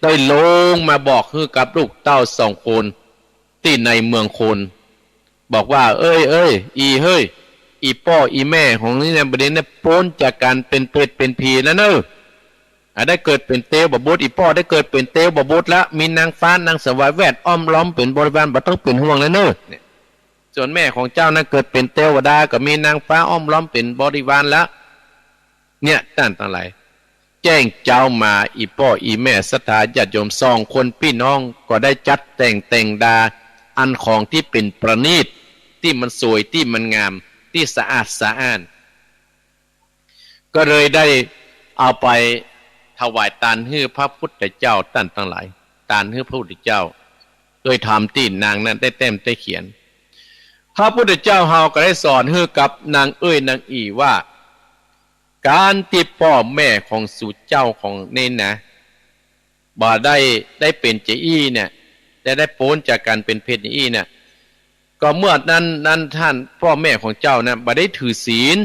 ได้ลงมาบอกคือกับลูกเต้าสองคนที่ในเมืองคนบอกว่าเอ้ยอีเฮ้ยอีพ่ออีแม่ของนี่เนี่ยประเด็นเนี่ยพ้นจากการเป็นเพศเป็นผีแล้วเนอะได้เกิดเป็นเทวบุตรอีพ่อได้เกิดเป็นเทวบุตรแล้วมีนางฟ้านางสวายแวดอ้อมล้อมเป็นบริวารบ่ต้องเป็นห่วงแล้วเนอะส่วนแม่ของเจ้านั้นเกิดเป็นเทวดาก็มีนางฟ้าอ้อมล้อมเป็นบริวารแล้วเนี่ยท่านทั้งหลายแจ้งเจ้ามาอีพ่ออีแม่ศรัทธาญาติโยมสองคนพี่น้องก็ได้จัดแต่งดาอันของที่เป็นประณีตที่มันสวยที่มันงามที่สะอาดสะอ้านก็เลยได้เอาไปถวายทานให้พระพุทธเจ้าท่านทั้งหลายทานให้พระพุทธเจ้าโดยทำที่นางนั้นได้เต็มได้เขียนพระพุทธเจ้าเฮาก็ได้สอนให้กับนางนางอีว่าการที่พ่อแม่ของสู่เจ้าของนี่นะบ่ได้เป็นเจอี้เนี่ยได้พ้นจากการเป็นเพศอี้เนี่ยก็เมื่อนั้นท่านพ่อแม่ของเจ้านะบ่ได้ถือศีล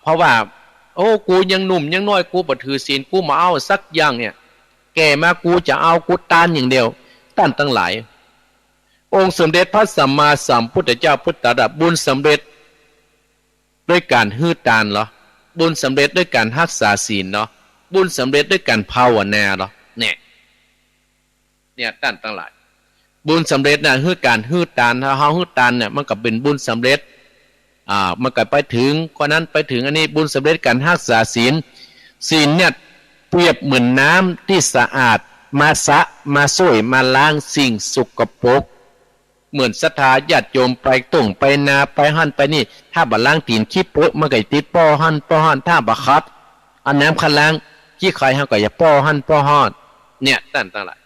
เพราะว่าโอ้กูยังหนุ่มยังน้อยกูบ่ถือศีลกูมาเอาสักอย่างเนี่ยแก่มากูจะเอากูตานอย่างเดียวท่านทั้งหลายองค์สมเด็จพระสัมมาสัมพุทธเจ้าพุทธะบุญสำเร็จด้วยการฮื้อตานเหรอบุญสำเร็จด้วยการรักษาศีลเนาะบุญสำเร็จด้วยการภาวนาเหรอเนี่ยท่านทั้งหลายบุญสำเร็จนะฮื้อการฮื้อตานถ้าเฮาฮื้อตานเนี่ยมันก็เป็นบุญสำเร็จมันก็ไปถึงคนนั้นไปถึงอันนี้บุญสำเร็จการรักษาศีลเนี่ยเปรียบเหมือนน้ำที่สะอาดมาสะมาช่วยมาล้างสิ่งสกปรกเหมือนศรัทธาญาติโยมไปต่งไปนาไปหั่นไปนี่ถ้าบ่ล้างตีนขี้เปอะมันก็ติดป้อหั่นถ้าบ่คัดอันน้ำคันล้าง ขี้ใครเฮาก็อย่าป้อหั่นป้อฮอดเนี่ยตั้นตั้งหลาย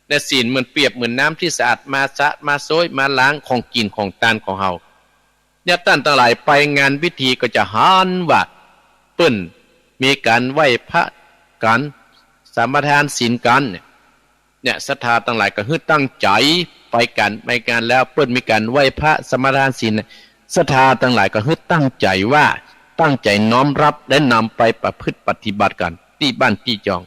และศีลเหมือนเปรียบเหมือนน้ำที่สะอาดมาสะมาโซยมาล้างของกินของทานของเฮาเนี่ยตั้นตั้งหลายไปงานพิธีก็จะหันว่าเปิ้นมีการไหว้พระกันสามัคคีศีลกันเนี่ยศรัทธาตั้งหลายก็ฮึดตั้งใจไปกันไปกันแล้วเปิ้นมีการไหว้พระสามัคคีศีลศรัทธาตั้งหลายก็ฮึดตั้งใจว่าตั้งใจน้อมรับและนำไปประพฤติปฏิบัติกันที่บ้านที่จอง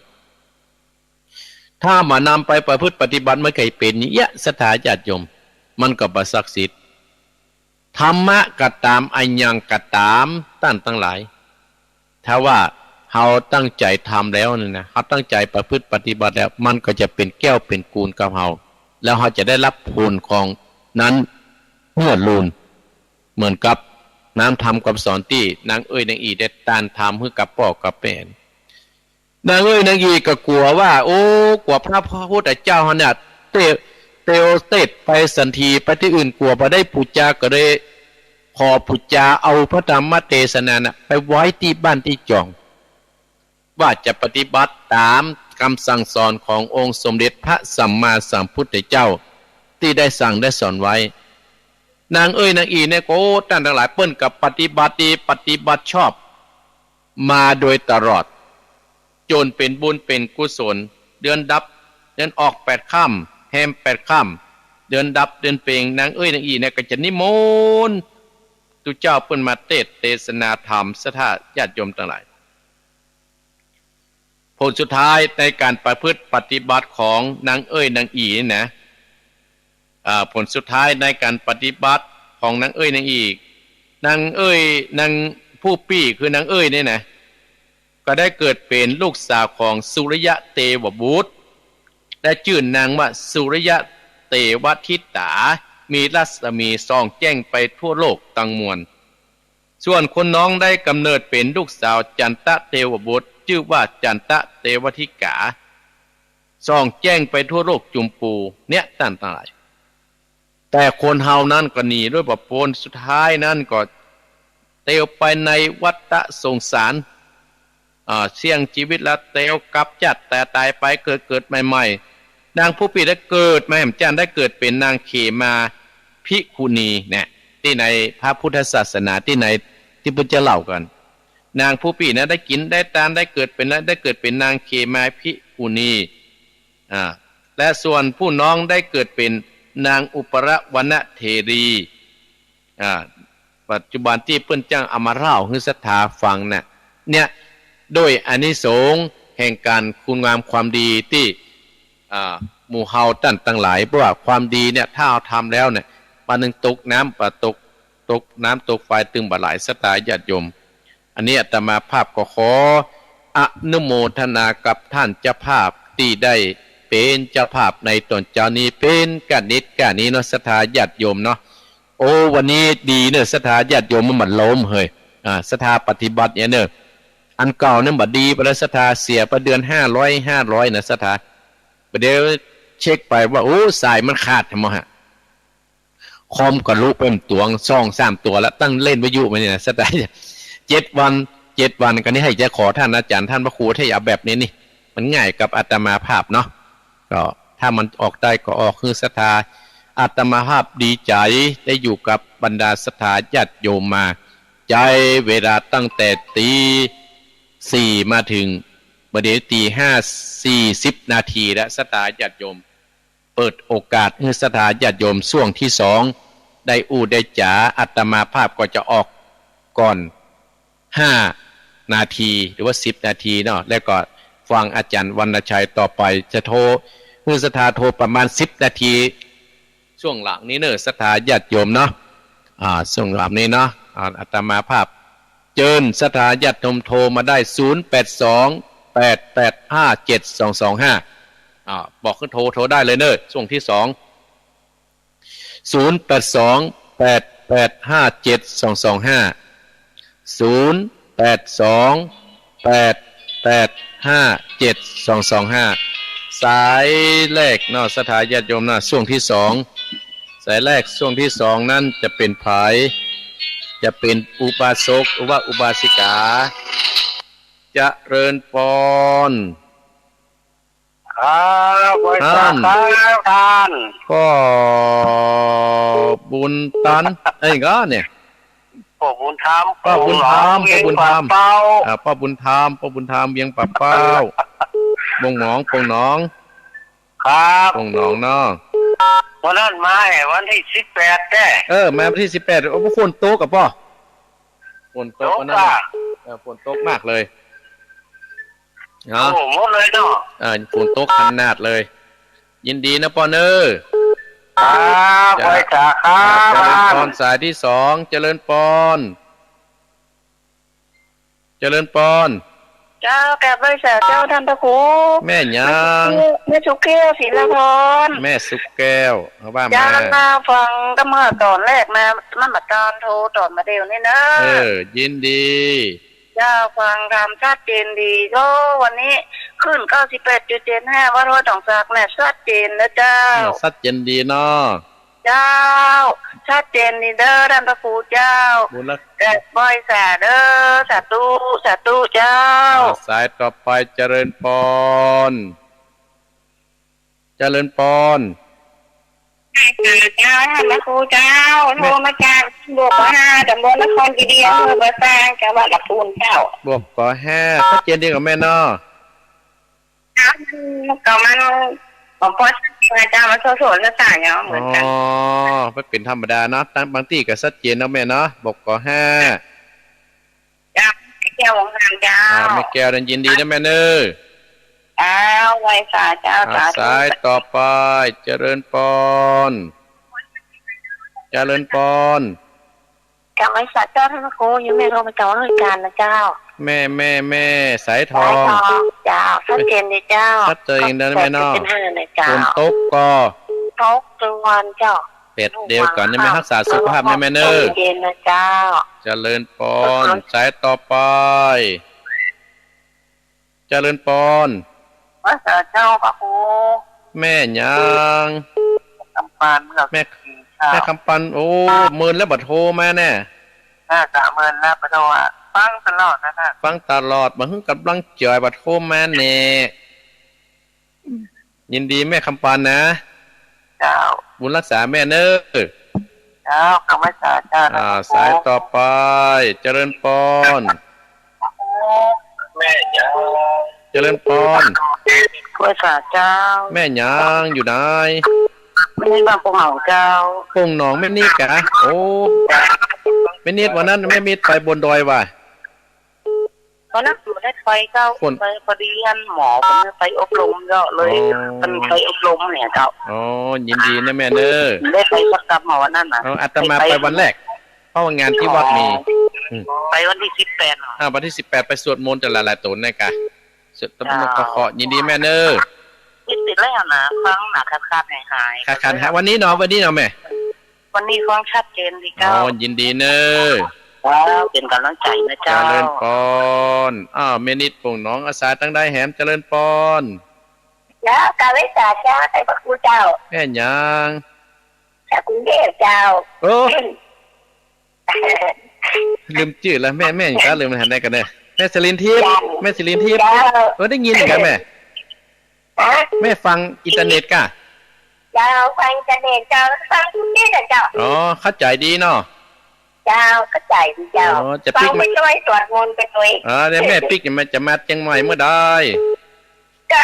ถ้ามานำไปประพฤติปฏิบัติไม่เคยเป็นนี้ศรัทธาญาติโยมมันก็บ่ศักดิ์สิทธิ์ธรรมะก็ตามอัญญังก็ตามตั้งหลายถ้าว่าเฮาตั้งใจทำแล้วนี่นะเฮาตั้งใจประพฤติปฏิบัติแล้วมันก็จะเป็นแก้วเป็นกูลกับเฮาแล้วเฮาจะได้รับผลของนั้นเมื่อลูนเหมือนกับน้ำทำกับสอนที่นางนางอีได้ตานทำเพื่อกับป่อกับแปนนางนางอีก็กลัวว่าโอ้กลัวพระพุทธเจ้าเนี่ยเตโอเตดไปสันทีไปที่อื่นกลัวพอได้ปุจจาก็ได้ขอปุจจาเอาพระธรรมเทศนานะไปไว้ที่บ้านที่จองว่าจะปฏิบัติตามคำสั่งสอนขององค์สมเด็จพระสัมมาสัมพุทธเจ้าที่ได้สั่งได้สอนไว้นางนางอีเนี่ยก็ท่านทั้งหลายเปิ้นกับปฏิบัติดีปฏิบัติชอบมาโดยตลอดจนเป็นบุญเป็นกุศลเดือนดับเดือนออก8 ค่ำแฮม8 ค่ำเดือนดับเดือนเปงนางนางอีเนี่ยก็จะนิมนต์ตุเจ้าเปิ้นมาเทศนาธรรมสถาญาติโยมทั้งหลายผลสุดท้ายในการประพฤติปฏิบัติของนางนางอีนี่นะผลสุดท้ายในการปฏิบัติของนางนางอีนางผู้ปี้คือนางเนี่ยนะก็ได้เกิดเป็นลูกสาวของสุริยะเทวบุตรและชื่อนางว่าสุริยะเทวทิตามีรัศมีส่องแจ้งไปทั่วโลกตั้งมวลส่วนคนน้องได้กำเนิดเป็นลูกสาวจันตะเทวบุตรชื่อว่าจันตะเทวทิกาส่องแจ้งไปทั่วโลกจุมปูเนี่ยต่างๆแต่คนเฮานั้นก็หนีด้วยประโปนสุดท้ายนั้นก็เตวไปในวัฏสงสารเสี่ยงชีวิตแล้วเตวกลับจัดแต่ตายไปเกิดใหม่ๆนางผู้ปีได้เกิดมาแห่มจันได้เกิดเป็นนางเขมาภิกขุณีเนี่ยที่ในพระพุทธศาสนาที่ในที่พุทธเจ้าเล่ากันนางผู้ปีนะได้กินได้ทานได้เกิดเป็นแล้วได้เกิดเป็นนางเขมาภิกขุณีและส่วนผู้น้องได้เกิดเป็นนางอุปรวรรณเทรีปัจจุบันที่เปิ้นจ้างเอามาเล่าให้ศรัทธาฟังเนี่ยโดยอานิสงส์แห่งการคุณงามความดีที่หมู่เฮาตั้งหลายเพราะว่าความดีเนี่ยถ้าเอาทำแล้วเนี่ยปานนึงตกน้ำปะตกน้ำตกไฟตึงบ่หลายศรัทธาญาติโยมอันนี้อาตมาภาพก็ขออนุโมทนากับท่านเจ้าภาพที่ได้เป็นเจ้าภาพในตอนเจ้านี้เป็นกันนิดกันนี้เนาะศรัทธาญาติโยมเนาะโอ้วันนี้ดีเนอะศรัทธาญาติโยมมันล้มเฮ้ยศรัทธาปฏิบัติเนี่ยเนอะอันเก่าเนี่ยบัดดีไปแล้วศรัทธาเสียประเดือน500นะศรัทธาประเดี๋ยวเช็คไปว่าโอ้สายมันขาดทำไมฮะคอมก็รู้เป็นตัว2-3ตัวแล้วตั้งเล่นวิทยุมาเนี่ยศรัทธา7 วันกันนี้ให้จะขอท่านอาจารย์ท่านพระครูให้เอาแบบนี้นี่มันง่ายกับอาตมาภาพเนาะก็ถ้ามันออกได้ก็ออกคือศรัทธาอาตมาภาพดีใจได้อยู่กับบรรดาศรัทธาญาติโยมมาใจเวลาตั้งแต่4 มาถึงประเดี๋ยว5:40 นาทีและศรัทธาญาติโยมเปิดโอกาสให้ศรัทธาญาติโยมช่วงที่2ได้ได้จ๋าอาตมาภาพก็จะออกก่อน5 นาทีหรือว่า10 นาทีเนาะแล้วก็ฟังอาจารย์วรรณชัยต่อไปจะโทรเพื่อศรัทธาโทรประมาณ10 นาทีช่วงหลังนี้เนอะศรัทธาญาติโยมเนาะช่วงหลังนี้เนาะอาตมาภาพเจิญศรัทธาญาติโยมโทรมาได้0828857225บอกขึ้นโทรได้เลยเนอะช่วงที่2 สายแรกเนาะศรัทธาญาติโยมนะช่วงที่2สายแรกช่วงที่2นั้นจะเป็นไผจะเป็นอุบาสกหรือว่าอุบาสิกา เจริญพรครับไว้สักครับท่านก็บุญตันก็เนี่ยพ่อบุญธรรมพ่อบุญธรรมพ่อบุญธรรมพ่อบุญธรรมเวียงปับเป้าบงหนองปงหนองครับปงหนองเนาะวันนั้นมาวันที่18แท้มาวันที่18โอ้ฝนตกกับพ่อฝนตกวันนั้นฝนตกมากเลยโอ้หมดเลยเนาะฝนตกขนาดเลยยินดีนะปอเนอร์ครับไปจ้าครับเจริญพรสายที่2เจริญพรเจ้าแก่บริษัทเจ้าท่านพระครูแม่ยังแม่สุกแก้วศิลพรแม่สุกแก้วเขาว่ามาฟังก็เมื่อตอนแรกมาการโทรตอนมาเดียวนี่นะยินดีเจ้าฟังทำชัดเจนดีก็วันนี้ขึ้น 98.75 ว่าร้อยต่องจากแม่ชัดเจนนะเจ้าชัดเจนดีเนาะเจ้าชัดเจนดีเด้อท่านพระครูเจ้าบอยสาเด้อสาธุเจ้าสายต่อไปเจริญพรเจ้าท่านพระครูเจ้าโทรมาจากบวก5ตำบลนครกิเดียอำเภอเบอร์ซางจังหวัดลำพูนเจ้าบวก5ชัดเจนดีกับแม่เนาะก็มันผมพอเจ้ามันโสดๆแล้วต่างเนาะเหมือนกันไม่เป็นธรรมดาเนาะบางที่ก็ชัดเจนเนาะแม่เนาะบวก5จ้าแก้วของทางเจ้าแม่แก้วยินดีนะแม่เนอไว้สาเจ้าสายต่อไปเจริญพรกับไว้สาเจ้าท่านพระครูยังไม่โทรมาจองรายการนะเจ้าแม่สายทองเจ้าชัดเจนดีเจ้าชัดเจนนะแม่เนาะฝนตกก็ตกกลางวันเจ้าเป็ดเดียวก่อนยังไม่รักษาสุขภาพนะแม่เนอเย็นนะเจ้าเจริญพรสายต่อไปเจริญพรว่าเจ้าพระครูแม่ยังคำปันแม่คำปันโอ้เมินแล้วบัดโทรมาแน่เมินแล้วบัดโทรฟังตลอดนะฟังตลอดมาฮึ่งกำลังจ่อยบัดโทรมาแน่ยินดีแม่คำปันนะเจ้าบุญรักษาแม่เนอเจ้ากรรมสารเจ้าสายต่อไปเจริญพรแม่ยังเจริญพรพุทธาเจ้าแม่ยังอยู่ไหนไม่ได้บ้านปงเหาเจ้าปงหนองแม่นิดกะโอ้แม่นิดวันนั้นแม่นิดไปบนดอยว่ะตอนนั้นอยู่ได้ไปเจ้าไปพอดีอันหมอผมไปอบรมเจ้าเลยมันไปอบรมเนี่ยเจ้ายินดีนะแม่เนอได้ไปสักกับหมอวันนั้นนะอาตมาไปวันแรกเพราะว่างานที่วัดมีไปวันที่18วันที่18ไปสวดมนต์แต่หลายๆตนนะกะสุดตบมือขอยินดีแม่เนอติดแล้วนะฟังหนักขาดหายขาดวันนี้เนาะแม่วันนี้ฟังชัดเจนดีเจ้ายินดีเนอเป็นกำลังใจนะเจ้าเจริญพรเมนิดปุ่งน้องอาสาตั้งได้แหมเจริญพรแล้วกาวิสาเจ้าไอ้พระครูเจ้าแม่ยังกรุงเทพเจ้าลืมชื่อแล้วแม่อยู่กันลืมมันหันได้กันเนี่ยแม่สิรินทิพย์ได้ยินกันแม่ฟังอินเทอร์เน็ตกะฟังอินเทอร์เน็ตเจ้าฟังทุกที่เจ้าเข้าใจดีเนาะเจ้าเข้าใจดีเจ้าฟังไม่ช่วยสวดมนต์ไปด้วยแม่ปิ๊กจะมาเชียงใหม่เมื่อใดก็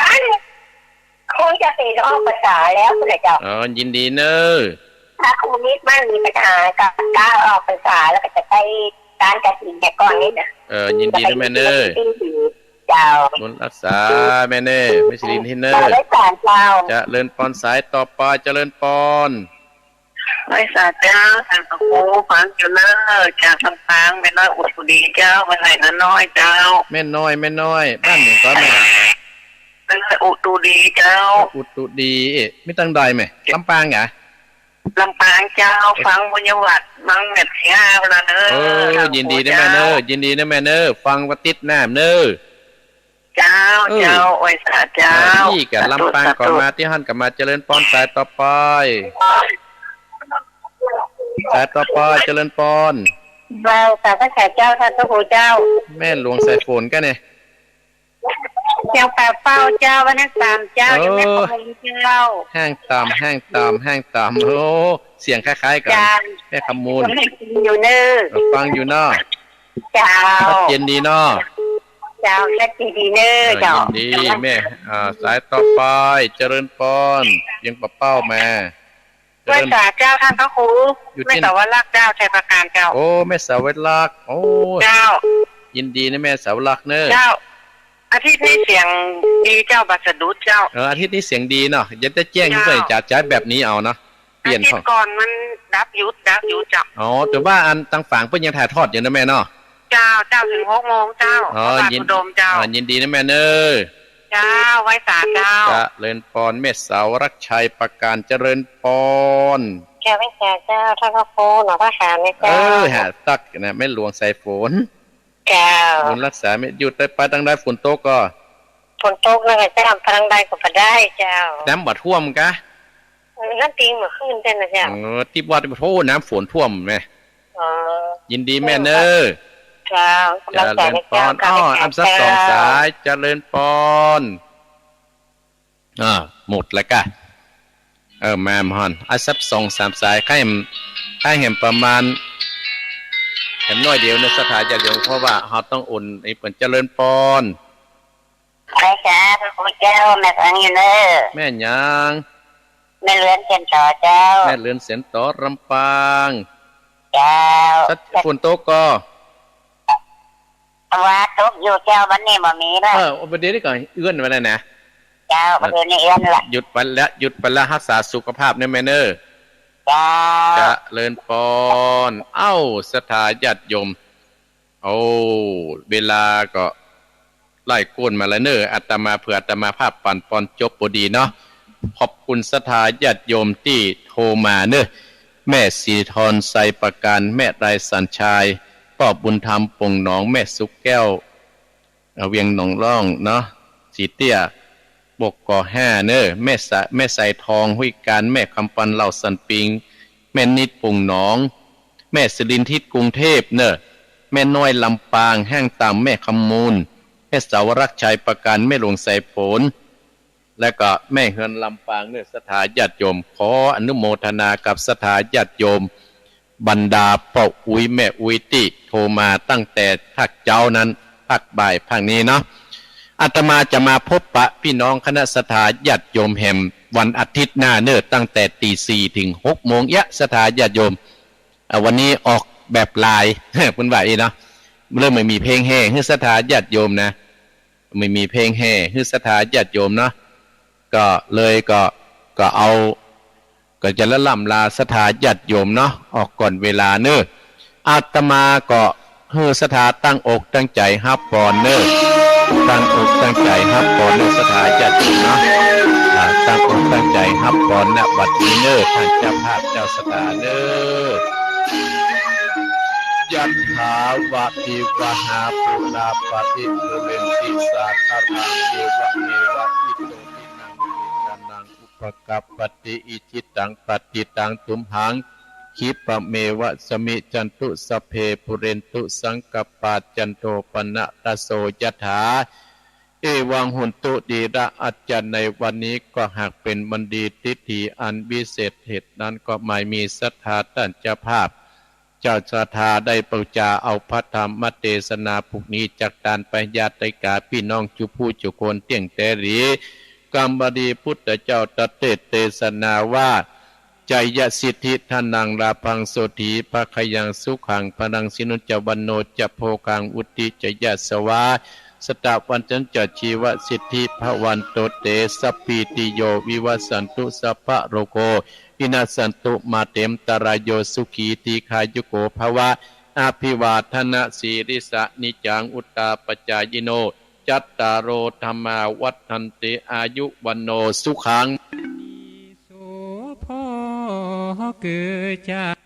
คงจะติดออกภาษาแล้วคุณเจ้ายินดีเนอถ้าคุณนิดมันมีปัญหากับการออกภาษาแล้วก็จะไปการกระถิ่นแต่ก่อนนี้นะยินดีนะแม่เนอบุญรักษาแม่เน่ไม่สิรินทินเนอจะเลินปอนสายต่อไปจะเลินปอนบริษัทเจ้าทางตะโกฟังเจริญจากทำทางแม่น้อยอุตุดีเจ้ามาไหนน้อยเจ้าแม่น้อยบ้านหนึ่งก็แม่เป็นอุตุดีเจ้าอุตุดีไม่ตั้งใดไหมลำปางเหรอลำปางเจ้าฟังบุญวัดมังเม็ดเสียเวลาเนอยินดีนะแม่เนอยินดีนะแม่เนอฟังวัดติดแนมเนอเจ้าโอ้ยสาเจ้าที่กับลำปางก่อนมาที่หั่นกับมาเจริญพรสายต่อไปเจริญพรเราแต่พระแขกเจ้าท่านพระครูเจ้าแม่หลวงสายฝนกันเนี่ย เจ้าแปดเป้าเจ้าวันนั้น3เจ้ายังไม่พอเจ้าแห้งตามแห้งตามแห้งตามโอ้เสียงคล้ายๆกันแม่คำมูลอยู่เนอฟังอยู่เนาะเจ้าชัดเจนดีเนาะเจ้าชัดดีเนอเจ้าดีแม่สายต่อไปเจริญพรยังปะเป้าแม่แม่สาเจ้าท่านพระครูแม่สาวรักษ์เจ้าชัยประการเจ้าโอ้แม่สาวรักษ์โอ้เจ้ายินดีนะแม่สาวรักษ์เนอะเจ้าอาทิตย์นี้เสียงดีเจ้าบัสดุเจ้าอาทิตย์นี้เสียงดีเนาะยันจะแจ้งอยู่เลยจัดใช้แบบนี้เอานะเปลี่ยนของก่อนมันดับยุดจ้ะอ๋อแต่ว่าอันต่างฝั่งเพิ่นยังถ่ายทอดอยู่นะแม่เนาะเจ้าถึง6 โมงเจ้ายินดมเจ้ายินดีนะแม่เนอเจ้าไว้สาเจ้าเจริญพรแม่สาวรักชัยประการเจริญพรแกไว้สาเจ้าท่านพระครูหลวงพ่อขามนะเจ้าหาตักนะแม่หลวงสายฝนเจ้าฝนรักษาไม่หยุดไปตั้งได้ฝนตกก็ฝนตกแล้วจะทำพลังใดก็บ่ได้เจ้าน้ำบ่ท่วมกะน้ำตีเมื่อคืนเป็นนะเจ้าที่วัดโทษน้ำฝนท่วมแม่ยินดีแม่เนอเจ้าเจริญพรอันสัก2 สายเจริญพรหมดแล้วกะแม่มฮอนอันสัก2-3 สายใครเห็นประมาณเห็นน้อยเดียวในสถานจะเดียวเพราะว่าเขาต้องอุ่นไอ้เปิ่นเจริญพรใช่จ้าพระคุณเจ้าแม่ฟังอยู่เนอแม่ยังแม่เลือนเสียนต่อเจ้าแม่เลือนเสียนต่อลำปางเจ้าฝนตกก็ว่าตกอยู่เจ้าวันนี้บ่มีแล้วประเดี๋ยวนี้ก่อนเอื้อนมาแล้วนะเจ้าประเดี๋ยวนี้เอื้อนละหยุดไปแล้วรักษาสุขภาพเนี่ยแม่เนอจะเลินปอนสถาญาติโยมเวลาก็ไล่ก้นมาแล้วเนออาตมาเผื่ออาตมาภาพปั่นปอนจบพอดีเนาะขอบคุณสถาญาติโยมที่โทรมาเนอแม่สีทรไซประการแม่ไรสัญชัยพ่อบุญธรรมปงหนองแม่สุกแก้วเวียงหนองร่องเนาะสีเตี้ยบกก่อ5เนอแม่ใส่ทองห้วยการแม่คำปันเหล่าสันปิงแม่นิดปงหนองแม่สิรินทิศกรุงเทพเนอแม่น้อยลำปางแห้งตามแม่คำมูลแม่สาวรักชัยประการแม่หลวงใส่ผลและก็แม่เฮือนลำปางเนอสถาญาติโยมขออนุโมทนากับสถาญาติโยมบรรดาพ่ออุ้ยแม่อุ้ยติโทรมาตั้งแต่ภาคเจ้านั้นภาคบ่ายภาคนี้เนาะอาตมาจะมาพบปะพี่น้องคณะสถาญาติโยมแห่มวันอาทิตย์หน้าเนอตั้งแต่ตี 4 ถึง 6 โมงสถาญาติโยมวันนี้ออกแบบลายคุณว่าอีเนาะเริ่มไม่มีเพลงแห่ให้สถาญาติโยมนะไม่มีเพลงแห่ให้สถาญาติโยมเนาะก็เลยก็เอาก็จะละล่ำลาสถาญาติโยมเนาะออกก่อนเวลาเนออาตมาก็ให้สถาตั้งอกตั้งใจฮับปอนเนอตั้งอกตั้งใจฮับปอนในสถาญาติโยมเนาะตั้งอกตั้งใจฮับปอนณบัดนี้เนอท่านเจ้าภาพเจ้าสถาเนอยันถาวะทิวหาปุราปฏิปุเรนติสาคารังเอวะเมวะอิโตทินังเอกานังอุปกัปปติอิจิตังปฏิตังตุมหังคิปะเมวะสมิจันตุสเพปุเรนตุสังกปาจันโตปนะตะโสยถาเอวังหุนตุดีระอาจารย์ในวันนี้ก็หากเป็นบัณฑิตทิฏฐิอันวิเศษเหตุนั้นก็ไม่มีศรัทธาท่านเจ้าภาพเจ้าศรัทธาได้ประจาเอาพระธรรมเทศนาพวกนี้จากการไปญาติกาพี่น้องจุผู้จุคนเตียงแต่หรีกรรมบดีพุทธเจ้าตรัสเทศนาว่าใจยสิทธิทานังราพังโสถีภคยังสุขังพนังสินุจวันโนจะโพกังอุติจยสวาสตวันจันจชีวสิทธิภวันโตเตสัพพิติโยวิวัสสันตุสัพพะโรโกวินาสันตุมาเตมตรายโยสุขีติขายุโกภวะอาภิวาทนาสีริสะนิจังอุตตาปจายโนจัตตารโอธรรมาวัฏันติอายุวันโนสุขังโสพ่อเกิดจาก